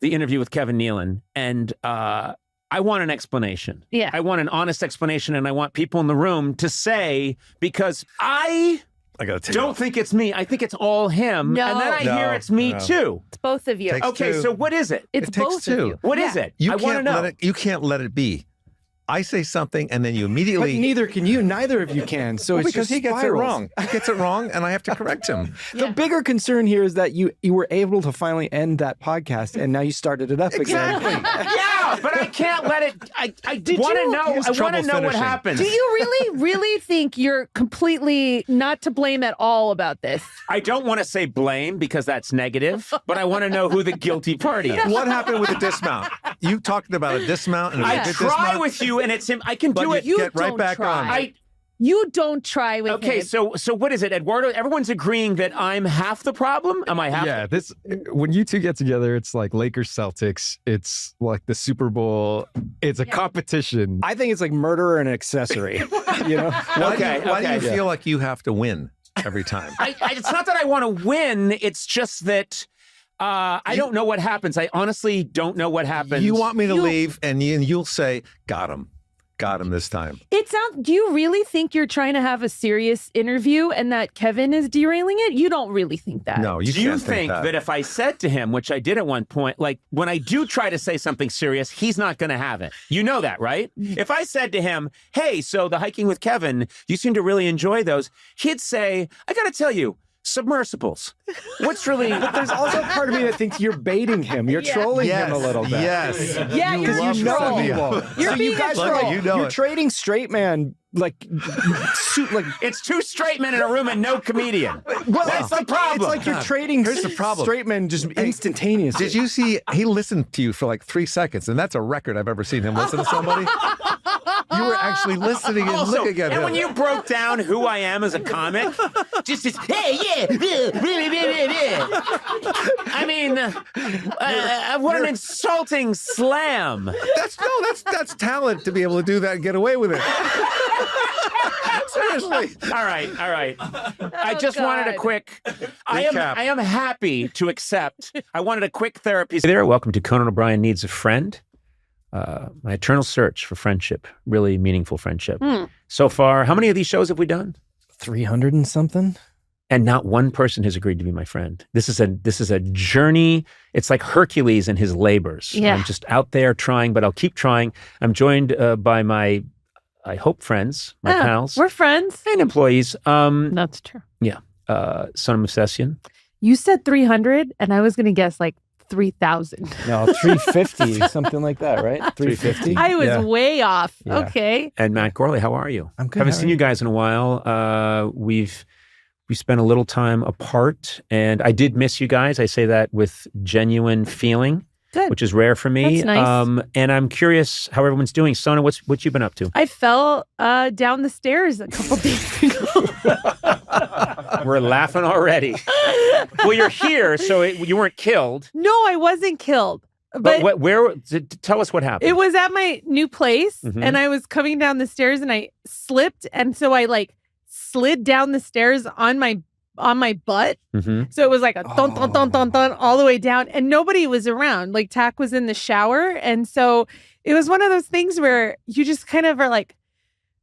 [SPEAKER 2] the interview with Kevin Nealon, and I want an explanation.
[SPEAKER 3] Yeah.
[SPEAKER 2] I want an honest explanation, and I want people in the room to say, because I
[SPEAKER 1] I gotta
[SPEAKER 2] don't think it's me. I think it's all him.
[SPEAKER 3] No.
[SPEAKER 2] And then I hear
[SPEAKER 1] No,
[SPEAKER 2] it's me
[SPEAKER 1] no.
[SPEAKER 2] too.
[SPEAKER 3] It's both of you.
[SPEAKER 1] Takes
[SPEAKER 2] Okay,
[SPEAKER 1] two.
[SPEAKER 2] so what is it?
[SPEAKER 3] It's
[SPEAKER 1] It takes
[SPEAKER 3] both
[SPEAKER 1] two.
[SPEAKER 3] of you.
[SPEAKER 2] What is it?
[SPEAKER 1] You
[SPEAKER 2] I want to
[SPEAKER 1] can't
[SPEAKER 2] know.
[SPEAKER 1] let it. You can't let it be. I say something and then you
[SPEAKER 6] But
[SPEAKER 1] immediately.
[SPEAKER 6] neither can you. Neither of you can. So
[SPEAKER 1] Well,
[SPEAKER 6] it's
[SPEAKER 1] because
[SPEAKER 6] just
[SPEAKER 1] he gets
[SPEAKER 6] spirals.
[SPEAKER 1] it wrong. He gets it wrong, and I have to correct him.
[SPEAKER 6] The bigger concern here is that you were able to finally end that podcast, and now you started it up again.
[SPEAKER 2] Yeah, but I can't let it. I
[SPEAKER 3] Did
[SPEAKER 2] want to
[SPEAKER 3] you-
[SPEAKER 2] know.
[SPEAKER 1] He has
[SPEAKER 2] I want to
[SPEAKER 1] trouble
[SPEAKER 2] know what
[SPEAKER 1] finishing.
[SPEAKER 2] happens.
[SPEAKER 3] Do you really think you're completely not to blame at all about this?
[SPEAKER 2] I don't want to say blame because that's negative, but I want to know who the guilty party is.
[SPEAKER 1] What happened with the dismount? You talked about a dismount and a
[SPEAKER 2] I
[SPEAKER 1] good
[SPEAKER 2] try
[SPEAKER 1] dismount.
[SPEAKER 2] with you, and it's him. I can
[SPEAKER 1] But
[SPEAKER 2] do it.
[SPEAKER 1] you get right
[SPEAKER 3] don't
[SPEAKER 1] back
[SPEAKER 3] try.
[SPEAKER 1] on.
[SPEAKER 3] You don't try with
[SPEAKER 2] Okay,
[SPEAKER 3] him.
[SPEAKER 2] so what is it, Eduardo? Everyone's agreeing that I'm half the problem. Am I half?
[SPEAKER 4] Yeah, this when you two get together, it's like Lakers Celtics. It's like the Super Bowl. It's a competition.
[SPEAKER 6] I think it's like murder and accessory. You know?
[SPEAKER 1] Why do you, why do you
[SPEAKER 2] okay.
[SPEAKER 1] feel like you have to win every time?
[SPEAKER 2] It's not that I want to win. It's just that I don't know what happens. I honestly don't know what happens.
[SPEAKER 1] You want me to leave, and you'll say, "Got him this time."
[SPEAKER 3] It sounds. Do you really think you're trying to have a serious interview and that Kevin is derailing it? You don't really think that.
[SPEAKER 1] No, you
[SPEAKER 2] Do you
[SPEAKER 1] can't
[SPEAKER 2] think that if I said to him, which I did at one point, like when I do try to say something serious, he's not going to have it? You know that, right? If I said to him, hey, so the hiking with Kevin, you seem to really enjoy those, he'd say, I got to tell you, submersibles. What's really...
[SPEAKER 6] But there's also a part of me that thinks you're baiting him. You're trolling him a little bit.
[SPEAKER 1] Yes.
[SPEAKER 3] Yeah, you're
[SPEAKER 6] Because you know
[SPEAKER 3] troll.
[SPEAKER 6] he won't.
[SPEAKER 3] You're
[SPEAKER 6] So
[SPEAKER 3] being
[SPEAKER 6] you guys
[SPEAKER 3] a
[SPEAKER 6] are
[SPEAKER 3] troll.
[SPEAKER 6] like,
[SPEAKER 1] You know
[SPEAKER 6] you're
[SPEAKER 1] it.
[SPEAKER 6] trading straight man like
[SPEAKER 2] It's two straight men in a room and no comedian.
[SPEAKER 6] well,
[SPEAKER 2] That's the problem.
[SPEAKER 6] It's like you're trading
[SPEAKER 1] Here's the problem.
[SPEAKER 6] straight men just instantaneously.
[SPEAKER 1] Did you see? He listened to you for like 3 seconds, and that's a record I've ever seen him listen to somebody. You were actually listening and
[SPEAKER 2] Also,
[SPEAKER 1] looking at
[SPEAKER 2] and
[SPEAKER 1] him.
[SPEAKER 2] when you broke down who I am as a comic, just this, hey, yeah, I mean, what an insulting slam.
[SPEAKER 1] That's talent to be able to do that and get away with it. Seriously.
[SPEAKER 2] All right. I just wanted a
[SPEAKER 3] God.
[SPEAKER 2] quick. I
[SPEAKER 1] Recap.
[SPEAKER 2] am happy to accept. I wanted a quick therapy. Hey there, welcome to Conan O'Brien Needs a Friend. My eternal search for friendship, really meaningful friendship. So far, how many of these shows have we done?
[SPEAKER 6] 300 and something?
[SPEAKER 2] And not one person has agreed to be my friend. This is a journey. It's like Hercules and his labors.
[SPEAKER 3] Yeah.
[SPEAKER 2] I'm just out there trying, but I'll keep trying. I'm joined by my, I hope, friends, my
[SPEAKER 3] Yeah,
[SPEAKER 2] pals,
[SPEAKER 3] We're friends.
[SPEAKER 2] and employees.
[SPEAKER 3] That's true.
[SPEAKER 2] Son of Movsesian.
[SPEAKER 3] You said 300, and I was going to guess like 3,000.
[SPEAKER 6] No, 350, something like that, right? 350?
[SPEAKER 3] I was
[SPEAKER 6] Yeah.
[SPEAKER 3] way off.
[SPEAKER 6] Yeah.
[SPEAKER 3] Okay.
[SPEAKER 2] And Matt Gourley, how are you?
[SPEAKER 6] I'm good.
[SPEAKER 2] Haven't
[SPEAKER 6] how are
[SPEAKER 2] seen you guys in a while. We spent a little time apart, and I did miss you guys. I say that with genuine feeling,
[SPEAKER 3] Good.
[SPEAKER 2] which is rare for me.
[SPEAKER 3] That's nice.
[SPEAKER 2] And I'm curious how everyone's doing. Sona, what you been up to?
[SPEAKER 3] I fell down the stairs a couple days ago.
[SPEAKER 2] We're laughing already. Well, you're here, so you weren't killed.
[SPEAKER 3] No, I wasn't killed.
[SPEAKER 2] But where? Tell us what happened.
[SPEAKER 3] It was at my new place,
[SPEAKER 2] Mhm.
[SPEAKER 3] and I was coming down the stairs, and I slipped, and so I like slid down the stairs on my butt.
[SPEAKER 2] Mhm.
[SPEAKER 3] So it was like a dun dun dun dun dun all the way down, and nobody was around. Like Tack was in the shower, and so it was one of those things where you just kind of are like,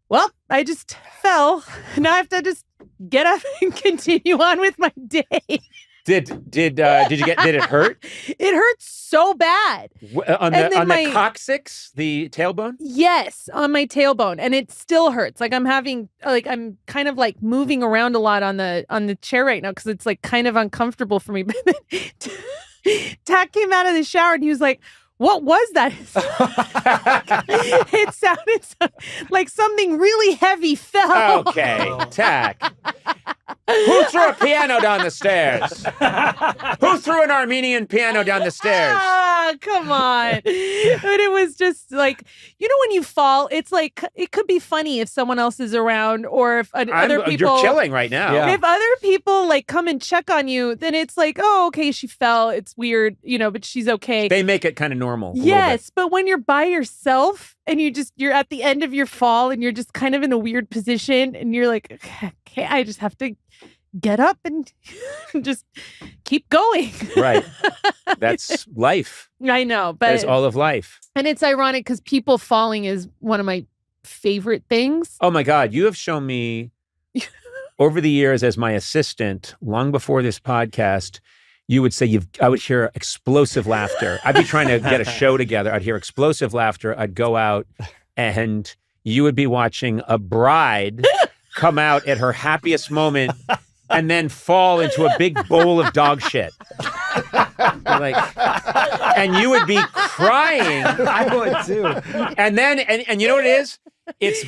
[SPEAKER 3] "Well, I just fell. Now I have to just get up and continue on with my day."
[SPEAKER 2] Did it hurt
[SPEAKER 3] It hurt so bad.
[SPEAKER 2] on
[SPEAKER 3] And then
[SPEAKER 2] the coccyx, the tailbone?
[SPEAKER 3] Yes, on my tailbone, and it still hurts. Like I'm kind of like moving around a lot on the chair right now because it's like kind of uncomfortable for me. But then Tack came out of the shower and he was like, what was that? It sounded like something really heavy fell.
[SPEAKER 2] Okay, Tack. Who threw a piano down the stairs? Who threw an Armenian piano down the stairs?
[SPEAKER 3] Ah, come on. But it was just like, when you fall, it's like, it could be funny if someone else is around, or if other people.
[SPEAKER 2] You're chilling right now.
[SPEAKER 6] Yeah.
[SPEAKER 3] If other people like come and check on you, then it's like, oh, okay, she fell. It's weird, but she's okay.
[SPEAKER 2] They make it kind of normal.
[SPEAKER 3] Yes, but when you're by yourself and you're at the end of your fall and you're just kind of in a weird position and you're like, okay, I just have to get up and just keep going.
[SPEAKER 2] Right. That's life.
[SPEAKER 3] I know, but
[SPEAKER 2] That's all of life.
[SPEAKER 3] And it's ironic because people falling is one of my favorite things.
[SPEAKER 2] Oh my God. You have shown me over the years as my assistant, long before this podcast, you would say I would hear explosive laughter. I'd be trying to get a show together. I'd hear explosive laughter. I'd go out and you would be watching a bride come out at her happiest moment and then fall into a big bowl of dog shit. And you would be crying.
[SPEAKER 6] I would too.
[SPEAKER 2] And then, and you know what it is? It's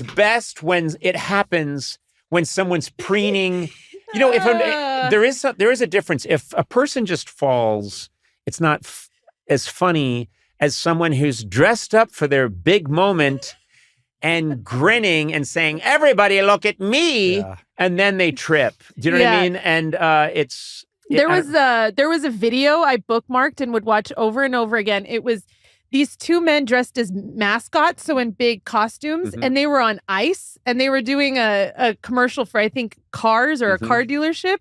[SPEAKER 2] best when it happens when someone's preening. If there is a difference. If a person just falls, it's not as funny as someone who's dressed up for their big moment and grinning and saying, "Everybody, look at me," and then they trip. Do you know what I mean? And
[SPEAKER 3] there was a video I bookmarked and would watch over and over again. It was these two men dressed as mascots, so in big costumes, and they were on ice, and they were doing a commercial for, I think, cars or a car dealership.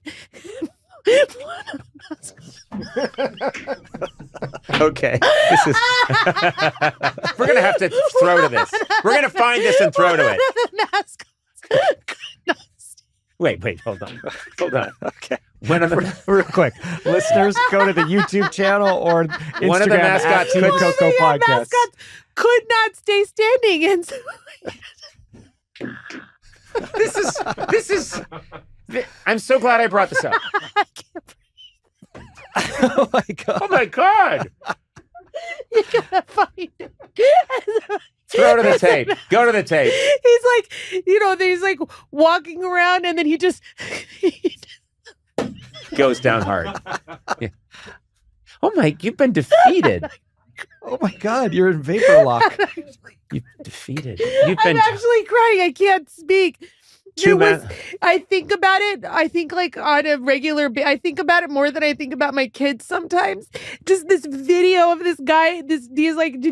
[SPEAKER 2] Okay. This is we're gonna have to throw to this. We're gonna find this and throw to it. Wait, hold on. Okay.
[SPEAKER 6] Real quick, listeners, go to the YouTube channel or Instagram.
[SPEAKER 2] One of the mascots
[SPEAKER 6] at Team Coco Podcast.
[SPEAKER 3] Mascots could not stay standing, and so
[SPEAKER 2] this is. I'm so glad I brought this up.
[SPEAKER 3] I can't breathe.
[SPEAKER 6] Oh my God.
[SPEAKER 2] Oh my God.
[SPEAKER 3] You gotta find it.
[SPEAKER 2] Throw to the tape. Go to the tape.
[SPEAKER 3] He's like, he's like walking around and then he just
[SPEAKER 2] goes down hard. Yeah. Oh my, you've been defeated.
[SPEAKER 6] Oh my God, you're in vapor lock.
[SPEAKER 2] You've defeated.
[SPEAKER 3] I'm actually crying. I can't speak. I think about it. I think like on a regular I think about it more than I think about my kids sometimes. Just this video of this guy, these like,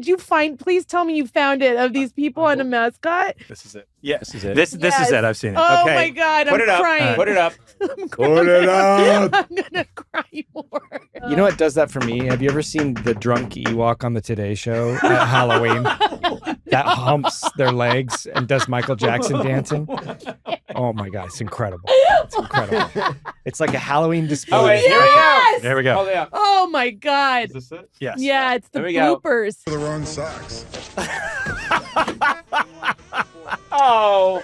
[SPEAKER 3] please tell me you found it, of these people on a mascot.
[SPEAKER 5] This is it.
[SPEAKER 2] Yeah, this is it.
[SPEAKER 5] This is it. I've seen it.
[SPEAKER 3] Oh
[SPEAKER 2] Okay.
[SPEAKER 3] my God,
[SPEAKER 2] Put
[SPEAKER 3] I'm
[SPEAKER 2] it up.
[SPEAKER 3] crying.
[SPEAKER 2] Put it up.
[SPEAKER 5] Put it up.
[SPEAKER 3] I'm gonna cry more.
[SPEAKER 6] You know what does that for me? Have you ever seen the drunk Ewok on the Today Show at Halloween? That humps their legs and does Michael Jackson dancing. Oh my God, it's incredible. It's incredible. It's like a Halloween display.
[SPEAKER 2] Oh wait,
[SPEAKER 3] Yes!
[SPEAKER 5] There we go.
[SPEAKER 2] Hold it up.
[SPEAKER 3] Oh my God.
[SPEAKER 5] Is this it?
[SPEAKER 6] Yes.
[SPEAKER 3] Yeah, it's the
[SPEAKER 2] There we go.
[SPEAKER 3] bloopers.
[SPEAKER 7] The wrong socks.
[SPEAKER 2] Oh.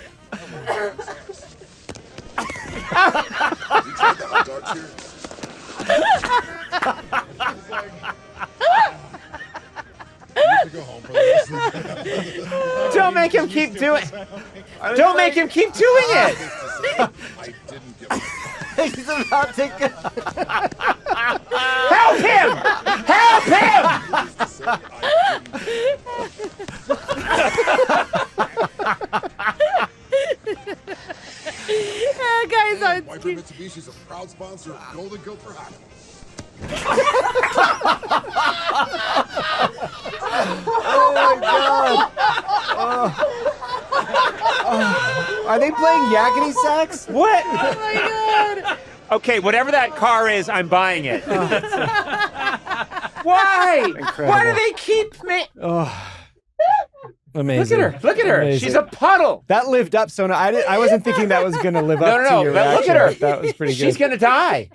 [SPEAKER 2] Don't make him keep doing. Don't make him keep doing it.
[SPEAKER 6] He's about to go.
[SPEAKER 2] Help him! Help him!
[SPEAKER 3] Guys,
[SPEAKER 7] Viper Mitsubishi is a proud sponsor of Golden Gopher Hockey.
[SPEAKER 6] Oh my God. Are they playing yakety sax?
[SPEAKER 2] What?
[SPEAKER 3] oh my God.
[SPEAKER 2] Okay, whatever that car is, I'm buying it. Why?
[SPEAKER 6] Incredible.
[SPEAKER 2] Why do they keep me?
[SPEAKER 6] Oh, amazing.
[SPEAKER 2] Look at her.
[SPEAKER 6] Amazing.
[SPEAKER 2] She's a puddle.
[SPEAKER 6] That lived up, Sona. I wasn't thinking that was going to live up
[SPEAKER 2] No,
[SPEAKER 6] to your
[SPEAKER 2] but
[SPEAKER 6] reaction.
[SPEAKER 2] look at her.
[SPEAKER 6] But that was pretty good.
[SPEAKER 2] She's gonna die.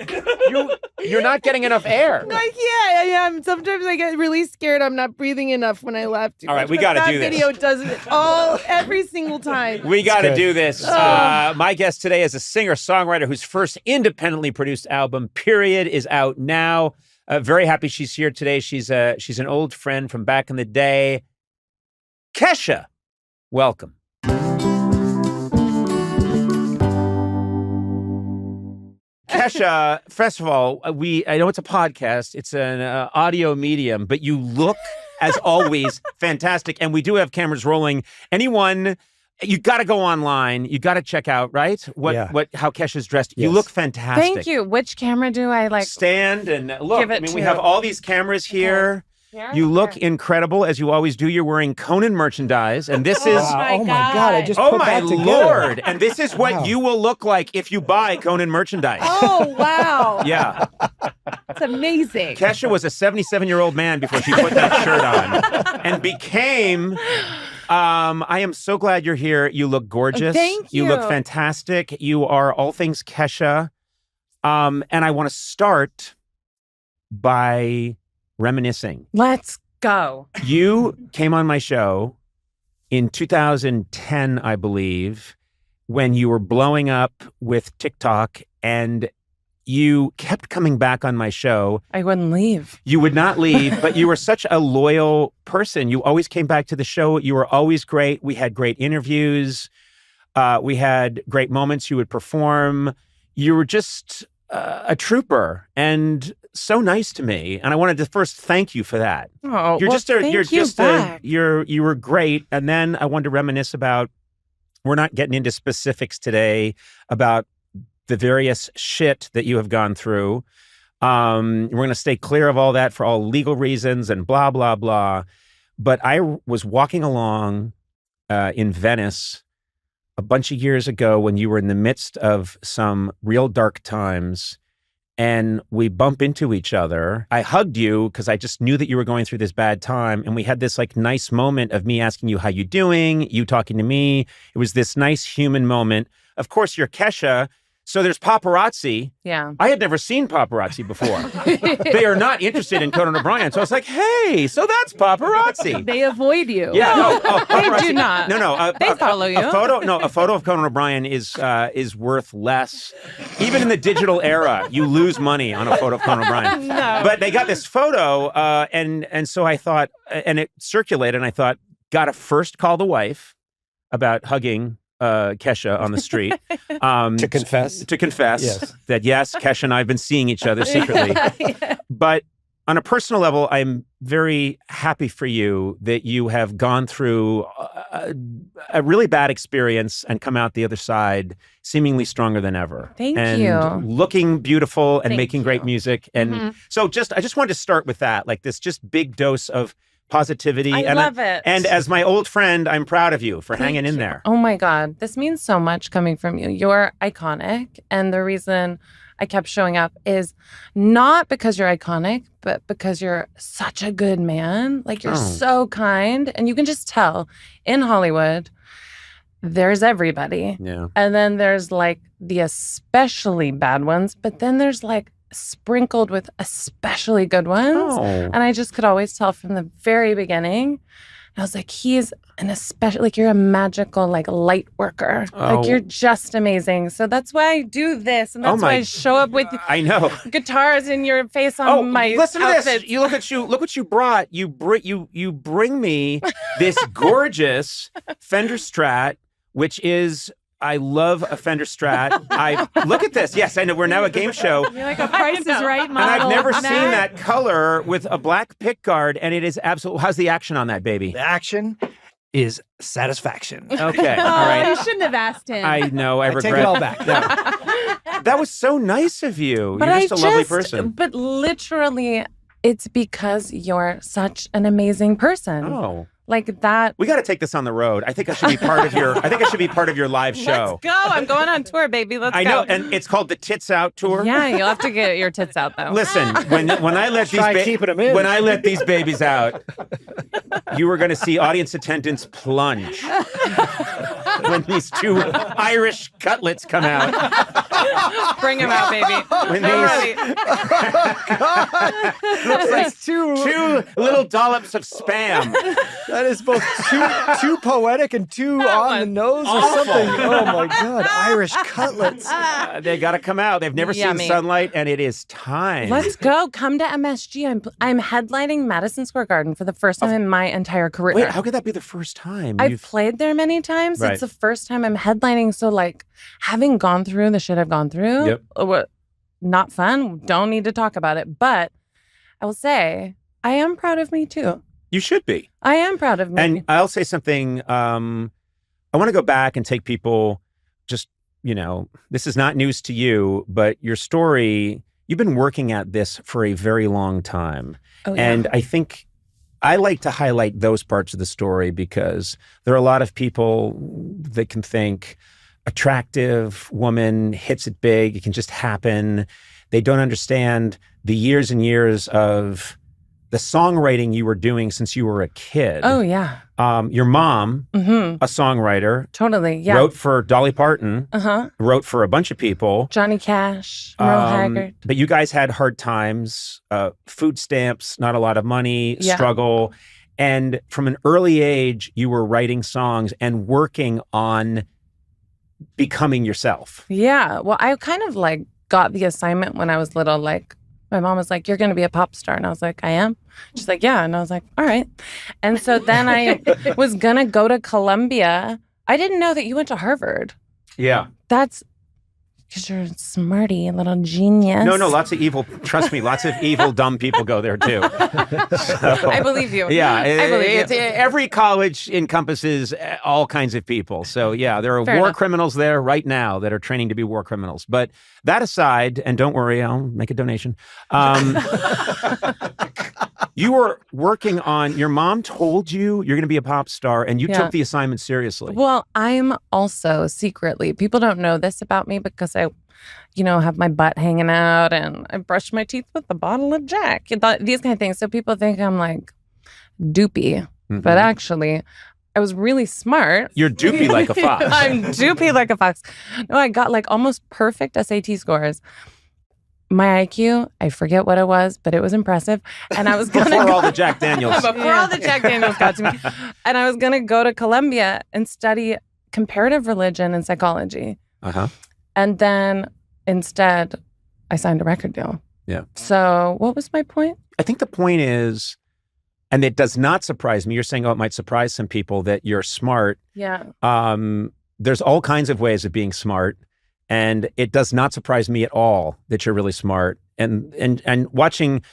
[SPEAKER 2] You're not getting enough air.
[SPEAKER 3] I am. Sometimes I get really scared. I'm not breathing enough when I laugh too
[SPEAKER 2] All right,
[SPEAKER 3] much,
[SPEAKER 2] we
[SPEAKER 3] but
[SPEAKER 2] gotta
[SPEAKER 3] that
[SPEAKER 2] do this.
[SPEAKER 3] video does it every single time.
[SPEAKER 2] We got to
[SPEAKER 6] good.
[SPEAKER 2] do this. My guest today is a singer-songwriter whose first independently produced album, Period, is out now. Very happy she's here today. She's an old friend from back in the day. Kesha, welcome. Kesha, first of all, I know it's a podcast. It's an audio medium, but you look, as always, fantastic. And we do have cameras rolling. Anyone, you got to go online. You got to check out, right? How Kesha's dressed.
[SPEAKER 6] Yes.
[SPEAKER 2] You look fantastic.
[SPEAKER 3] Thank you. Which camera do I like?
[SPEAKER 2] Stand and look.
[SPEAKER 3] Give it
[SPEAKER 2] we
[SPEAKER 3] to?
[SPEAKER 2] have all these cameras here.
[SPEAKER 3] Here?
[SPEAKER 2] You look
[SPEAKER 3] Here.
[SPEAKER 2] incredible, as you always do. You're wearing Conan merchandise, and this is...
[SPEAKER 6] Oh my God! I just
[SPEAKER 2] Oh
[SPEAKER 6] put
[SPEAKER 2] my
[SPEAKER 6] that together.
[SPEAKER 2] Lord! And this is what
[SPEAKER 6] Wow.
[SPEAKER 2] you will look like if you buy Conan merchandise.
[SPEAKER 3] Oh, wow.
[SPEAKER 2] Yeah.
[SPEAKER 3] It's amazing.
[SPEAKER 2] Kesha was a 77-year-old man before she put that shirt on and became... I am so glad you're here. You look gorgeous.
[SPEAKER 3] Thank you.
[SPEAKER 2] You look fantastic. You are all things Kesha. And I want to start by reminiscing.
[SPEAKER 3] Let's go.
[SPEAKER 2] You came on my show in 2010, I believe, when you were blowing up with TikTok, and you kept coming back on my show.
[SPEAKER 3] I wouldn't leave.
[SPEAKER 2] You would not leave, but you were such a loyal person. You always came back to the show. You were always great. We had great interviews. We had great moments. You would perform. You were just a trooper and so nice to me. And I wanted to first thank you for that.
[SPEAKER 3] Oh,
[SPEAKER 2] You were great. And then I wanted to reminisce about, we're not getting into specifics today about the various shit that you have gone through. We're going to stay clear of all that for all legal reasons and blah, blah, blah. But I was walking along in Venice a bunch of years ago when you were in the midst of some real dark times, and we bump into each other. I hugged you because I just knew that you were going through this bad time. And we had this like nice moment of me asking you how you doing, you talking to me. It was this nice human moment. Of course, you're Kesha. So there's paparazzi.
[SPEAKER 3] Yeah.
[SPEAKER 2] I had never seen paparazzi before. They are not interested in Conan O'Brien. So I was like, hey, so that's paparazzi.
[SPEAKER 3] They avoid you.
[SPEAKER 2] Yeah,
[SPEAKER 3] They
[SPEAKER 2] paparazzi.
[SPEAKER 3] do not.
[SPEAKER 2] No.
[SPEAKER 3] They follow you.
[SPEAKER 2] A photo of Conan O'Brien is worth less. Even in the digital era, you lose money on a photo of Conan O'Brien.
[SPEAKER 3] No.
[SPEAKER 2] But they got this photo, and so I thought, and it circulated, and I thought, gotta first call the wife about hugging Kesha on the street.
[SPEAKER 6] To confess?
[SPEAKER 2] To confess
[SPEAKER 6] Yes.
[SPEAKER 2] that, yes, Kesha and I have been seeing each other secretly.
[SPEAKER 3] Yeah.
[SPEAKER 2] But on a personal level, I'm very happy for you that you have gone through a really bad experience and come out the other side seemingly stronger than ever.
[SPEAKER 3] Thank
[SPEAKER 2] and
[SPEAKER 3] you.
[SPEAKER 2] looking beautiful and
[SPEAKER 3] Thank
[SPEAKER 2] making great
[SPEAKER 3] you.
[SPEAKER 2] music. And
[SPEAKER 3] Mhm.
[SPEAKER 2] so I just wanted to start with that, like this just big dose of positivity.
[SPEAKER 3] I love it.
[SPEAKER 2] And as my old friend, I'm proud of you for hanging in there.
[SPEAKER 8] Oh my God. This means so much coming from you. You're iconic. And the reason I kept showing up is not because you're iconic, but because you're such a good man. Like you're so kind. And you can just tell in Hollywood, there's everybody.
[SPEAKER 2] Yeah.
[SPEAKER 8] And then there's like the especially bad ones, but then there's like sprinkled with especially good ones.
[SPEAKER 2] Oh.
[SPEAKER 8] And I just could always tell from the very beginning. I was like, he's an especially, like you're a magical, like light worker.
[SPEAKER 2] Oh.
[SPEAKER 8] Like you're just amazing. So that's why I do this. And that's why I show up with
[SPEAKER 2] I know.
[SPEAKER 8] guitars in your face on my
[SPEAKER 2] listen to
[SPEAKER 8] outfits.
[SPEAKER 2] this. Look what you brought. You bring me this gorgeous Fender Strat, which is, I love a Fender Strat. I look at this. Yes, I know. We're now a game show.
[SPEAKER 3] You're like a Price is Right
[SPEAKER 2] And
[SPEAKER 3] model.
[SPEAKER 2] I've never seen
[SPEAKER 3] Matt.
[SPEAKER 2] that color with a black pick guard, and it is absolute. How's the action on that, baby?
[SPEAKER 6] The action is satisfaction.
[SPEAKER 2] Okay,
[SPEAKER 3] Oh,
[SPEAKER 2] all right.
[SPEAKER 3] you shouldn't have asked him.
[SPEAKER 2] I know. I regret
[SPEAKER 6] take it all back.
[SPEAKER 2] Yeah. That was so nice of you.
[SPEAKER 8] But
[SPEAKER 2] You're just a lovely person.
[SPEAKER 8] But literally, it's because you're such an amazing person.
[SPEAKER 2] Oh.
[SPEAKER 8] Like that.
[SPEAKER 2] We got to take this on the road. I think I should be part of your. I think I should be part of your live show.
[SPEAKER 8] Let's go. I'm going on tour, baby. Let's
[SPEAKER 2] I
[SPEAKER 8] go.
[SPEAKER 2] know, and it's called the Tits Out Tour.
[SPEAKER 8] Yeah, you'll have to get your tits out though.
[SPEAKER 2] Listen, when I let
[SPEAKER 6] Try
[SPEAKER 2] these
[SPEAKER 6] keeping 'em in.
[SPEAKER 2] when I let these babies out, you were going to see audience attendance plunge when these two Irish cutlets come out.
[SPEAKER 8] Bring him out, baby.
[SPEAKER 2] When
[SPEAKER 8] I'm
[SPEAKER 2] these-
[SPEAKER 8] ready.
[SPEAKER 2] Looks like
[SPEAKER 6] That's too
[SPEAKER 2] two little dollops of spam.
[SPEAKER 6] That is both too poetic and too
[SPEAKER 8] That
[SPEAKER 6] on the
[SPEAKER 8] was
[SPEAKER 6] nose or
[SPEAKER 2] awful.
[SPEAKER 6] something. Oh my God, Irish cutlets.
[SPEAKER 2] They got to come out. They've never
[SPEAKER 8] Yummy.
[SPEAKER 2] seen sunlight, and it is time.
[SPEAKER 8] Let's go. Come to MSG. I'm headlining Madison Square Garden for the first time in my entire career.
[SPEAKER 2] Wait, how could that be the first time?
[SPEAKER 8] I've played there many times.
[SPEAKER 2] Right.
[SPEAKER 8] It's the first time I'm headlining. So, like, having gone through the shit I've gone through,
[SPEAKER 2] Yep.
[SPEAKER 8] Not fun. Don't need to talk about it. But I will say, I am proud of me too.
[SPEAKER 2] You should be.
[SPEAKER 8] I am proud of me.
[SPEAKER 2] And I'll say something. I want to go back and take people just, this is not news to you, but your story, you've been working at this for a very long time.
[SPEAKER 8] Oh, yeah.
[SPEAKER 2] And I think I like to highlight those parts of the story because there are a lot of people that can think attractive woman hits it big. It can just happen. They don't understand the years and years of the songwriting you were doing since you were a kid.
[SPEAKER 8] Oh, yeah.
[SPEAKER 2] Your mom,
[SPEAKER 8] Mm-hmm.
[SPEAKER 2] a songwriter,
[SPEAKER 8] Totally. Yeah.
[SPEAKER 2] wrote for Dolly Parton,
[SPEAKER 8] Uh-huh.
[SPEAKER 2] wrote for a bunch of people.
[SPEAKER 8] Johnny Cash, Merle Haggard.
[SPEAKER 2] But you guys had hard times, food stamps, not a lot of money,
[SPEAKER 8] Yeah.
[SPEAKER 2] struggle. And from an early age, you were writing songs and working on becoming yourself.
[SPEAKER 8] Yeah. Well, I kind of like got the assignment when I was little. Like, my mom was like, "You're going to be a pop star." And I was like, "I am?" She's like, "Yeah." And I was like, "All right." And so then I was going to go to Columbia. I didn't know that you went to Harvard.
[SPEAKER 2] Yeah.
[SPEAKER 8] That's because you're a smarty, a little genius.
[SPEAKER 2] No, lots of evil, trust me, lots of evil, dumb people go there too. So,
[SPEAKER 8] I believe you.
[SPEAKER 2] yeah.
[SPEAKER 8] I believe you.
[SPEAKER 2] Every college encompasses all kinds of people. So yeah, there are
[SPEAKER 8] Fair
[SPEAKER 2] war
[SPEAKER 8] enough.
[SPEAKER 2] criminals there right now that are training to be war criminals. But that aside, and don't worry, I'll make a donation. You were working on, your mom told you you're going to be a pop star and you
[SPEAKER 8] Yeah.
[SPEAKER 2] took the assignment seriously.
[SPEAKER 8] Well, I'm also secretly, people don't know this about me because I, have my butt hanging out and I brush my teeth with a bottle of Jack. These kind of things. So people think I'm like doopy.
[SPEAKER 2] Mhm.
[SPEAKER 8] But actually, I was really smart.
[SPEAKER 2] You're doopy like a fox.
[SPEAKER 8] I'm doopy like a fox. No, I got like almost perfect SAT scores. My IQ, I forget what it was, but it was impressive. And I was going
[SPEAKER 2] Before all the Jack Daniels.
[SPEAKER 8] before all the Jack Daniels got to me. And I was going to go to Columbia and study comparative religion and psychology.
[SPEAKER 2] Uh-huh.
[SPEAKER 8] And then instead, I signed a record deal.
[SPEAKER 2] Yeah.
[SPEAKER 8] So what was my point?
[SPEAKER 2] I think the point is, and it does not surprise me, you're saying, it might surprise some people that you're smart.
[SPEAKER 8] Yeah.
[SPEAKER 2] There's all kinds of ways of being smart. And it does not surprise me at all that you're really smart. And watching,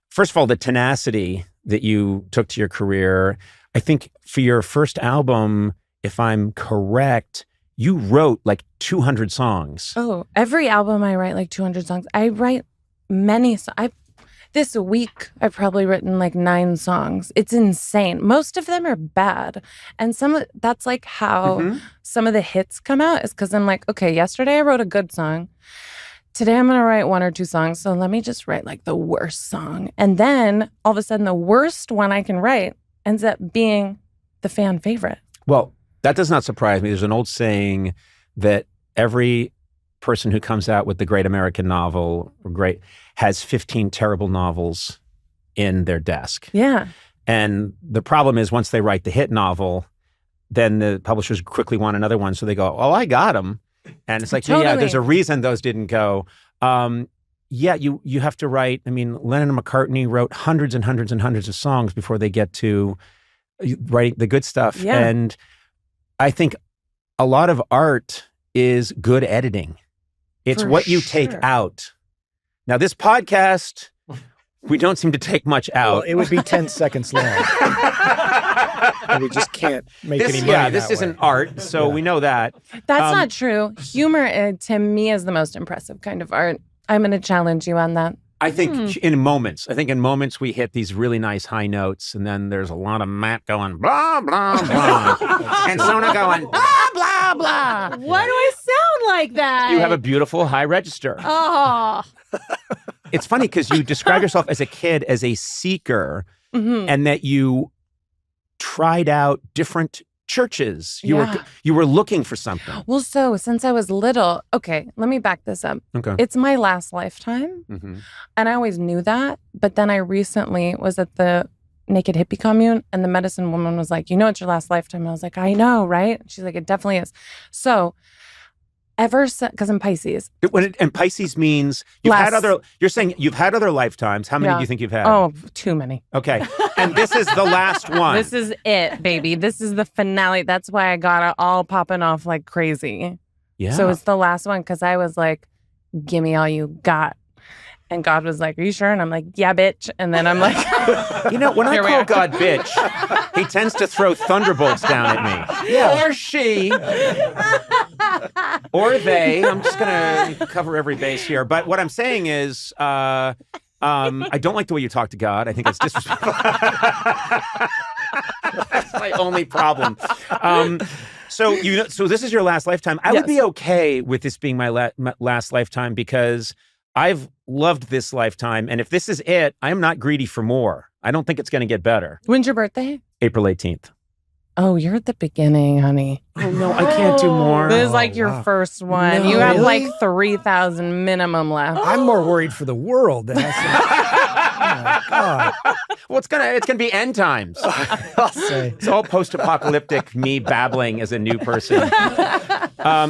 [SPEAKER 2] first of all, the tenacity that you took to your career. I think for your first album, if I'm correct, you wrote like 200 songs.
[SPEAKER 8] Oh, every album I write like 200 songs. I write many songs. This week, I've probably written like 9 songs. It's insane. Most of them are bad. And that's like how
[SPEAKER 2] Mhm.
[SPEAKER 8] some of the hits come out is because I'm like, okay, yesterday I wrote a good song. Today I'm going to write 1 or 2 songs. So let me just write like the worst song. And then all of a sudden, the worst one I can write ends up being the fan favorite.
[SPEAKER 2] Well, that does not surprise me. There's an old saying that every person who comes out with the great American novel has 15 terrible novels in their desk.
[SPEAKER 8] Yeah.
[SPEAKER 2] And the problem is once they write the hit novel, then the publishers quickly want another one. So they go, "Oh, I got them." And it's like, yeah,
[SPEAKER 8] Totally.
[SPEAKER 2] there's a reason those didn't go. You have to write. I mean, Lennon and McCartney wrote hundreds and hundreds and hundreds of songs before they get to writing the good stuff.
[SPEAKER 8] Yeah.
[SPEAKER 2] And I think a lot of art is good editing. It's
[SPEAKER 8] For
[SPEAKER 2] what you take
[SPEAKER 8] sure.
[SPEAKER 2] out. Now, this podcast, we don't seem to take much out.
[SPEAKER 6] Well, it would be 10 seconds long. And we just can't make any money.
[SPEAKER 2] Yeah, this
[SPEAKER 6] that
[SPEAKER 2] isn't
[SPEAKER 6] way.
[SPEAKER 2] art, so we know that.
[SPEAKER 8] That's
[SPEAKER 2] Um,
[SPEAKER 8] not true. Humor, to me, is the most impressive kind of art. I'm going to challenge you on that.
[SPEAKER 2] I think in moments, we hit these really nice high notes, and then there's a lot of Matt going blah blah blah, and Sona going blah blah blah.
[SPEAKER 3] Why do I sound like that?
[SPEAKER 2] You have a beautiful high register.
[SPEAKER 3] Oh.
[SPEAKER 2] It's funny because you describe yourself as a kid as a seeker,
[SPEAKER 8] Mhm.
[SPEAKER 2] and that you tried out different churches.
[SPEAKER 8] Yeah.
[SPEAKER 2] You were looking for something.
[SPEAKER 8] Well, so since I was little, okay, let me back this up.
[SPEAKER 2] Okay.
[SPEAKER 8] It's my last lifetime.
[SPEAKER 2] Mm-hmm.
[SPEAKER 8] And I always knew that. But then I recently was at the Naked Hippie Commune, and the medicine woman was like, it's your last lifetime. And I was like, I know, right? She's like, it definitely is. So ever since, because I'm Pisces.
[SPEAKER 2] And Pisces means you're saying you've had other lifetimes. How many do you think you've had?
[SPEAKER 8] Oh, too many.
[SPEAKER 2] Okay. And this is the last one.
[SPEAKER 8] This is it, baby. This is the finale. That's why I got it all popping off like crazy.
[SPEAKER 2] Yeah.
[SPEAKER 8] So it's the last one because I was like, give me all you got. And God was like, are you sure? And I'm like, yeah, bitch. And then I'm like,
[SPEAKER 2] when I call God bitch, he tends to throw thunderbolts down at me. Yeah. Or she. Or they. I'm just going to cover every base here. But what I'm saying is, I don't like the way you talk to God. I think it's disrespectful. That's my only problem. So this is your last lifetime. I would be okay with this being my last lifetime because I've loved this lifetime. And if this is it, I'm not greedy for more. I don't think it's going to get better.
[SPEAKER 8] when's your birthday?
[SPEAKER 2] April 18th.
[SPEAKER 8] Oh, you're at the beginning, honey.
[SPEAKER 2] Oh, no, I can't do more.
[SPEAKER 8] This is like your first one.
[SPEAKER 6] No,
[SPEAKER 8] you have
[SPEAKER 6] really?
[SPEAKER 8] like 3,000 minimum left.
[SPEAKER 6] I'm more worried for the world. That has to, oh my God.
[SPEAKER 2] Well, it's gonna be end times.
[SPEAKER 6] I'll say.
[SPEAKER 2] It's all post-apocalyptic, me babbling as a new person.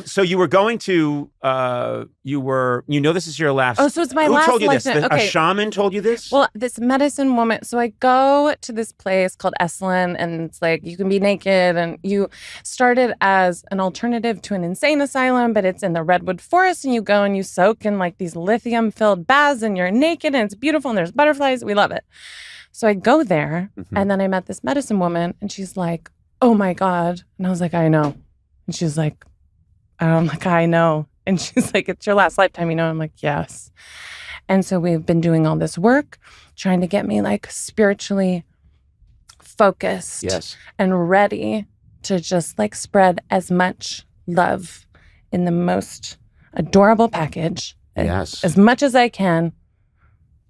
[SPEAKER 2] So you were going to, this is your last.
[SPEAKER 8] Oh, so it's my
[SPEAKER 2] Who
[SPEAKER 8] last
[SPEAKER 2] told you this?
[SPEAKER 8] lifetime. Okay.
[SPEAKER 2] A shaman told you this?
[SPEAKER 8] Well, this medicine woman. So I go to this place called Esalen, and it's like you can be naked, and you started as an alternative to an insane asylum, but it's in the redwood forest, and you go and you soak in like these lithium-filled baths, and you're naked, and it's beautiful, and there's butterflies. We love it. So I go there, and then I met this medicine woman, and she's like, "Oh my God," and I was like, "I know," and she's like, "I'm like, I know," and she's like, "It's your last lifetime, you know?" I'm like, "Yes." And so we've been doing all this work, trying to get me like spiritually focused and ready to just like spread as much love in the most adorable package as much as I can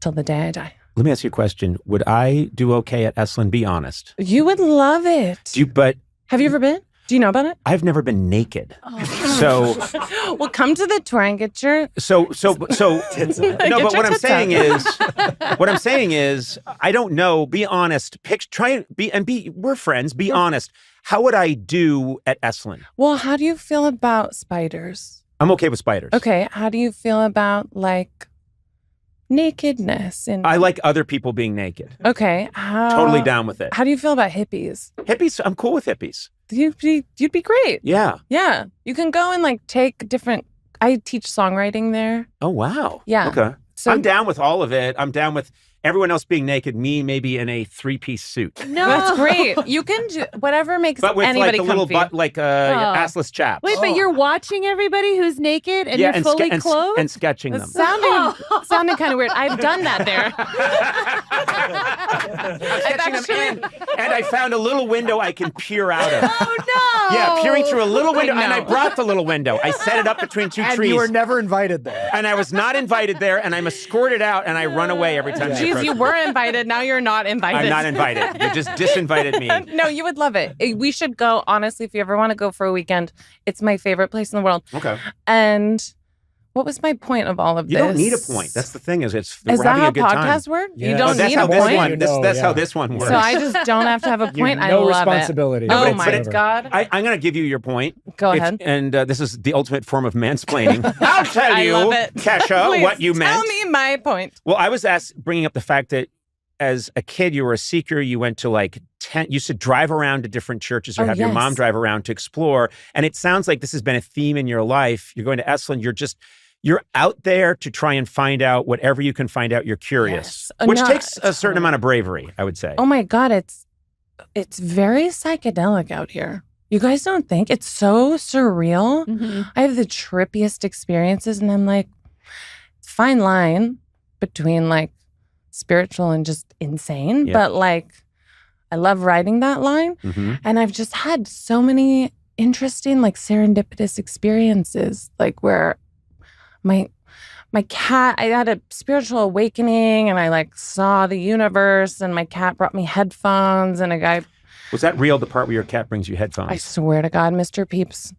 [SPEAKER 8] till the day I die.
[SPEAKER 2] Let me ask you a question. Would I do okay at Esalen? Be honest.
[SPEAKER 8] You would love it. Have you ever been? Do you know about it?
[SPEAKER 2] I've never been naked. So
[SPEAKER 8] well, come to the tour and get your
[SPEAKER 2] no, but what I'm saying is I don't know. Be honest. We're friends. Be honest. How would I do at Esalen?
[SPEAKER 8] Well, how do you feel about spiders?
[SPEAKER 2] I'm okay with spiders.
[SPEAKER 8] Okay. How do you feel about like nakedness? And
[SPEAKER 2] I like other people being naked.
[SPEAKER 8] Okay.
[SPEAKER 2] Totally down with it.
[SPEAKER 8] How do you feel about hippies?
[SPEAKER 2] Hippies, I'm cool with hippies.
[SPEAKER 8] You'd be great.
[SPEAKER 2] Yeah.
[SPEAKER 8] Yeah. You can go and like take different. I teach songwriting there.
[SPEAKER 2] Oh, wow.
[SPEAKER 8] Yeah.
[SPEAKER 2] Okay.
[SPEAKER 8] So
[SPEAKER 2] I'm down with all of it. I'm down with everyone else being naked, me maybe in a 3-piece suit.
[SPEAKER 3] No,
[SPEAKER 8] that's great. You can do whatever makes
[SPEAKER 2] but with
[SPEAKER 8] anybody
[SPEAKER 2] like the little
[SPEAKER 8] comfy.
[SPEAKER 2] butt, like assless chaps.
[SPEAKER 3] Wait, but you're watching everybody who's naked and you're fully clothed?
[SPEAKER 2] And sketching them.
[SPEAKER 8] Sounded kind of weird. I've done that there.
[SPEAKER 2] I'm sketching them and I found a little window I can peer out of.
[SPEAKER 3] Oh, no.
[SPEAKER 2] Yeah, peering through a little window. And I brought the little window. I set it up between two trees.
[SPEAKER 6] And you were never invited there.
[SPEAKER 2] And I was not invited there, and I'm escorted out, and I run away every time.
[SPEAKER 8] Jeez, you were invited. Now you're not invited.
[SPEAKER 2] I'm not invited. You just disinvited me.
[SPEAKER 8] No, you would love it. We should go, honestly, if you ever want to go for a weekend. It's my favorite place in the world.
[SPEAKER 2] Okay.
[SPEAKER 8] And what was my point of all of this?
[SPEAKER 2] You don't need a point. That's the thing. We're
[SPEAKER 8] that
[SPEAKER 2] having
[SPEAKER 8] how
[SPEAKER 2] a good time.
[SPEAKER 8] podcasts work?
[SPEAKER 6] Yeah.
[SPEAKER 8] You don't
[SPEAKER 2] that's
[SPEAKER 8] need
[SPEAKER 2] how
[SPEAKER 8] a
[SPEAKER 2] this
[SPEAKER 8] point?
[SPEAKER 2] one. That's how this one works.
[SPEAKER 8] So I just don't have to have a point. I
[SPEAKER 6] no
[SPEAKER 8] love
[SPEAKER 6] responsibility.
[SPEAKER 8] it. Oh
[SPEAKER 2] but
[SPEAKER 8] my
[SPEAKER 2] it's-
[SPEAKER 8] God.
[SPEAKER 2] I'm going to give you your point.
[SPEAKER 8] Go ahead.
[SPEAKER 2] And this is the ultimate form of mansplaining. I'll tell
[SPEAKER 8] I
[SPEAKER 2] you,
[SPEAKER 8] love it.
[SPEAKER 2] Kesha,
[SPEAKER 8] Please,
[SPEAKER 2] what you meant.
[SPEAKER 8] Tell me my point.
[SPEAKER 2] Well, I was bringing up the fact that as a kid, you were a seeker. You went to like you used to drive around to different churches or have your mom drive around to explore. And it sounds like this has been a theme in your life. You're going to Esalen. You're out there to try and find out whatever you can find out. You're curious, which takes a certain amount of bravery, I would say.
[SPEAKER 8] Oh my God, it's very psychedelic out here. You guys don't think? It's so surreal.
[SPEAKER 3] Mm-hmm.
[SPEAKER 8] I have the trippiest experiences, and I'm like, fine line between like spiritual and just insane.
[SPEAKER 2] Yeah.
[SPEAKER 8] But like, I love riding that line.
[SPEAKER 2] Mm-hmm.
[SPEAKER 8] And I've just had so many interesting, like serendipitous experiences, like where my cat, I had a spiritual awakening and I like saw the universe, and my cat brought me headphones, and a guy
[SPEAKER 2] Was that real, the part where your cat brings you headphones?
[SPEAKER 8] I swear to God, Mr. Peeps.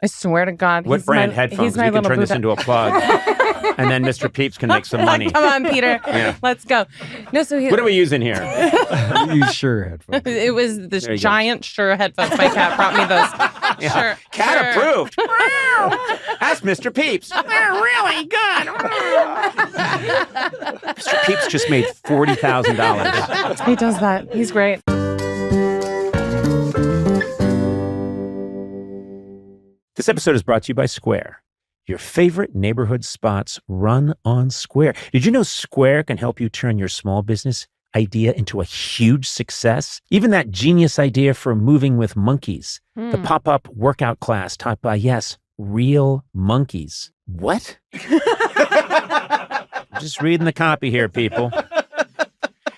[SPEAKER 8] I swear to God.
[SPEAKER 2] What brand headphones? We can turn this into a plug. And then Mr. Peeps can make some money.
[SPEAKER 8] Come on, Peter.
[SPEAKER 2] Yeah.
[SPEAKER 8] Let's go. No, so
[SPEAKER 2] What are we using here?
[SPEAKER 4] Use Shure headphones.
[SPEAKER 8] It was this giant Shure headphones. My cat brought me those.
[SPEAKER 2] Yeah.
[SPEAKER 8] Sure.
[SPEAKER 2] Cat approved. That's Mr. Peeps. They're really good. Mr. Peeps just made $40,000.
[SPEAKER 8] He does that. He's great.
[SPEAKER 2] This episode is brought to you by Square. Your favorite neighborhood spots run on Square. Did you know Square can help you turn your small business idea into a huge success? Even that genius idea for moving with monkeys, the pop-up workout class taught by, yes, real monkeys. What? Just reading the copy here, people.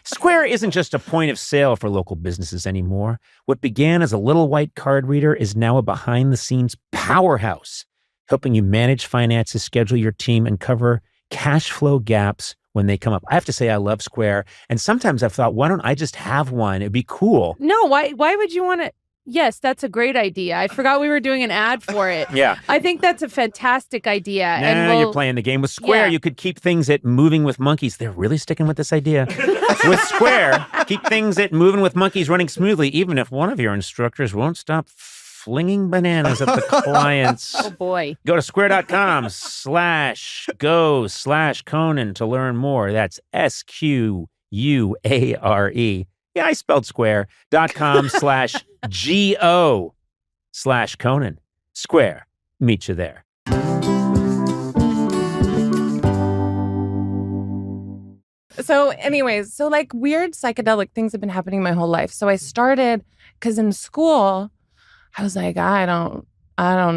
[SPEAKER 2] Square isn't just a point of sale for local businesses anymore. What began as a little white card reader is now a behind-the-scenes powerhouse, helping you manage finances, schedule your team, and cover cash flow gaps when they come up. I have to say I love Square, and sometimes I've thought, why don't I just have one? It'd be cool.
[SPEAKER 3] No, why would you want to? Yes, that's a great idea. I forgot we were doing an ad for it.
[SPEAKER 2] Yeah.
[SPEAKER 3] I think that's a fantastic idea.
[SPEAKER 2] Now you're playing the game. With Square, you could keep things at moving with monkeys. They're really sticking with this idea. With Square, keep things at moving with monkeys running smoothly, even if one of your instructors won't stop flinging bananas at the clients.
[SPEAKER 3] Oh, boy.
[SPEAKER 2] Go to square.com/go/Conan to learn more. That's SQUARE. Yeah, I spelled square.com/GO/Conan. Square. Meet you there.
[SPEAKER 8] So anyways, so like weird psychedelic things have been happening my whole life. So I started, because in school, I was like, I don't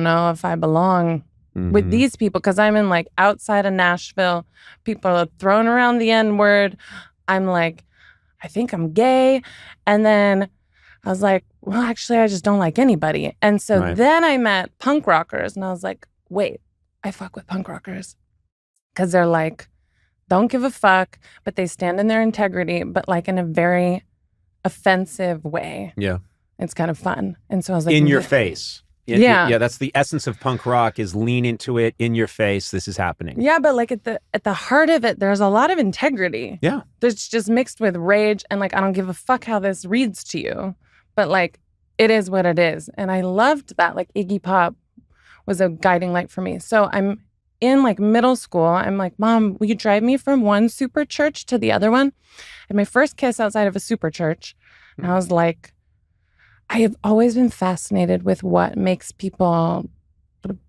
[SPEAKER 8] know if I belong with these people, because I'm in like outside of Nashville. People are throwing around the N-word. I'm like, I think I'm gay. And then I was like, well, actually, I just don't like anybody. And so then I met punk rockers, and I was like, wait, I fuck with punk rockers. Because they're like, don't give a fuck, but they stand in their integrity, but like in a very offensive way.
[SPEAKER 2] Yeah.
[SPEAKER 8] It's kind of fun. And so I was like,
[SPEAKER 2] in your face. Yeah, that's the essence of punk rock, is lean into it, in your face. This is happening.
[SPEAKER 8] Yeah, but like at the heart of it, there's a lot of integrity.
[SPEAKER 2] Yeah.
[SPEAKER 8] There's just mixed with rage and like, I don't give a fuck how this reads to you, but like, it is what it is. And I loved that. Like Iggy Pop was a guiding light for me. So I'm in like middle school. I'm like, Mom, will you drive me from one super church to the other one? And my first kiss outside of a super church. And I was like, I have always been fascinated with what makes people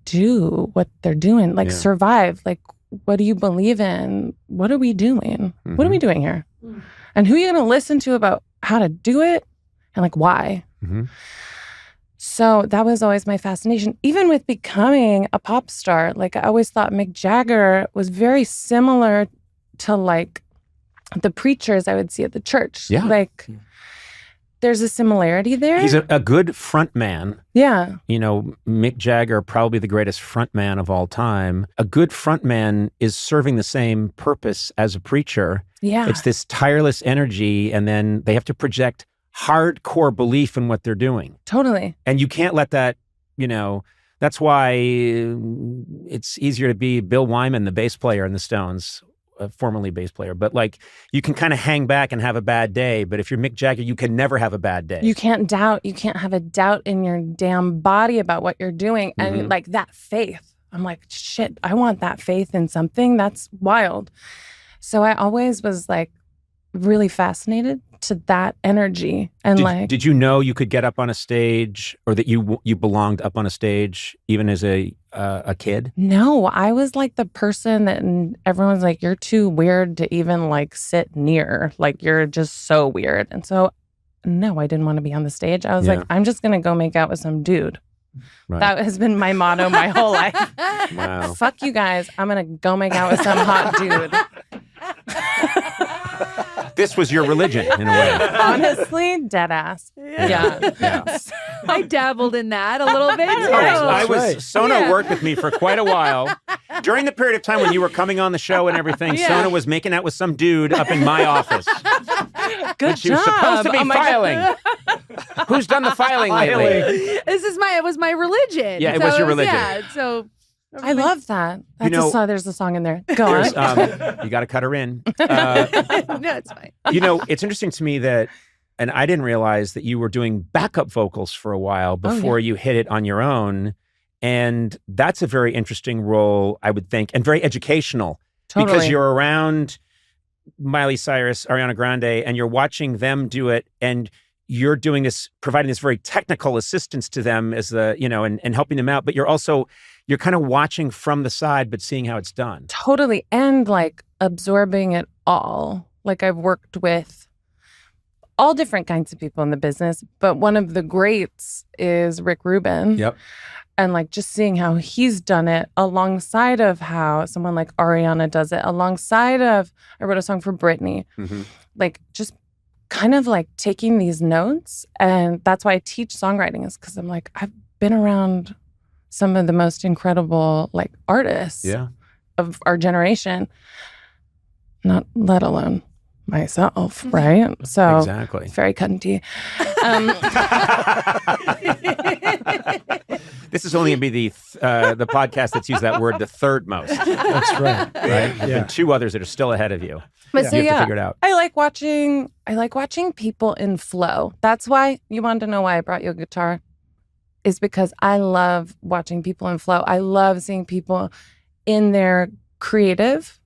[SPEAKER 8] do what they're doing, like survive. Like, what do you believe in? What are we doing? What are we doing here? And who are you going to listen to about how to do it and like why? So that was always my fascination. Even with becoming a pop star, like I always thought Mick Jagger was very similar to like the preachers I would see at the church.
[SPEAKER 2] Yeah.
[SPEAKER 8] Like, there's a similarity there.
[SPEAKER 2] He's a good front man.
[SPEAKER 8] Yeah.
[SPEAKER 2] You know, Mick Jagger, probably the greatest front man of all time. A good front man is serving the same purpose as a preacher.
[SPEAKER 8] Yeah.
[SPEAKER 2] It's this tireless energy, and then they have to project hardcore belief in what they're doing.
[SPEAKER 8] Totally.
[SPEAKER 2] And you can't let that, that's why it's easier to be Bill Wyman, the bass player in the Stones, formerly bass player. But like, you can kind of hang back and have a bad day. But if you're Mick Jagger, you can never have a bad day.
[SPEAKER 8] You can't doubt. You can't have a doubt in your damn body about what you're doing. And like that faith, I'm like, shit, I want that faith in something. That's wild. So I always was like really fascinated to that energy. And
[SPEAKER 2] did you know you could get up on a stage, or that you belonged up on a stage even as a kid?
[SPEAKER 8] No, I was like the person that everyone's like, you're too weird to even like sit near. Like, you're just so weird. And so, no, I didn't want to be on the stage. I was like, I'm just going to go make out with some dude. Right. That has been my motto my whole life.
[SPEAKER 2] Wow.
[SPEAKER 8] Fuck you guys. I'm going to go make out with some hot dude.
[SPEAKER 2] this was your religion in a way.
[SPEAKER 8] Honestly, dead ass. Yeah.
[SPEAKER 3] I dabbled in that a little bit. Too.
[SPEAKER 2] Sona worked with me for quite a while. During the period of time when you were coming on the show and everything, Sona was making out with some dude up in my office.
[SPEAKER 8] Good
[SPEAKER 2] She was supposed to be filing. Who's done the filing lately?
[SPEAKER 3] It was my religion.
[SPEAKER 2] Yeah, it was your religion.
[SPEAKER 3] Yeah, so
[SPEAKER 8] I love that. That's there's a song in there. Go on.
[SPEAKER 2] You got to cut her in.
[SPEAKER 3] no, it's fine.
[SPEAKER 2] It's interesting to me that, and I didn't realize that you were doing backup vocals for a while before you hit it on your own. And that's a very interesting role, I would think, and very educational.
[SPEAKER 8] Totally.
[SPEAKER 2] Because you're around Miley Cyrus, Ariana Grande, and you're watching them do it, and you're doing this, providing this very technical assistance to them as and helping them out. But you're kind of watching from the side, but seeing how it's done.
[SPEAKER 8] Totally. And like absorbing it all. Like I've worked with all different kinds of people in the business, but one of the greats is Rick Rubin.
[SPEAKER 2] Yep.
[SPEAKER 8] And like just seeing how he's done it alongside of how someone like Ariana does it, alongside of, I wrote a song for Britney. Mm-hmm. Like just kind of like taking these notes. And that's why I teach songwriting, is because I'm like, I've been around some of the most incredible like artists of our generation, not let alone myself, right? So
[SPEAKER 2] exactly.
[SPEAKER 8] Very cunty.
[SPEAKER 2] This is only going to be the podcast that's used that word the third most.
[SPEAKER 6] That's right.
[SPEAKER 2] Right? There's been two others that are still ahead of you.
[SPEAKER 8] But so
[SPEAKER 2] you have to figure it out.
[SPEAKER 8] I like watching people in flow. That's why you wanted to know why I brought you a guitar, is because I love watching people in flow. I love seeing people in their creative.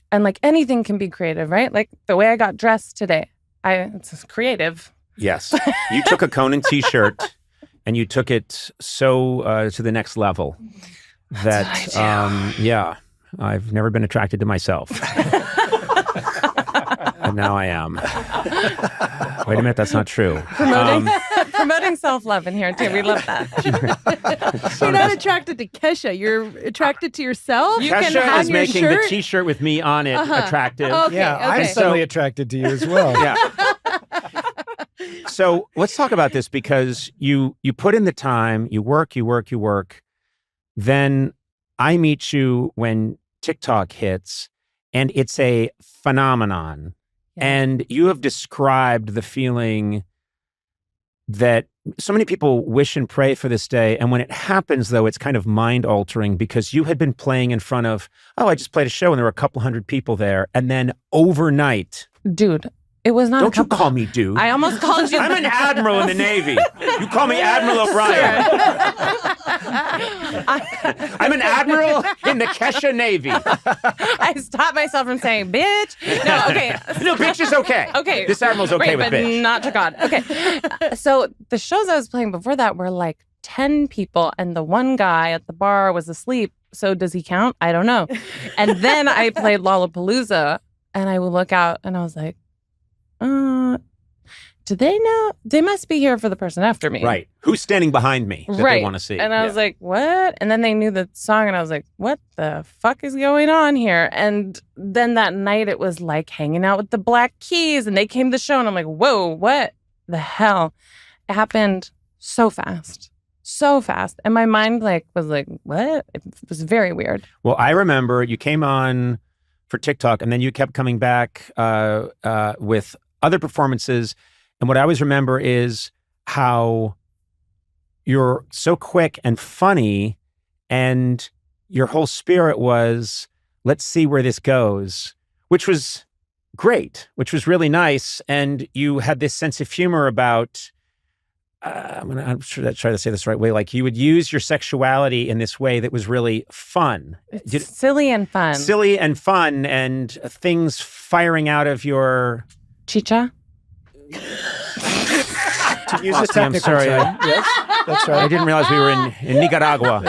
[SPEAKER 8] And like anything can be creative, right? Like the way I got dressed today, it's creative.
[SPEAKER 2] Yes. You took a Conan t-shirt and you took it to the next level.
[SPEAKER 8] That's what I do.
[SPEAKER 2] I've never been attracted to myself. But now I am. Wait a minute, that's not true.
[SPEAKER 8] Promoting self-love in here too. We love that.
[SPEAKER 3] You're not attracted to Kesha. You're attracted to yourself.
[SPEAKER 2] Kesha is making the t-shirt with me on it attractive.
[SPEAKER 3] Okay,
[SPEAKER 6] I'm suddenly attracted to you as well.
[SPEAKER 2] Yeah. So let's talk about this, because you put in the time, you work. Then I meet you when TikTok hits, and it's a phenomenon. Yeah. And you have described the feeling that so many people wish and pray for this day. And when it happens, though, it's kind of mind-altering, because you had been playing in front of, I just played a show and there were a couple hundred people there. And then overnight...
[SPEAKER 8] Dude, it was not.
[SPEAKER 2] Don't you call me dude.
[SPEAKER 8] I almost called you.
[SPEAKER 2] I'm an admiral in the Navy. You call me Admiral O'Brien. I'm an admiral in the Kesha Navy.
[SPEAKER 8] I stopped myself from saying bitch. No, okay.
[SPEAKER 2] No, bitch is okay.
[SPEAKER 8] Okay.
[SPEAKER 2] This admiral's okay with
[SPEAKER 8] but
[SPEAKER 2] bitch.
[SPEAKER 8] Not to God. Okay. So the shows I was playing before that were like 10 people, and the one guy at the bar was asleep. So does he count? I don't know. And then I played Lollapalooza, and I would look out and I was like, do they know? They must be here for the person after me.
[SPEAKER 2] Right. Who's standing behind me that they want to see?
[SPEAKER 8] And I was like, what? And then they knew the song, and I was like, what the fuck is going on here? And then that night it was like hanging out with the Black Keys, and they came to the show, and I'm like, whoa, what the hell? It happened so fast. So fast. And my mind was like, what? It was very weird.
[SPEAKER 2] Well, I remember you came on for TikTok, and then you kept coming back with other performances. And what I always remember is how you're so quick and funny, and your whole spirit was, let's see where this goes, which was great, which was really nice. And you had this sense of humor about, I'm sure that try to say this the right way. Like you would use your sexuality in this way that was really fun.
[SPEAKER 8] Silly and fun.
[SPEAKER 2] Silly and fun, and things firing out of your...
[SPEAKER 8] Chicha?
[SPEAKER 6] To use a technical term. Yes, that's right.
[SPEAKER 2] I didn't realize we were in Nicaragua.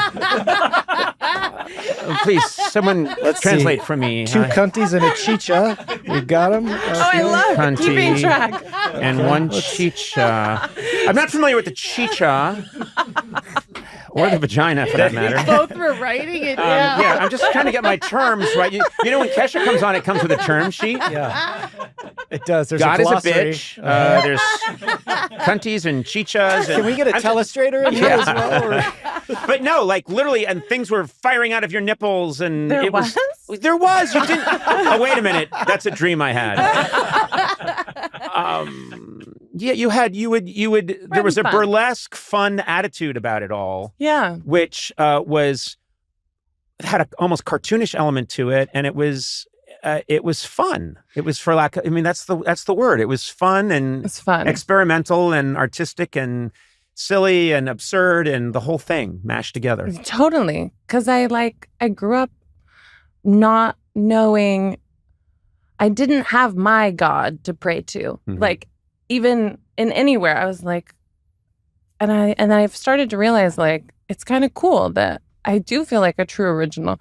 [SPEAKER 2] Please, someone translate for me.
[SPEAKER 6] 2 cunties and a chicha. We got them.
[SPEAKER 8] I love keeping track.
[SPEAKER 2] And one chicha. I'm not familiar with the chicha. Or the vagina, for that matter.
[SPEAKER 3] Both were writing it down.
[SPEAKER 2] Yeah, I'm just trying to get my terms right. You know, when Kesha comes on, it comes with a term sheet.
[SPEAKER 6] Yeah. It does. There's
[SPEAKER 2] God
[SPEAKER 6] a
[SPEAKER 2] is a
[SPEAKER 6] glossary.
[SPEAKER 2] bitch. There's cunties and chichas.
[SPEAKER 6] Can we get a telestrator in here as well? Or?
[SPEAKER 2] But no, like literally, and things were firing out of your nipples, and
[SPEAKER 8] There
[SPEAKER 2] it
[SPEAKER 8] was?
[SPEAKER 2] There was. You didn't. Oh, wait a minute. That's a dream I had. Yeah, you would. There was a
[SPEAKER 8] fun.
[SPEAKER 2] burlesque, fun attitude about it all,
[SPEAKER 8] Yeah.
[SPEAKER 2] which had a almost cartoonish element to it, and it was fun. It was that's the word. It was fun and
[SPEAKER 8] It's fun.
[SPEAKER 2] experimental and artistic and silly and absurd and the whole thing mashed together.
[SPEAKER 8] Totally. Because I grew up not knowing, I didn't have my God to pray to.
[SPEAKER 2] Mhm.
[SPEAKER 8] Like, even in anywhere, I was like, and I've started to realize, like, it's kind of cool that I do feel like a true original.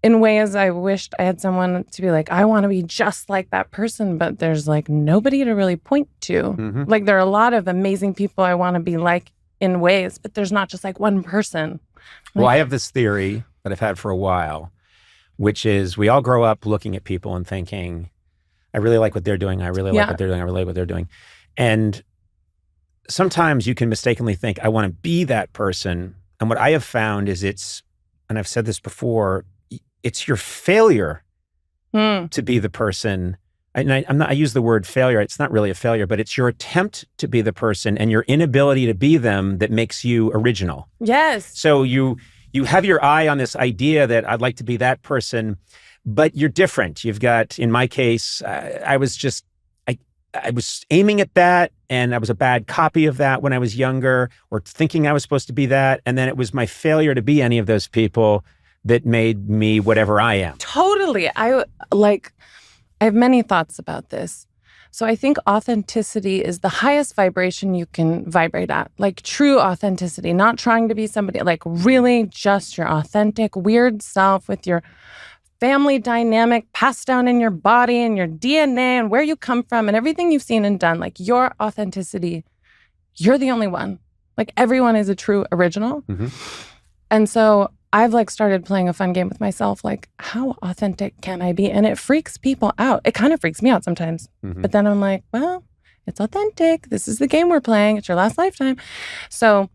[SPEAKER 8] In ways I wished I had someone to be like, I want to be just like that person, but there's like nobody to really point to.
[SPEAKER 2] Mhm.
[SPEAKER 8] Like, there are a lot of amazing people I want to be like in ways, but there's not just like one person.
[SPEAKER 2] Well, I have this theory that I've had for a while, which is we all grow up looking at people and thinking, I really like what they're doing. I really like
[SPEAKER 8] Yeah.
[SPEAKER 2] what they're doing. I really like what they're doing. And sometimes you can mistakenly think, I want to be that person. And what I have found is and I've said this before, it's your failure to be the person. And I use the word failure. It's not really a failure, but it's your attempt to be the person and your inability to be them that makes you original.
[SPEAKER 8] Yes.
[SPEAKER 2] So you have your eye on this idea that I'd like to be that person, but you're different. You've got, in my case, I was aiming at that, and I was a bad copy of that when I was younger, or thinking I was supposed to be that. And then it was my failure to be any of those people that made me whatever I am.
[SPEAKER 8] Totally. I have many thoughts about this. So I think authenticity is the highest vibration you can vibrate at. Like true authenticity, not trying to be somebody, like really just your authentic, weird self with your family dynamic passed down in your body and your DNA and where you come from and everything you've seen and done. Like your authenticity, you're the only one. Like everyone is a true original.
[SPEAKER 2] Mhm.
[SPEAKER 8] And so I've like started playing a fun game with myself, like how authentic can I be? And it freaks people out. It kind of freaks me out sometimes.
[SPEAKER 2] Mhm.
[SPEAKER 8] But then I'm like, well, it's authentic. This is the game we're playing. It's your last lifetime. So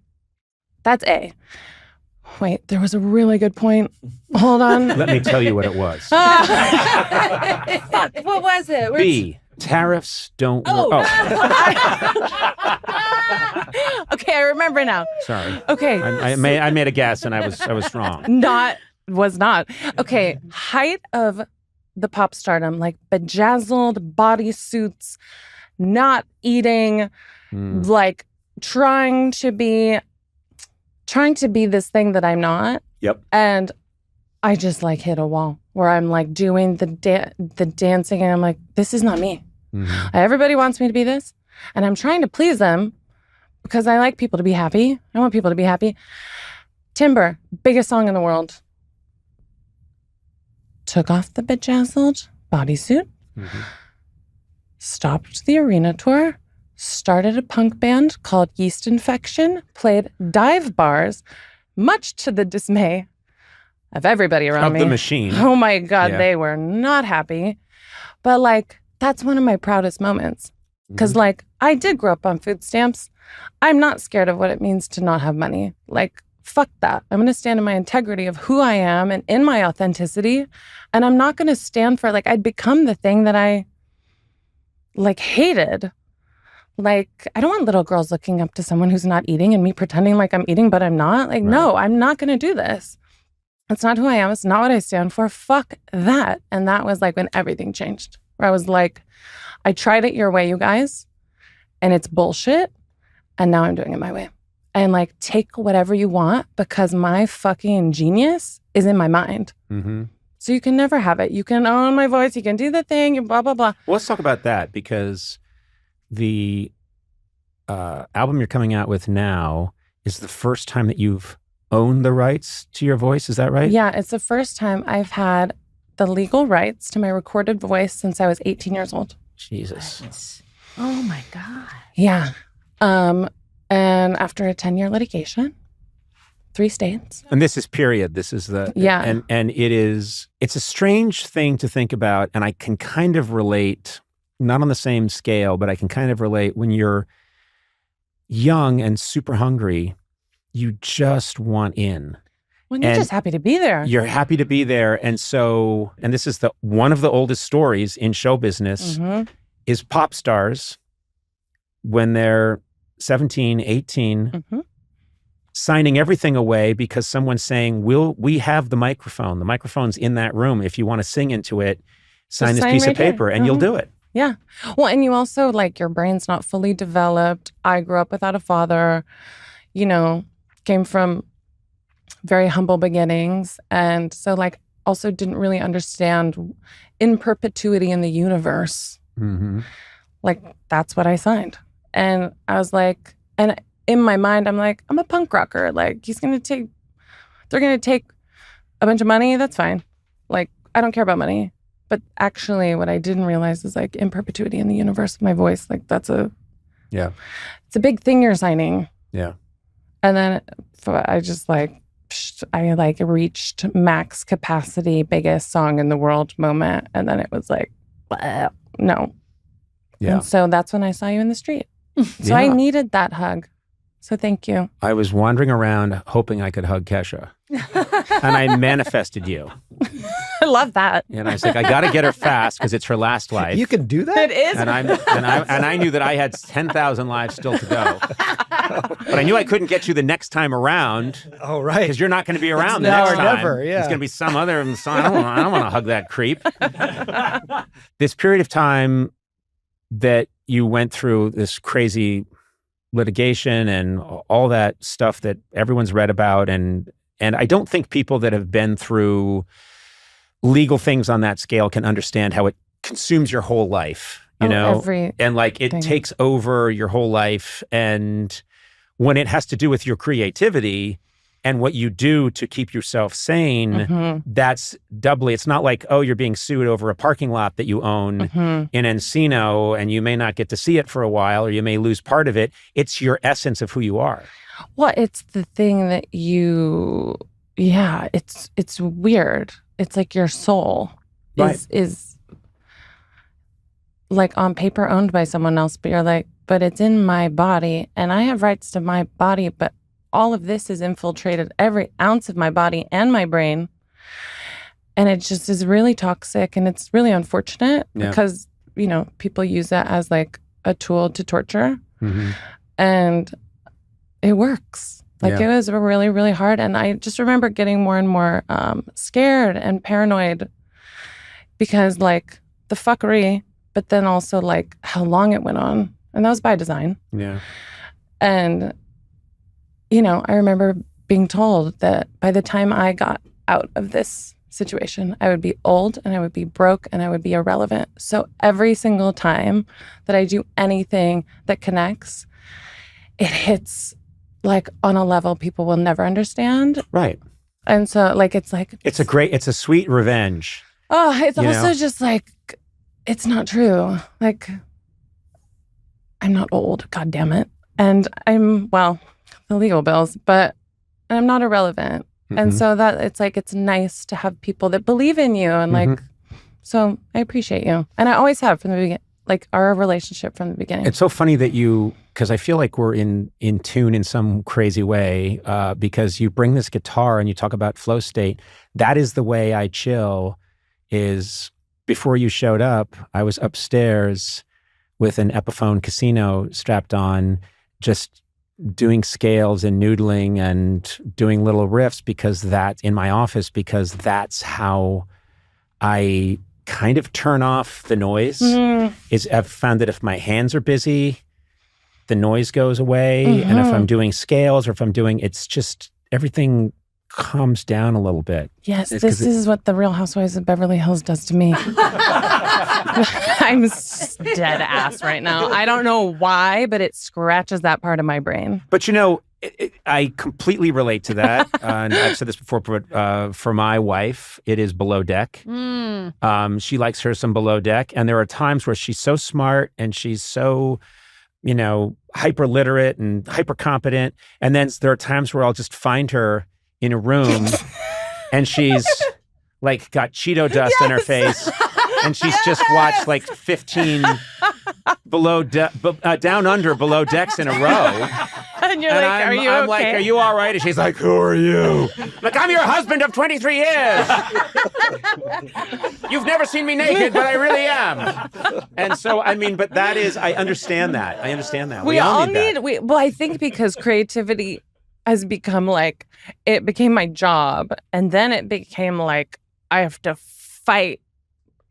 [SPEAKER 8] that's A. Wait, there was a really good point. Hold on.
[SPEAKER 2] Let me tell you what it was.
[SPEAKER 8] Fuck, what was it?
[SPEAKER 2] B, tariffs don't work.
[SPEAKER 8] Oh. Okay, I remember now.
[SPEAKER 2] Sorry.
[SPEAKER 8] Okay.
[SPEAKER 2] I made a guess and I was wrong.
[SPEAKER 8] Was not. Okay, height of the pop stardom, like bejazzled bodysuits, not eating, like trying to be this thing that I'm not.
[SPEAKER 2] Yep.
[SPEAKER 8] And I just like hit a wall where I'm like doing the dancing and I'm like, this is not me.
[SPEAKER 2] Mhm.
[SPEAKER 8] Everybody wants me to be this. And I'm trying to please them because I like people to be happy. I want people to be happy. Timber, biggest song in the world. Took off the bejazzled bodysuit,
[SPEAKER 2] Mhm.
[SPEAKER 8] stopped the arena tour, started a punk band called Yeast Infection, played dive bars, much to the dismay of everybody around
[SPEAKER 2] Of
[SPEAKER 8] me.
[SPEAKER 2] the machine.
[SPEAKER 8] Oh my God,
[SPEAKER 2] Yeah.
[SPEAKER 8] they were not happy. But like, that's one of my proudest moments. Because like, I did grow up on food stamps. I'm not scared of what it means to not have money. Like, fuck that. I'm going to stand in my integrity of who I am and in my authenticity. And I'm not going to stand for, like, I'd become the thing that I, like, hated. Like, I don't want little girls looking up to someone who's not eating and me pretending like I'm eating, but I'm not. Like, no, I'm not going to do this. It's not who I am. It's not what I stand for. Fuck that. And that was like when everything changed, where I was like, I tried it your way, you guys, and it's bullshit. And now I'm doing it my way. And like, take whatever you want because my fucking genius is in my mind.
[SPEAKER 2] Mm-hmm.
[SPEAKER 8] So you can never have it. You can own my voice. You can do the thing, you blah, blah, blah.
[SPEAKER 2] Well, let's talk about that because the album you're coming out with now is the first time that you've owned the rights to your voice. Is that right?
[SPEAKER 8] Yeah, it's the first time I've had the legal rights to my recorded voice since I was 18 years old.
[SPEAKER 2] Jesus.
[SPEAKER 3] Oh my God.
[SPEAKER 8] Yeah. And after a 10-year litigation, 3 states.
[SPEAKER 2] And this is period. This is the
[SPEAKER 8] Yeah.
[SPEAKER 2] and it's a strange thing to think about, and I can kind of relate not on the same scale, but I can kind of relate. When you're young and super hungry, you just want in.
[SPEAKER 8] When you're just happy to be there.
[SPEAKER 2] You're happy to be there. And so, and this is one of the oldest stories in show business is pop stars when they're 17, 18, signing everything away because someone's saying, we have the microphone. The microphone's in that room. If you want to sing into it, sign this piece of paper and you'll do it.
[SPEAKER 8] Yeah. Well, and you also, like, your brain's not fully developed. I grew up without a father, you know, came from very humble beginnings. And so, like, also didn't really understand in perpetuity in the universe. Like, that's what I signed. And I was like, and in my mind, I'm like, I'm a punk rocker. Like, they're going to take a bunch of money. That's fine. Like, I don't care about money. But actually, what I didn't realize is, like, in perpetuity in the universe of my voice, like, it's a big thing you're signing.
[SPEAKER 2] Yeah.
[SPEAKER 8] And then I just, like, I, like, reached max capacity, biggest song in the world moment. And then it was like, no.
[SPEAKER 2] Yeah.
[SPEAKER 8] And so that's when I saw you in the street. So I needed that hug. So thank you.
[SPEAKER 2] I was wandering around hoping I could hug Kesha. And I manifested you.
[SPEAKER 8] I love that.
[SPEAKER 2] And I was like, I got to get her fast because it's her last life.
[SPEAKER 6] You can do that?
[SPEAKER 8] It is.
[SPEAKER 2] And I knew that I had 10,000 lives still to go. But I knew I couldn't get you the next time around.
[SPEAKER 6] Oh, right.
[SPEAKER 2] Because you're not going to be around the
[SPEAKER 6] now
[SPEAKER 2] next
[SPEAKER 6] or
[SPEAKER 2] time.
[SPEAKER 6] never, yeah.
[SPEAKER 2] It's going to be some other. I don't want to hug that creep. This period of time that you went through, this crazy litigation and all that stuff that everyone's read about, and I don't think people that have been through legal things on that scale can understand how it consumes your whole life, you know, and like it takes over your whole life. And when it has to do with your creativity and what you do to keep yourself sane, that's doubly, it's not like, oh, you're being sued over a parking lot that you own in Encino and you may not get to see it for a while or you may lose part of it. It's your essence of who you are.
[SPEAKER 8] Well, it's the thing that it's weird. It's like your soul is like on paper owned by someone else, but you're like, but it's in my body and I have rights to my body, but all of this has infiltrated every ounce of my body and my brain. And it just is really toxic and it's really unfortunate because, you know, people use that as like a tool to torture. And it works. Like it was really, really hard. And I just remember getting more and more scared and paranoid because like the fuckery, but then also like how long it went on. And that was by design. Yeah. And, you know, I remember being told that by the time I got out of this situation, I would be old and I would be broke and I would be irrelevant. So every single time that I do anything that connects, it hits like on a level people will never understand.
[SPEAKER 2] Right.
[SPEAKER 8] And so like, it's
[SPEAKER 2] a sweet revenge.
[SPEAKER 8] Oh, it's also just like, it's not true. Like, I'm not old, God damn it. And the legal bills, but I'm not irrelevant. And so that it's like, it's nice to have people that believe in you. And like, so I appreciate you. And I always have from the beginning, like our relationship from the beginning.
[SPEAKER 2] It's so funny that because I feel like we're in tune in some crazy way because you bring this guitar and you talk about flow state. That is the way I chill is before you showed up, I was upstairs with an Epiphone Casino strapped on, just doing scales and noodling and doing little riffs because that's how I kind of turn off the noise. I've found that if my hands are busy, the noise goes away. And if I'm doing scales or if I'm doing, it's just everything calms down a little bit.
[SPEAKER 8] Yes, this is what the Real Housewives of Beverly Hills does to me. I'm dead ass right now. I don't know why, but it scratches that part of my brain.
[SPEAKER 2] But you know, I completely relate to that. And I've said this before, but for my wife, it is below deck. She likes her some below deck. And there are times where she's so smart and she's so, you know, hyper literate and hyper competent. And then there are times where I'll just find her in a room and she's like got Cheeto dust on her face and she's just watched like 15 down under below decks in a row.
[SPEAKER 3] And you're like, are you
[SPEAKER 2] I'm
[SPEAKER 3] okay?
[SPEAKER 2] like, are you all right? And she's like, who are you? I'm like, I'm your husband of 23 years. You've never seen me naked, but I really am. And so, I mean, but that is, I understand that. We all need that.
[SPEAKER 8] Well, I think because creativity has become like, it became my job. And then it became like, I have to fight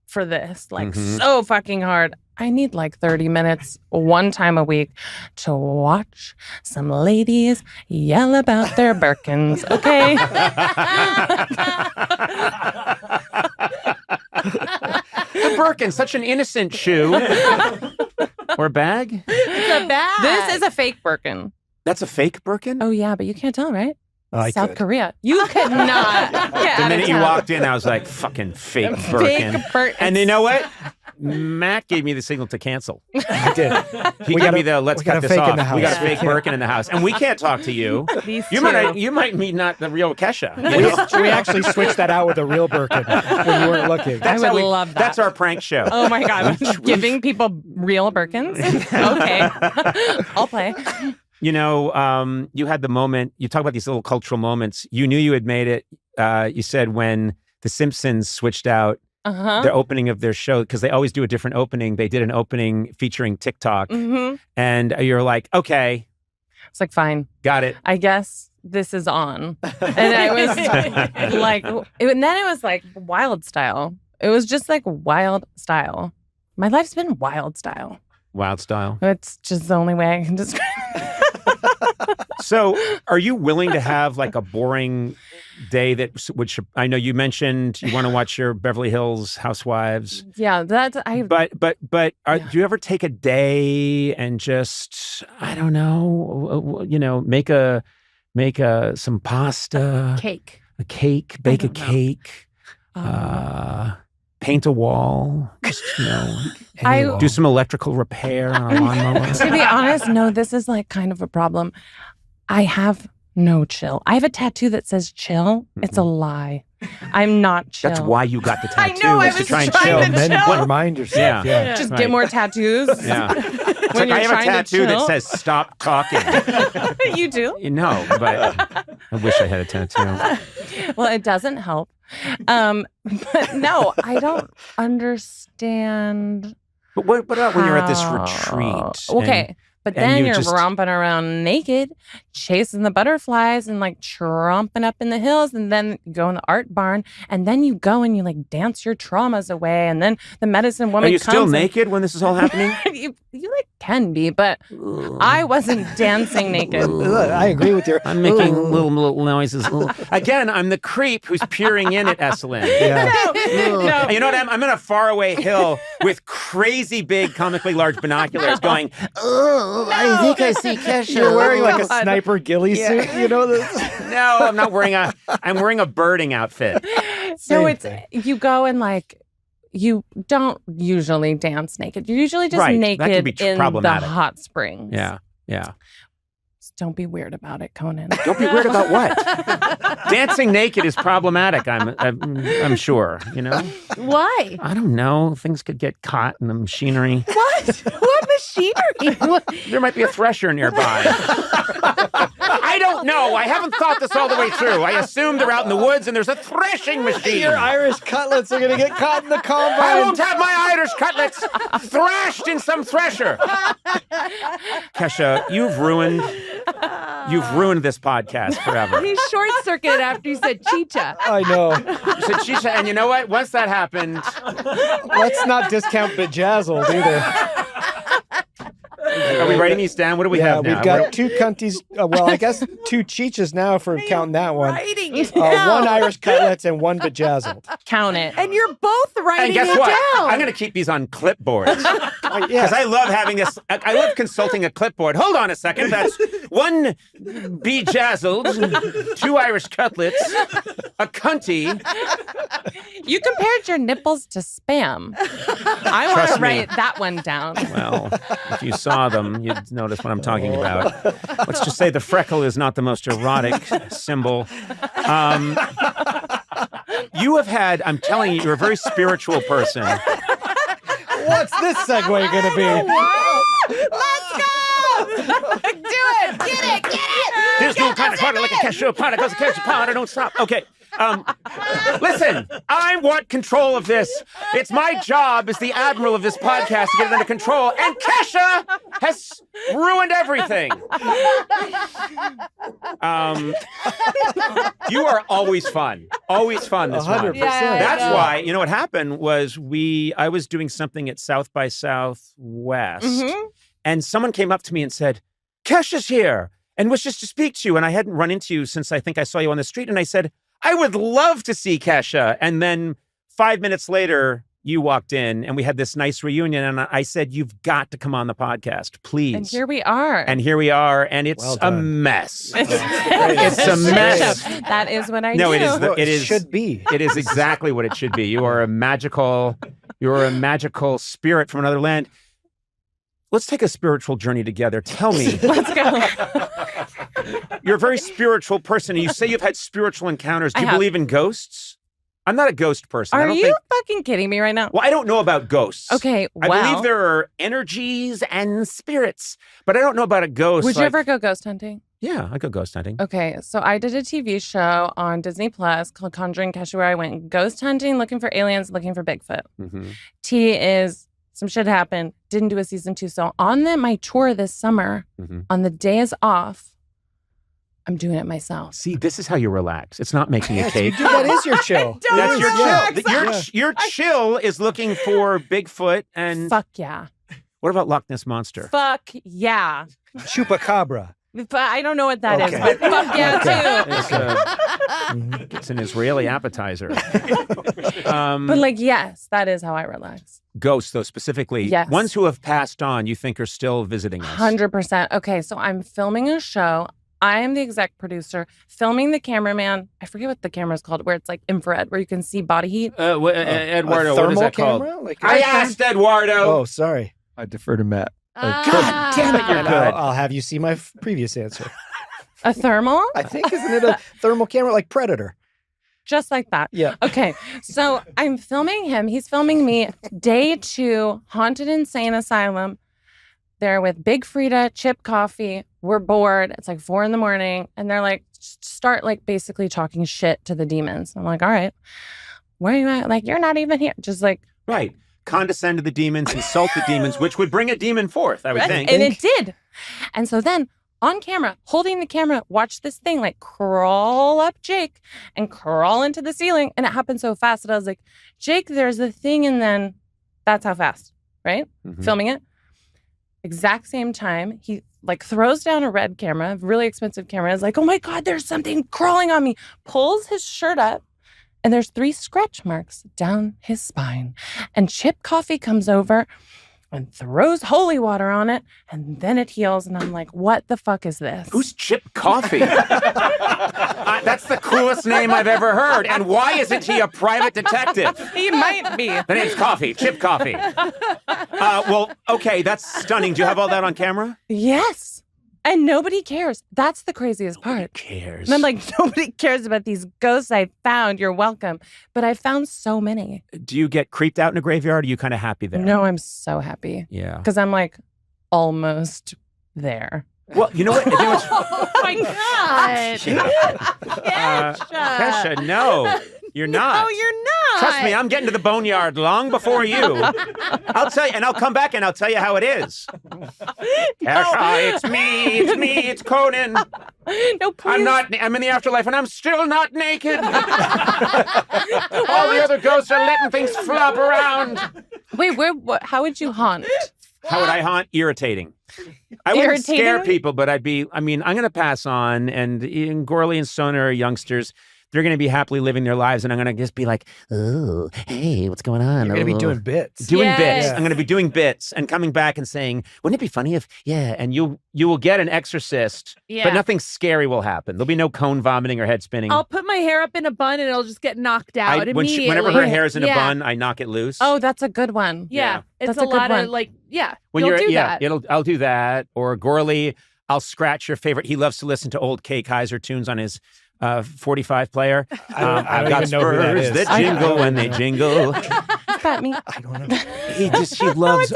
[SPEAKER 8] for this, like so fucking hard. I need like 30 minutes one time a week to watch some ladies yell about their Birkins, okay?
[SPEAKER 2] The Birkin, such an innocent shoe. Or bag?
[SPEAKER 3] It's a bag.
[SPEAKER 8] This is a fake Birkin.
[SPEAKER 2] That's a fake Birkin?
[SPEAKER 8] Oh, yeah, but you can't tell, right?
[SPEAKER 6] I
[SPEAKER 8] South
[SPEAKER 6] could.
[SPEAKER 8] Korea. You could not.
[SPEAKER 2] The minute you walked in, I was like, fucking fake Birkin. And you know what? Matt gave me the signal to cancel.
[SPEAKER 6] I did.
[SPEAKER 2] He gave me the let's cut this off. We got a fake
[SPEAKER 6] Yeah.
[SPEAKER 2] Birkin in the house. And we can't talk to you.
[SPEAKER 3] These
[SPEAKER 2] You
[SPEAKER 3] two.
[SPEAKER 2] might meet not the real Kesha. You know?
[SPEAKER 6] We actually switched that out with a real Birkin when you weren't looking.
[SPEAKER 2] That's
[SPEAKER 8] I
[SPEAKER 2] how
[SPEAKER 8] would love that.
[SPEAKER 2] That's our prank show.
[SPEAKER 8] Oh my God. Giving people real Birkins? Okay. I'll play.
[SPEAKER 2] You know, you had the moment, you talk about these little cultural moments. You knew you had made it. You said when The Simpsons switched out the opening of their show, because they always do a different opening. They did an opening featuring TikTok. And you're like, okay.
[SPEAKER 8] It's like, fine.
[SPEAKER 2] Got it.
[SPEAKER 8] I guess this is on. And I was like, and then it was like wild style. It was just like wild style. My life's been wild style.
[SPEAKER 2] Wild style.
[SPEAKER 8] It's just the only way I can describe it.
[SPEAKER 2] So are you willing to have like a boring day which I know you mentioned you want to watch your Beverly Hills Housewives.
[SPEAKER 8] Yeah, that's
[SPEAKER 2] But do you ever take a day and just, I don't know, make some pasta,
[SPEAKER 3] Cake.
[SPEAKER 2] a cake, bake a cake, paint a wall, just, do some electrical repair on a lawnmower.
[SPEAKER 8] To be honest, no, this is like kind of a problem. I have no chill. I have a tattoo that says chill. It's a lie. I'm not chill.
[SPEAKER 2] That's why you got the
[SPEAKER 3] I
[SPEAKER 2] tattoo.
[SPEAKER 3] know, I
[SPEAKER 2] was to
[SPEAKER 3] was
[SPEAKER 2] try and
[SPEAKER 3] trying
[SPEAKER 2] chill.
[SPEAKER 3] to
[SPEAKER 6] And then
[SPEAKER 3] chill.
[SPEAKER 6] remind yourself. Yeah.
[SPEAKER 8] Just
[SPEAKER 2] Right.
[SPEAKER 8] get more tattoos.
[SPEAKER 2] Yeah.
[SPEAKER 8] When
[SPEAKER 2] Like,
[SPEAKER 8] you're
[SPEAKER 2] I have a
[SPEAKER 8] trying to
[SPEAKER 2] tattoo that
[SPEAKER 8] chill.
[SPEAKER 2] says "Stop talking."
[SPEAKER 8] You do?
[SPEAKER 2] No, but I wish I had a tattoo.
[SPEAKER 8] Well, it doesn't help. But no, I don't understand.
[SPEAKER 2] But what about when you're at this
[SPEAKER 8] how-
[SPEAKER 2] retreat?
[SPEAKER 8] Okay. But
[SPEAKER 2] and
[SPEAKER 8] then
[SPEAKER 2] you
[SPEAKER 8] you're
[SPEAKER 2] just-
[SPEAKER 8] romping around naked, chasing the butterflies and like tromping up in the hills. And then you go in the art barn. And then you go and you like dance your traumas away. And then the medicine woman
[SPEAKER 2] Are you
[SPEAKER 8] comes
[SPEAKER 2] still
[SPEAKER 8] and-
[SPEAKER 2] naked when this is all happening?
[SPEAKER 8] you like can be, but I wasn't dancing naked.
[SPEAKER 6] I agree with your.
[SPEAKER 2] I'm making little noises. Again, I'm the creep who's peering in at Esselyn.
[SPEAKER 6] Yeah.
[SPEAKER 8] No.
[SPEAKER 2] You know what? I'm in a faraway hill with crazy big, comically large binoculars going, I think I see Kesha.
[SPEAKER 6] You're wearing like a
[SPEAKER 8] God.
[SPEAKER 6] sniper ghillie suit, you know?
[SPEAKER 2] No, I'm not wearing I'm wearing a birding outfit.
[SPEAKER 8] So it's you go and like you don't usually dance naked. You're usually just
[SPEAKER 2] Right. That can
[SPEAKER 8] naked
[SPEAKER 2] be
[SPEAKER 8] in
[SPEAKER 2] problematic.
[SPEAKER 8] the hot springs.
[SPEAKER 2] Yeah.
[SPEAKER 8] Just don't be weird about it, Conan.
[SPEAKER 2] Don't be weird about what? Dancing naked is problematic. I'm sure.
[SPEAKER 3] Why?
[SPEAKER 2] I don't know. Things could get caught in the machinery.
[SPEAKER 3] What? What machinery?
[SPEAKER 2] There might be a thresher nearby. I don't know. I haven't thought this all the way through. I assume they're out in the woods and there's a threshing machine.
[SPEAKER 6] Your Irish cutlets are going to get caught in the
[SPEAKER 2] I
[SPEAKER 6] combine.
[SPEAKER 2] won't have my Irish cutlets thrashed in some thresher. Kesha, you've ruined this podcast forever.
[SPEAKER 3] He short circuited after you said chicha.
[SPEAKER 6] I know.
[SPEAKER 2] You said Shisha, and you know what? Once that happened,
[SPEAKER 6] Let's not discount Bejazzled either.
[SPEAKER 2] are we writing these down? What do we
[SPEAKER 6] Yeah,
[SPEAKER 2] have now?
[SPEAKER 6] we've got two cunties. Well, I guess two chichas now for counting that one.
[SPEAKER 3] Writing it down.
[SPEAKER 6] One Irish cutlets and one Bejazzled.
[SPEAKER 8] Count it.
[SPEAKER 3] And you're both writing
[SPEAKER 2] And guess
[SPEAKER 3] it
[SPEAKER 2] what?
[SPEAKER 3] down.
[SPEAKER 2] I'm going to keep these on clipboards.
[SPEAKER 6] Yeah.
[SPEAKER 2] Because I love having this. I love consulting a clipboard. Hold on a second. That's one bejazzled, two Irish cutlets, a cunty.
[SPEAKER 8] You compared your nipples to spam. I want
[SPEAKER 2] Trust
[SPEAKER 8] to
[SPEAKER 2] me.
[SPEAKER 8] write that one down.
[SPEAKER 2] Well, if you saw them, you'd notice what I'm talking about. Let's just say the freckle is not the most erotic symbol. You have had, I'm telling you, you're a very spiritual person.
[SPEAKER 6] What's this segue going to be?
[SPEAKER 8] Let's go! Do it! Get it!
[SPEAKER 2] There's no kind of party like a cashew party. Goes a cashew party. Don't stop. Okay. Listen, I want control of this. It's my job as the admiral of this podcast to get it under control. And Kesha has ruined everything. You are always fun. Always fun this month.
[SPEAKER 6] 100%.
[SPEAKER 2] That's why, you know, what happened was I was doing something at South by Southwest, and someone came up to me and said, Kesha's here and wishes to speak to you. And I hadn't run into you since I think I saw you on the street. And I said, I would love to see Kesha. And then 5 minutes later, you walked in and we had this nice reunion. And I said, you've got to come on the podcast, please.
[SPEAKER 8] And here we are.
[SPEAKER 2] And it's
[SPEAKER 6] Well
[SPEAKER 2] a
[SPEAKER 6] done.
[SPEAKER 2] mess.
[SPEAKER 8] It's
[SPEAKER 2] a mess.
[SPEAKER 8] That is what I
[SPEAKER 2] No,
[SPEAKER 8] do.
[SPEAKER 2] it is. It is.
[SPEAKER 6] Should be.
[SPEAKER 2] It is exactly what it should be. You are a magical spirit from another land. Let's take a spiritual journey together. Tell me.
[SPEAKER 8] Let's go.
[SPEAKER 2] You're a very spiritual person, and you say you've had spiritual encounters. Do you believe in ghosts? I'm not a ghost person.
[SPEAKER 8] Are you fucking kidding me right now?
[SPEAKER 2] Well, I don't know about ghosts.
[SPEAKER 8] Okay,
[SPEAKER 2] I believe there are energies and spirits, but I don't know about a ghost.
[SPEAKER 8] Would you ever go ghost hunting?
[SPEAKER 2] Yeah, I go ghost hunting.
[SPEAKER 8] Okay, so I did a TV show on Disney Plus called Conjuring Kesha, where I went ghost hunting, looking for aliens, looking for Bigfoot.
[SPEAKER 2] Mm-hmm.
[SPEAKER 8] T is some shit happened. Didn't do a season 2. So on my tour this summer, on the days off, I'm doing it myself.
[SPEAKER 2] See, this is how you relax. It's not making a cake.
[SPEAKER 6] Dude, that is your chill.
[SPEAKER 2] That's your
[SPEAKER 6] relax.
[SPEAKER 2] chill. Your chill is looking for Bigfoot and
[SPEAKER 8] Fuck yeah.
[SPEAKER 2] what about Loch Ness Monster?
[SPEAKER 8] Fuck yeah.
[SPEAKER 6] Chupacabra.
[SPEAKER 8] But I don't know what that is.
[SPEAKER 6] Okay.
[SPEAKER 8] But fuck yeah too.
[SPEAKER 2] It's an Israeli appetizer.
[SPEAKER 8] But like, yes, that is how I relax.
[SPEAKER 2] Ghosts, though, specifically.
[SPEAKER 8] Yes.
[SPEAKER 2] Ones who have passed on, you think are still visiting us.
[SPEAKER 8] 100%. Okay, so I'm filming a show. I am the exec producer, filming the cameraman. I forget what the camera's called, where it's like infrared, where you can see body heat.
[SPEAKER 2] Eduardo, what is that called?
[SPEAKER 6] Like,
[SPEAKER 2] I asked Eduardo.
[SPEAKER 6] Oh, sorry.
[SPEAKER 4] I defer to Matt.
[SPEAKER 2] God damn it, you're
[SPEAKER 6] And
[SPEAKER 2] good.
[SPEAKER 6] I'll have you see my previous answer.
[SPEAKER 8] A thermal?
[SPEAKER 6] I think, isn't it a thermal camera like Predator?
[SPEAKER 8] Just like that.
[SPEAKER 6] Yeah.
[SPEAKER 8] Okay, so I'm filming him. He's filming me. Day 2, Haunted Insane Asylum. They're with Big Frida, Chip Coffee. We're bored. It's like 4 a.m. And they're like, start like basically talking shit to the demons. I'm like, all right, where are you at? Like, you're not even here. Just like.
[SPEAKER 2] Right. Condescend to the demons, insult the demons, which would bring a demon forth, I would think.
[SPEAKER 8] And it did. And so then on camera, holding the camera, watch this thing like crawl up Jake and crawl into the ceiling. And it happened so fast that I was like, Jake, there's a thing. And then that's how fast, right?
[SPEAKER 2] Mhm.
[SPEAKER 8] Filming it. Exact same time, he like throws down a red camera, really expensive camera. Is like, oh my God, there's something crawling on me. Pulls his shirt up, and there's 3 scratch marks down his spine. And Chip Coffee comes over and throws holy water on it, and then it heals. And I'm like, what the fuck is this?
[SPEAKER 2] Who's Chip Coffee? That's the coolest name I've ever heard. And why isn't he a private detective?
[SPEAKER 8] He might be.
[SPEAKER 2] The name's Coffee, Chip Coffee. Well, okay, that's stunning. Do you have all that on camera?
[SPEAKER 8] Yes. And nobody cares. That's the craziest part.
[SPEAKER 2] Cares.
[SPEAKER 8] And I'm like, nobody cares about these ghosts I found. You're welcome. But I found so many.
[SPEAKER 2] Do you get creeped out in a graveyard? Or are you kind of happy there?
[SPEAKER 8] No, I'm so happy.
[SPEAKER 2] Yeah.
[SPEAKER 8] Because I'm like almost there.
[SPEAKER 2] Well, you know what?
[SPEAKER 3] Oh my God.
[SPEAKER 2] Kesha, no, you're not.
[SPEAKER 3] No, you're not.
[SPEAKER 2] Trust me, I'm getting to the boneyard long before you. I'll tell you, and I'll come back and I'll tell you how it is. Kesha, it's me, it's Conan.
[SPEAKER 8] No, please.
[SPEAKER 2] I'm in the afterlife and I'm still not naked. All the other ghosts are letting things flop around.
[SPEAKER 8] Wait, how would you haunt?
[SPEAKER 2] How would I haunt? Irritating. I wouldn't scare
[SPEAKER 8] Irritating?
[SPEAKER 2] people, but I'm going to pass on. And Gourley and Sona are youngsters. They're going to be happily living their lives. And I'm going to just be like, oh, hey, what's going on?
[SPEAKER 6] You're going to be
[SPEAKER 2] Oh.
[SPEAKER 6] doing bits.
[SPEAKER 2] Doing
[SPEAKER 8] Yes.
[SPEAKER 2] bits.
[SPEAKER 6] Yeah.
[SPEAKER 2] I'm going to be doing bits and coming back and saying, wouldn't it be funny if, yeah, and you will get an exorcist,
[SPEAKER 3] Yeah.
[SPEAKER 2] but nothing scary will happen. There'll be no cone vomiting or head spinning.
[SPEAKER 3] I'll put my hair up in a bun and it'll just get knocked out immediately.
[SPEAKER 2] Whenever her hair's in a
[SPEAKER 3] Yeah.
[SPEAKER 2] bun, I knock it loose.
[SPEAKER 8] Oh, that's a good one.
[SPEAKER 3] Yeah. It's
[SPEAKER 8] That's
[SPEAKER 3] a
[SPEAKER 8] a good
[SPEAKER 3] lot
[SPEAKER 8] one.
[SPEAKER 3] of like, yeah.
[SPEAKER 2] When
[SPEAKER 3] you'll
[SPEAKER 2] you're
[SPEAKER 3] do that.
[SPEAKER 2] I'll do that. Or Gourley, I'll scratch your favorite. He loves to listen to old Kay Kaiser tunes on his 45 player.
[SPEAKER 6] I don't
[SPEAKER 2] I've got
[SPEAKER 6] even know who that
[SPEAKER 2] spurs
[SPEAKER 6] is.
[SPEAKER 2] that
[SPEAKER 6] I
[SPEAKER 2] jingle
[SPEAKER 6] don't
[SPEAKER 2] when they
[SPEAKER 6] know.
[SPEAKER 2] jingle.
[SPEAKER 8] pet me.
[SPEAKER 6] I don't know.
[SPEAKER 2] He loves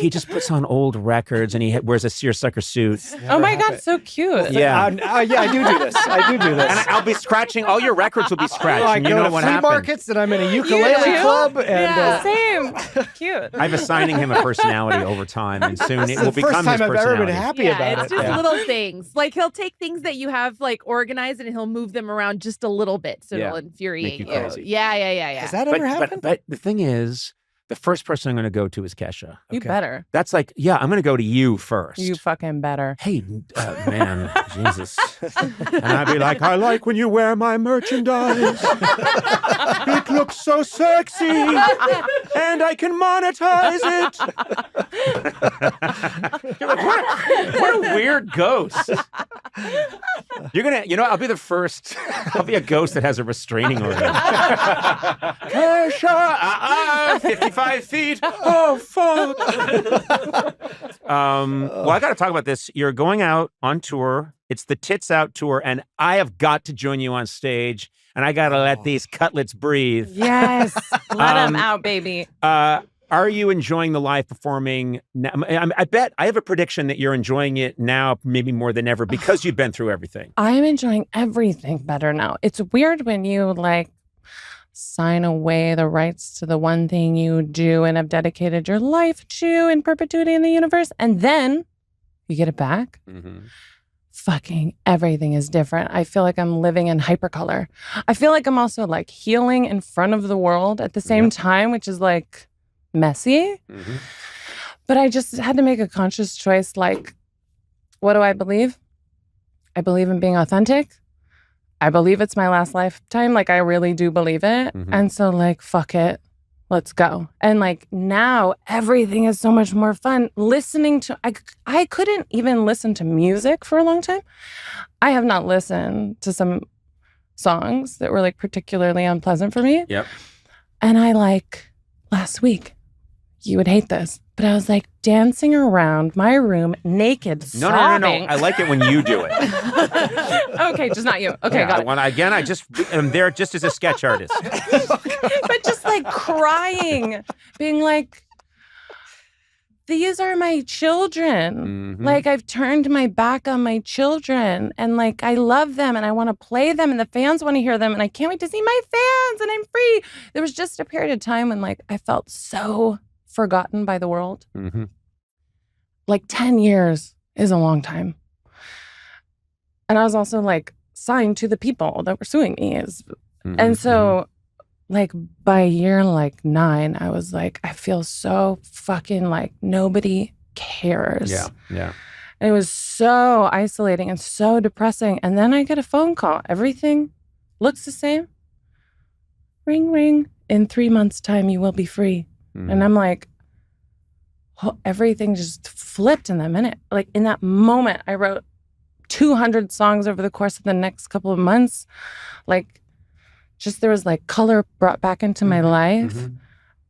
[SPEAKER 2] he just puts on old records and he wears a seersucker suit.
[SPEAKER 8] Oh my God, so cute.
[SPEAKER 2] Yeah.
[SPEAKER 6] Yeah, I do this.
[SPEAKER 2] And I'll be scratching. All your records will be scratched.
[SPEAKER 6] I
[SPEAKER 2] and you
[SPEAKER 6] go
[SPEAKER 2] know
[SPEAKER 6] to
[SPEAKER 2] what
[SPEAKER 6] flea
[SPEAKER 2] happened?
[SPEAKER 6] markets and I'm in a ukulele
[SPEAKER 8] too?
[SPEAKER 6] club. And
[SPEAKER 8] Yeah, same. Cute.
[SPEAKER 2] I'm assigning him a personality over time, and soon it will
[SPEAKER 6] it's the first
[SPEAKER 2] become his
[SPEAKER 6] time I've ever been
[SPEAKER 2] personality.
[SPEAKER 6] happy
[SPEAKER 3] Yeah,
[SPEAKER 6] about
[SPEAKER 3] it's
[SPEAKER 6] it.
[SPEAKER 3] just little things. Like he'll take things that you have like organized and he'll move them around just a little bit, so
[SPEAKER 2] Yeah.
[SPEAKER 3] it'll infuriate
[SPEAKER 2] Make you
[SPEAKER 3] you.
[SPEAKER 2] crazy.
[SPEAKER 3] Yeah.
[SPEAKER 6] Has that ever happened?
[SPEAKER 2] But the thing is, the first person I'm going to go to is Kesha.
[SPEAKER 8] You better.
[SPEAKER 2] That's like, yeah, I'm going to go to you first.
[SPEAKER 8] You fucking better.
[SPEAKER 2] Hey, man, Jesus. And I'd be like, I like when you wear my merchandise. It looks so sexy. And I can monetize it. You're like, what a weird ghost. You're going to, I'll be the first. I'll be a ghost that has a restraining order. Kesha, 55 feet. Oh, fuck. Well, I got to talk about this. You're going out on tour. It's the Tits Out tour, and I have got to join you on stage, and I got to let these cutlets breathe.
[SPEAKER 8] Yes. Let them out, baby.
[SPEAKER 2] Are you enjoying the live performing now? I bet I have a prediction that you're enjoying it now, maybe more than ever, because you've been through everything.
[SPEAKER 8] I'm enjoying everything better now. It's weird when you sign away the rights to the one thing you do and have dedicated your life to in perpetuity in the universe, and then you get it back.
[SPEAKER 2] Mm-hmm.
[SPEAKER 8] Fucking everything is different. I feel like I'm living in hypercolor. I feel like I'm also healing in front of the world at the same time, which is messy.
[SPEAKER 2] Mm-hmm.
[SPEAKER 8] But I just had to make a conscious choice. What do I believe? I believe in being authentic. I believe it's my last lifetime. I really do believe it.
[SPEAKER 2] Mm-hmm.
[SPEAKER 8] And so fuck it. Let's go. And now everything is so much more fun. Listening to, I couldn't even listen to music for a long time. I have not listened to some songs that were particularly unpleasant for me.
[SPEAKER 2] Yep.
[SPEAKER 8] And I last week, you would hate this, but I was dancing around my room naked,
[SPEAKER 2] No.
[SPEAKER 8] sobbing.
[SPEAKER 2] I like it when you do it.
[SPEAKER 8] Okay, just not you. Okay, got it.
[SPEAKER 2] I just am there just as a sketch artist.
[SPEAKER 8] But just crying, being these are my children.
[SPEAKER 2] Mm-hmm.
[SPEAKER 8] I've turned my back on my children and I love them and I want to play them and the fans want to hear them and I can't wait to see my fans and I'm free. There was just a period of time when I felt so forgotten by the world.
[SPEAKER 2] Mm-hmm.
[SPEAKER 8] 10 years is a long time. And I was also signed to the people that were suing me.
[SPEAKER 2] Mm-hmm.
[SPEAKER 8] And so by year 9, I was I feel so fucking nobody cares.
[SPEAKER 2] Yeah.
[SPEAKER 8] And it was so isolating and so depressing. And then I get a phone call. Everything looks the same. Ring, ring. In 3 months' time, you will be free.
[SPEAKER 2] Mm-hmm.
[SPEAKER 8] And I'm everything just flipped in that minute. In that moment, I wrote 200 songs over the course of the next couple of months. Just there was color brought back into my life.
[SPEAKER 2] Mm-hmm.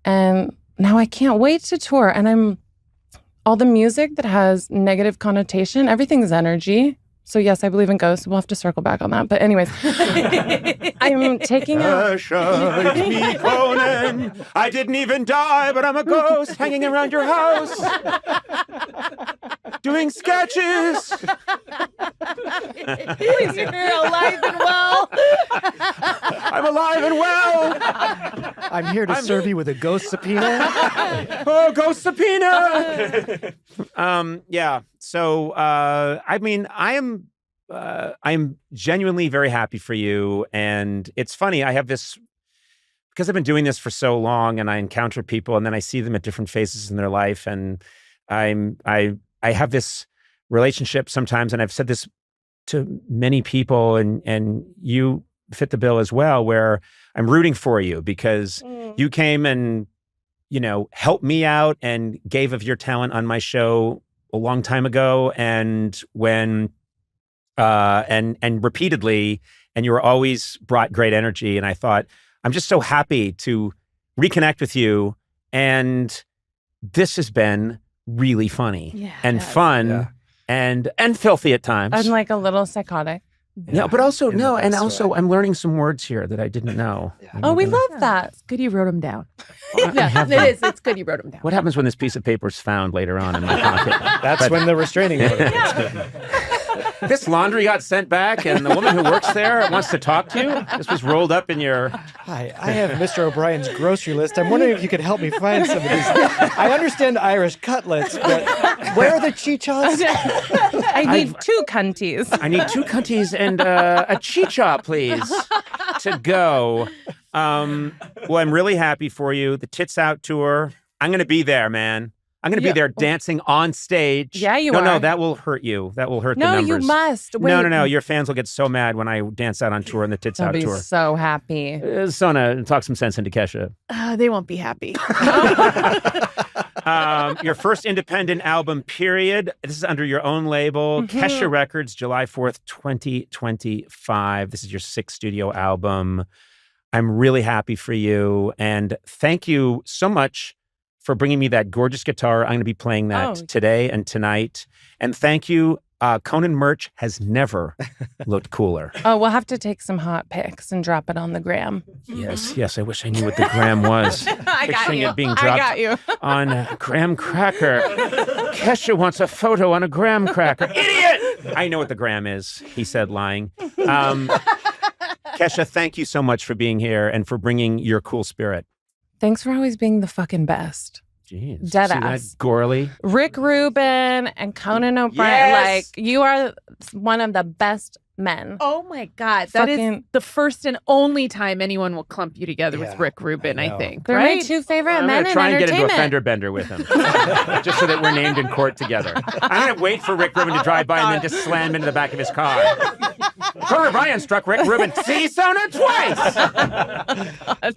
[SPEAKER 8] And now I can't wait to tour. And all the music that has negative connotation, everything's energy. So yes, I believe in ghosts. We'll have to circle back on that. But anyways, I'm taking out.
[SPEAKER 2] Kesha, it's me, Conan. I didn't even die, but I'm a ghost hanging around your house. Doing sketches.
[SPEAKER 3] You're alive and well.
[SPEAKER 2] I'm alive and well.
[SPEAKER 6] I'm here to serve you with a ghost subpoena.
[SPEAKER 2] Oh, ghost subpoena. Yeah. So, I'm genuinely very happy for you. And it's funny. I have this, because I've been doing this for so long and I encounter people and then I see them at different phases in their life. And I have this relationship sometimes, and I've said this to many people, and you fit the bill as well, where I'm rooting for you because you came and, helped me out and gave of your talent on my show a long time ago. And when, and repeatedly, and you were always brought great energy. And I thought, I'm just so happy to reconnect with you. And this has been really funny and fun and filthy at times.
[SPEAKER 8] I'm a little psychotic.
[SPEAKER 2] Yeah, but also no, and also I'm learning some words here that I didn't know.
[SPEAKER 8] Oh, we love that.
[SPEAKER 3] It's good you wrote them down.
[SPEAKER 2] I
[SPEAKER 3] Yeah,
[SPEAKER 2] have
[SPEAKER 3] it
[SPEAKER 2] them.
[SPEAKER 3] is. It's good you wrote them down.
[SPEAKER 2] What happens when this piece of paper is found later on in my pocket?
[SPEAKER 6] That's when the restraining order.
[SPEAKER 2] This laundry got sent back, and the woman who works there wants to talk to you. This was rolled up in your.
[SPEAKER 6] Hi, I have Mr. O'Brien's grocery list. I'm wondering if you could help me find some of these. I understand Irish cutlets, but where are the chichas?
[SPEAKER 8] I need 2 cunties.
[SPEAKER 2] I need 2 cunties and a chicha, please, to go. Well, I'm really happy for you. The Tits Out tour. I'm going to be there, man. I'm going to be there dancing on stage.
[SPEAKER 8] Yeah, you
[SPEAKER 2] no,
[SPEAKER 8] are.
[SPEAKER 2] No, that will hurt you. That will hurt the
[SPEAKER 8] No,
[SPEAKER 2] numbers.
[SPEAKER 8] you must. Wait.
[SPEAKER 2] No. Your fans will get so mad when I dance out on tour on the Tits
[SPEAKER 8] They'll
[SPEAKER 2] Out
[SPEAKER 8] be
[SPEAKER 2] tour.
[SPEAKER 8] so happy.
[SPEAKER 2] Sona, talk some sense into Kesha.
[SPEAKER 3] They won't be happy.
[SPEAKER 2] Your first independent album, period. This is under your own label, Kesha Records, July 4th, 2025. This is your 6th studio album. I'm really happy for you. And thank you so much for bringing me that gorgeous guitar. I'm going to be playing that today and tonight. And thank you. Conan merch has never looked cooler.
[SPEAKER 8] Oh, we'll have to take some hot pics and drop it on the gram.
[SPEAKER 2] Yes. I wish I knew what the gram was.
[SPEAKER 8] I got you.
[SPEAKER 2] It being dropped on a graham cracker. Kesha wants a photo on a graham cracker. Idiot! I know what the gram is, he said, lying. Kesha, thank you so much for being here and for bringing your cool spirit.
[SPEAKER 8] Thanks for always being the fucking best.
[SPEAKER 2] Jeez.
[SPEAKER 8] Dead
[SPEAKER 2] See
[SPEAKER 8] ass.
[SPEAKER 2] that, Gourley?
[SPEAKER 8] Rick Rubin and Conan O'Brien.
[SPEAKER 2] Yes!
[SPEAKER 8] Like, you are one of the best men.
[SPEAKER 3] Oh my God. That is the first and only time anyone will clump you together with Rick Rubin, I think.
[SPEAKER 8] They're
[SPEAKER 3] right?
[SPEAKER 8] my 2 favorite
[SPEAKER 2] I'm
[SPEAKER 8] men
[SPEAKER 2] going to
[SPEAKER 8] in
[SPEAKER 2] try and get into a
[SPEAKER 8] entertainment.
[SPEAKER 2] fender bender with him. Just so that we're named in court together. I'm going to wait for Rick Rubin to drive by and then just slam into the back of his car. Conan O'Brien struck Rick Rubin. See, Sona, twice!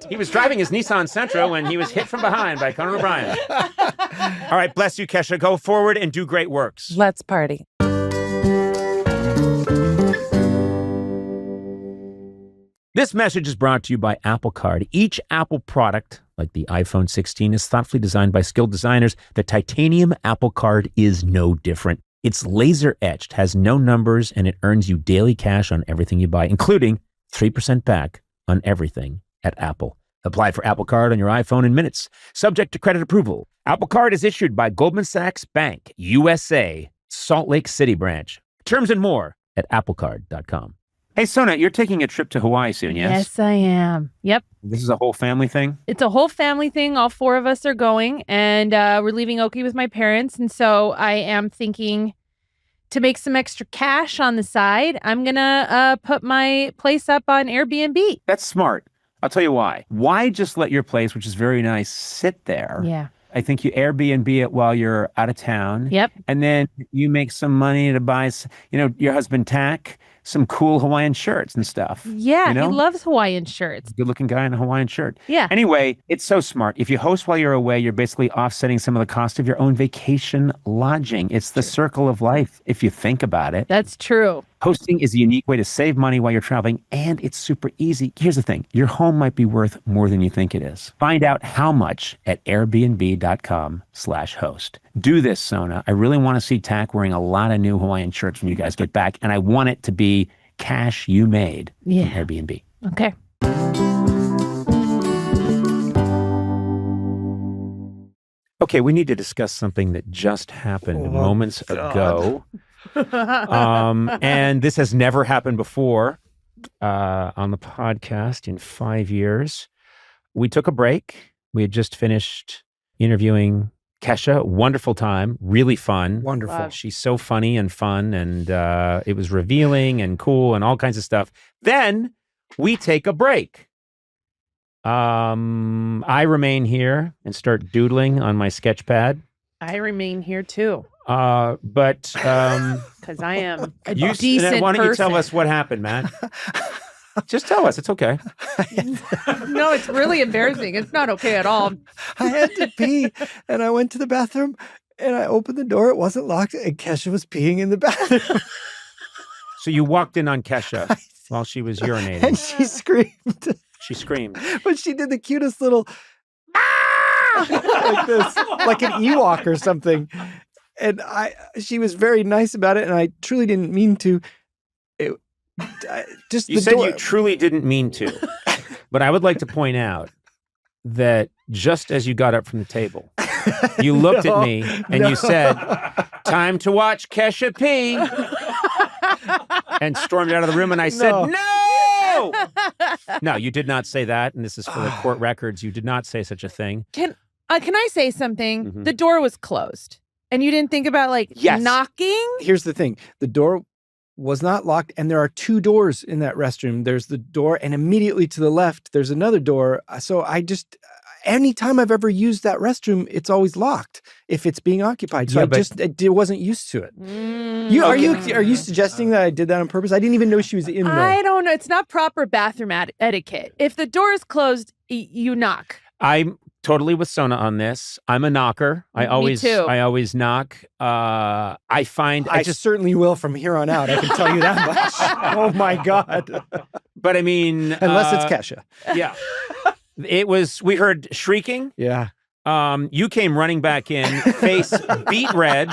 [SPEAKER 2] He was driving his Nissan Sentra when he was hit from behind by Conan O'Brien. All right, bless you, Kesha. Go forward and do great works.
[SPEAKER 8] Let's party.
[SPEAKER 2] This message is brought to you by Apple Card. Each Apple product, like the iPhone 16, is thoughtfully designed by skilled designers. The titanium Apple Card is no different. It's laser etched, has no numbers, and it earns you daily cash on everything you buy, including 3% back on everything at Apple. Apply for Apple Card on your iPhone in minutes, subject to credit approval. Apple Card is issued by Goldman Sachs Bank, USA, Salt Lake City branch. Terms and more at applecard.com. Hey, Sona, you're taking a trip to Hawaii soon, yes?
[SPEAKER 3] Yes, I am. Yep.
[SPEAKER 2] This is a whole family thing?
[SPEAKER 3] It's a whole family thing. All 4 of us are going, and we're leaving Oki with my parents. And so I am thinking to make some extra cash on the side, I'm going to put my place up on Airbnb.
[SPEAKER 2] That's smart. I'll tell you why. Why just let your place, which is very nice, sit there?
[SPEAKER 3] Yeah.
[SPEAKER 2] I think you Airbnb it while you're out of town.
[SPEAKER 3] Yep.
[SPEAKER 2] And then you make some money to buy, your husband Tack, some cool Hawaiian shirts and stuff.
[SPEAKER 3] Yeah,
[SPEAKER 2] you know?
[SPEAKER 3] he loves Hawaiian shirts.
[SPEAKER 2] Good looking guy in a Hawaiian shirt.
[SPEAKER 3] Yeah.
[SPEAKER 2] Anyway, it's so smart. If you host while you're away, you're basically offsetting some of the cost of your own vacation lodging. It's the circle of life, if you think about it.
[SPEAKER 3] That's true.
[SPEAKER 2] Hosting is a unique way to save money while you're traveling, and it's super easy. Here's the thing. Your home might be worth more than you think it is. Find out how much at airbnb.com/host. Do this, Sona. I really want to see Tack wearing a lot of new Hawaiian shirts when you guys get back, and I want it to be cash you made from Airbnb.
[SPEAKER 3] Okay.
[SPEAKER 2] Okay, we need to discuss something that just happened moments ago. And this has never happened before on the podcast in 5 years. We took a break. We had just finished interviewing Kesha. Wonderful time. Really fun.
[SPEAKER 6] Wonderful.
[SPEAKER 3] Wow.
[SPEAKER 2] She's so funny and fun, and it was revealing and cool and all kinds of stuff. Then we take a break. I remain here and start doodling on my sketch pad.
[SPEAKER 3] I remain here too.
[SPEAKER 2] But
[SPEAKER 3] Because I am a
[SPEAKER 2] you,
[SPEAKER 3] decent
[SPEAKER 2] why don't you
[SPEAKER 3] person.
[SPEAKER 2] tell us what happened, Matt? Just tell us. It's okay.
[SPEAKER 3] No, it's really embarrassing. It's not okay at all.
[SPEAKER 6] I had to pee, and I went to the bathroom, and I opened the door. It wasn't locked, and Kesha was peeing in the bathroom.
[SPEAKER 2] So you walked in on Kesha while she was urinating.
[SPEAKER 6] And she screamed.
[SPEAKER 2] She screamed.
[SPEAKER 6] But she did the cutest little like this, like an Ewok or something. And she was very nice about it, and I truly didn't mean to. Just
[SPEAKER 2] You
[SPEAKER 6] the
[SPEAKER 2] said
[SPEAKER 6] door.
[SPEAKER 2] you truly didn't mean to. But I would like to point out that just as you got up from the table, you looked at me and you said, "Time to watch Kesha P," and stormed out of the room. And I said, "No, no, you did not say that." And this is for the court records. You did not say such a thing.
[SPEAKER 3] Can I say something?
[SPEAKER 2] Mhm.
[SPEAKER 3] The door was closed, and you didn't think about
[SPEAKER 2] Yes.
[SPEAKER 3] knocking.
[SPEAKER 6] Here's the thing. The door was not locked, and there are 2 doors in that restroom. There's the door, and immediately to the left, there's another door. So anytime I've ever used that restroom, it's always locked if it's being occupied. So I wasn't used to it. Are you suggesting that I did that on purpose? I didn't even know she was in there.
[SPEAKER 3] I don't know. It's not proper bathroom etiquette. If the door is closed, you knock.
[SPEAKER 2] I'm totally with Sona on this. I'm a knocker. I always knock. I find
[SPEAKER 6] I certainly will from here on out. I can tell you that much. Oh my God.
[SPEAKER 2] But I mean,
[SPEAKER 6] Unless it's Kesha.
[SPEAKER 2] Yeah. We heard shrieking.
[SPEAKER 6] Yeah.
[SPEAKER 2] You came running back in, face beet red.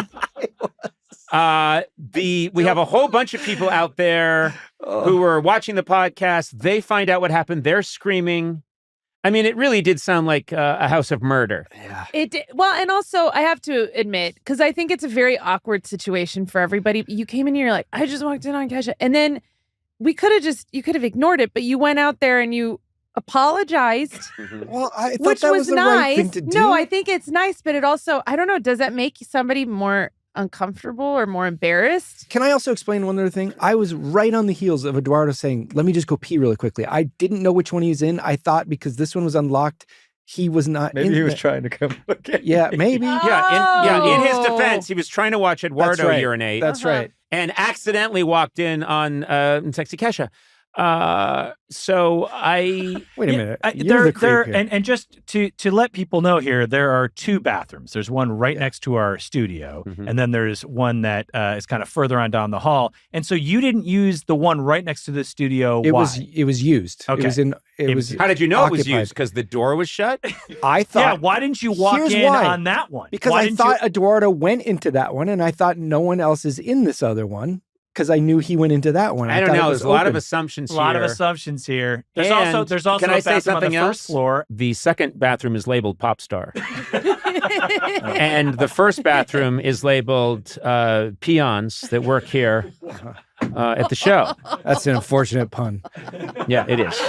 [SPEAKER 2] We have a whole bunch of people out there who were watching the podcast. They find out what happened. They're screaming. I mean, it really did sound like a house of murder.
[SPEAKER 6] Yeah.
[SPEAKER 3] It did. Well, and also I have to admit, because I think it's a very awkward situation for everybody. You came in here like, I just walked in on Kesha, and then you could have ignored it, but you went out there and you apologized,
[SPEAKER 6] Well, I thought
[SPEAKER 3] which
[SPEAKER 6] that
[SPEAKER 3] was
[SPEAKER 6] was the
[SPEAKER 3] nice.
[SPEAKER 6] right thing to do.
[SPEAKER 3] No, I think it's nice, but it also, I don't know, does that make somebody more uncomfortable or more embarrassed?
[SPEAKER 6] Can I also explain one other thing? I was right on the heels of Eduardo saying, let me just go pee really quickly. I didn't know which one he was in. I thought because this one was unlocked, he was not
[SPEAKER 4] Maybe
[SPEAKER 6] in
[SPEAKER 4] he was
[SPEAKER 6] the-
[SPEAKER 4] trying to come look at
[SPEAKER 6] Yeah, maybe.
[SPEAKER 2] In his
[SPEAKER 3] Oh.
[SPEAKER 2] defense, he was trying to watch Eduardo
[SPEAKER 6] right.
[SPEAKER 2] urinate
[SPEAKER 6] That's
[SPEAKER 3] Uh-huh.
[SPEAKER 6] right.
[SPEAKER 2] and accidentally walked in on Sexy Kesha. So I
[SPEAKER 6] Wait a
[SPEAKER 9] Yeah,
[SPEAKER 6] minute.
[SPEAKER 9] there,
[SPEAKER 6] You're the creep here.
[SPEAKER 9] and just to let people know here, there are 2 bathrooms. There's one right next to our studio,
[SPEAKER 2] Mhm.
[SPEAKER 9] and then there's one that is kind of further on down the hall. And so you didn't use the one right next to the studio.
[SPEAKER 6] It
[SPEAKER 9] Why?
[SPEAKER 6] was used.
[SPEAKER 9] Okay.
[SPEAKER 6] It was in. It was.
[SPEAKER 2] How did you know it was
[SPEAKER 6] occupied.
[SPEAKER 2] used? Because the door was shut?
[SPEAKER 6] I thought.
[SPEAKER 9] Yeah. Why didn't you walk
[SPEAKER 6] Here's
[SPEAKER 9] in
[SPEAKER 6] why.
[SPEAKER 9] on that one?
[SPEAKER 6] Because
[SPEAKER 9] Why
[SPEAKER 6] I
[SPEAKER 9] didn't
[SPEAKER 6] thought Eduardo went into that one, and I thought no one else is in this other one because I knew he went into that one.
[SPEAKER 2] I don't
[SPEAKER 6] thought it
[SPEAKER 2] know.
[SPEAKER 6] was
[SPEAKER 2] There's a lot of
[SPEAKER 6] open.
[SPEAKER 2] assumptions
[SPEAKER 9] a
[SPEAKER 2] here.
[SPEAKER 9] lot of assumptions here. There's
[SPEAKER 2] And
[SPEAKER 9] also
[SPEAKER 2] can
[SPEAKER 9] a
[SPEAKER 2] I say
[SPEAKER 9] bathroom on
[SPEAKER 2] something
[SPEAKER 9] the
[SPEAKER 2] else?
[SPEAKER 9] first floor.
[SPEAKER 2] The second bathroom is labeled Pop Star. And the first bathroom is labeled Peons that work here at the show.
[SPEAKER 6] That's an unfortunate pun.
[SPEAKER 2] Yeah, it is.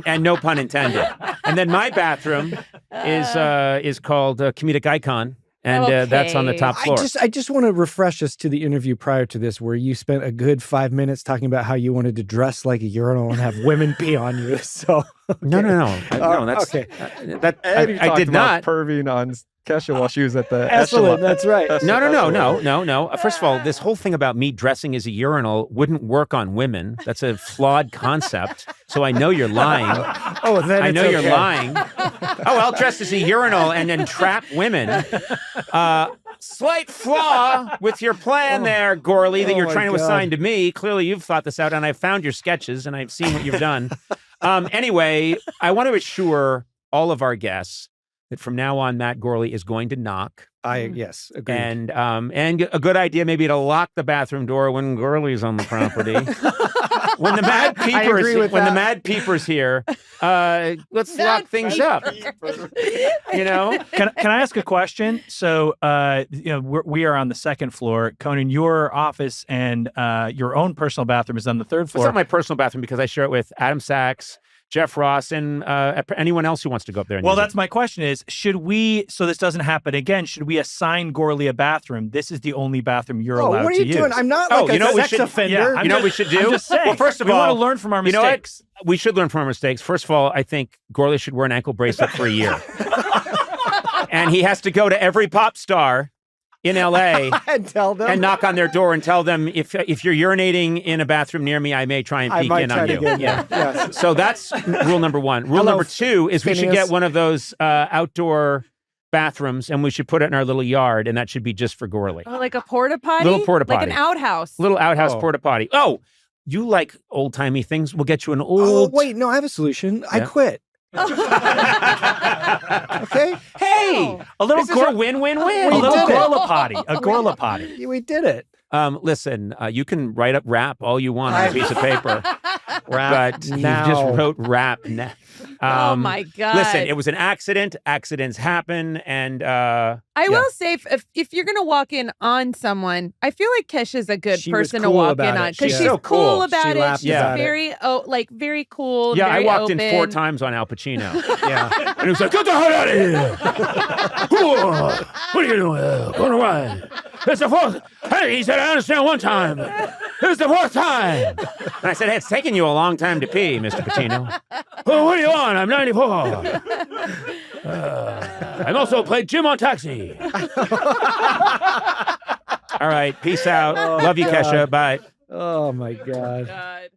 [SPEAKER 2] And no pun intended. And then my bathroom is called Comedic Icon. And that's on the top floor.
[SPEAKER 6] I just want to refresh us to the interview prior to this, where you spent a good 5 minutes talking about how you wanted to dress like a urinal and have women pee on you. So
[SPEAKER 2] No. No, that's
[SPEAKER 6] okay.
[SPEAKER 4] And he
[SPEAKER 2] I
[SPEAKER 4] talked
[SPEAKER 2] did
[SPEAKER 4] about
[SPEAKER 2] not.
[SPEAKER 4] perving on Kesha while she was at the
[SPEAKER 6] Excellent. That's right.
[SPEAKER 2] No. First of all, this whole thing about me dressing as a urinal wouldn't work on women. That's a flawed concept. So I know you're lying.
[SPEAKER 6] Oh, then
[SPEAKER 2] I know
[SPEAKER 6] it's
[SPEAKER 2] you're
[SPEAKER 6] okay.
[SPEAKER 2] lying. Oh, I'll dress as a urinal and then trap women. Slight flaw with your plan there, Gourley, that
[SPEAKER 6] Oh
[SPEAKER 2] you're
[SPEAKER 6] my
[SPEAKER 2] trying to
[SPEAKER 6] God.
[SPEAKER 2] assign to me. Clearly, you've thought this out, and I've found your sketches, and I've seen what you've done. Anyway, I want to assure all of our guests that from now on, Matt Gourley is going to knock.
[SPEAKER 6] Yes, agreed.
[SPEAKER 2] And a good idea maybe to lock the bathroom door when Gourley's on the property. When the Mad Mad Peeper's here, let's lock things up. You know?
[SPEAKER 9] Can I ask a question? So, we are on the second floor. Conan, your office and your own personal bathroom is on the third
[SPEAKER 2] It's
[SPEAKER 9] floor.
[SPEAKER 2] not my personal bathroom because I share it with Adam Sachs, Jeff Ross, and anyone else who wants to go up there. And
[SPEAKER 9] Well,
[SPEAKER 2] use
[SPEAKER 9] that's my question is, should we, so this doesn't happen again, should we assign Gourley a bathroom? This is the only bathroom you're allowed
[SPEAKER 6] what are
[SPEAKER 9] to
[SPEAKER 6] you
[SPEAKER 9] use.
[SPEAKER 6] doing? I'm not
[SPEAKER 2] Oh,
[SPEAKER 6] like
[SPEAKER 2] you know
[SPEAKER 6] a
[SPEAKER 2] what we
[SPEAKER 6] sex
[SPEAKER 2] should-
[SPEAKER 6] offender.
[SPEAKER 9] Yeah,
[SPEAKER 2] You know what we should do?
[SPEAKER 9] I'm just saying.
[SPEAKER 2] Well, first of
[SPEAKER 9] we
[SPEAKER 2] all,
[SPEAKER 9] want to learn from our
[SPEAKER 2] you know what?
[SPEAKER 9] mistakes.
[SPEAKER 2] We should learn from our mistakes. First of all, I think Gourley should wear an ankle bracelet for a year. And he has to go to every pop star in LA
[SPEAKER 6] And tell them.
[SPEAKER 2] and knock on their door and tell them if you're urinating in a bathroom near me, I may try and
[SPEAKER 6] I
[SPEAKER 2] peek
[SPEAKER 6] might
[SPEAKER 2] in
[SPEAKER 6] try
[SPEAKER 2] on
[SPEAKER 6] to
[SPEAKER 2] you.
[SPEAKER 6] get
[SPEAKER 2] Yeah.
[SPEAKER 6] Yes.
[SPEAKER 2] So that's rule number one. Rule
[SPEAKER 6] Hello,
[SPEAKER 2] number two is we should
[SPEAKER 6] Phineas.
[SPEAKER 2] get one of those outdoor bathrooms and we should put it in our little yard, and that should be just for Gourley.
[SPEAKER 3] Oh, like a porta potty?
[SPEAKER 2] Little porta
[SPEAKER 3] Like
[SPEAKER 2] potty.
[SPEAKER 3] an outhouse.
[SPEAKER 2] Little outhouse
[SPEAKER 6] Oh.
[SPEAKER 2] porta potty. Oh, you like old timey things? We'll get you an
[SPEAKER 6] Oh,
[SPEAKER 2] old.
[SPEAKER 6] wait. No, I have a solution. I
[SPEAKER 2] Yeah.
[SPEAKER 6] quit. Okay?
[SPEAKER 2] Hey,
[SPEAKER 9] A little
[SPEAKER 2] this is a win-win-win.
[SPEAKER 9] a little
[SPEAKER 6] did it.
[SPEAKER 9] gorla potty. A gorla potty.
[SPEAKER 6] We did it.
[SPEAKER 2] Listen, you can write up rap all you want on a piece of paper.
[SPEAKER 6] Rap
[SPEAKER 2] But
[SPEAKER 6] now.
[SPEAKER 2] you just wrote rap now.
[SPEAKER 3] Oh my God.
[SPEAKER 2] Listen, it was an accident. Accidents happen. And
[SPEAKER 3] I will say, if you're gonna walk in on someone, I feel like Kesha's a good
[SPEAKER 6] She was
[SPEAKER 3] person to
[SPEAKER 6] cool
[SPEAKER 3] walk
[SPEAKER 6] about
[SPEAKER 3] in
[SPEAKER 6] it.
[SPEAKER 3] on because
[SPEAKER 2] She's
[SPEAKER 3] she's
[SPEAKER 2] so
[SPEAKER 3] cool
[SPEAKER 2] cool.
[SPEAKER 3] about
[SPEAKER 6] She
[SPEAKER 3] it.
[SPEAKER 6] laughed
[SPEAKER 3] She's
[SPEAKER 6] about it.
[SPEAKER 3] very very cool.
[SPEAKER 2] yeah, I
[SPEAKER 3] very
[SPEAKER 2] walked in
[SPEAKER 3] open.
[SPEAKER 2] 4 times on Al Pacino.
[SPEAKER 6] Yeah.
[SPEAKER 2] And he was like, get the hell out of here. What are you doing? Going away. It's the 4th. Hey, he said, I understand 1 time. It's the 4th time. And I said, hey, it's taking you a long time to pee, Mr. Pacino. Oh, what do you want? I'm 94. I'm also played Jim on Taxi. All right. Peace out. Love you,
[SPEAKER 6] God.
[SPEAKER 2] Kesha. Bye.
[SPEAKER 6] Oh my God.
[SPEAKER 3] God.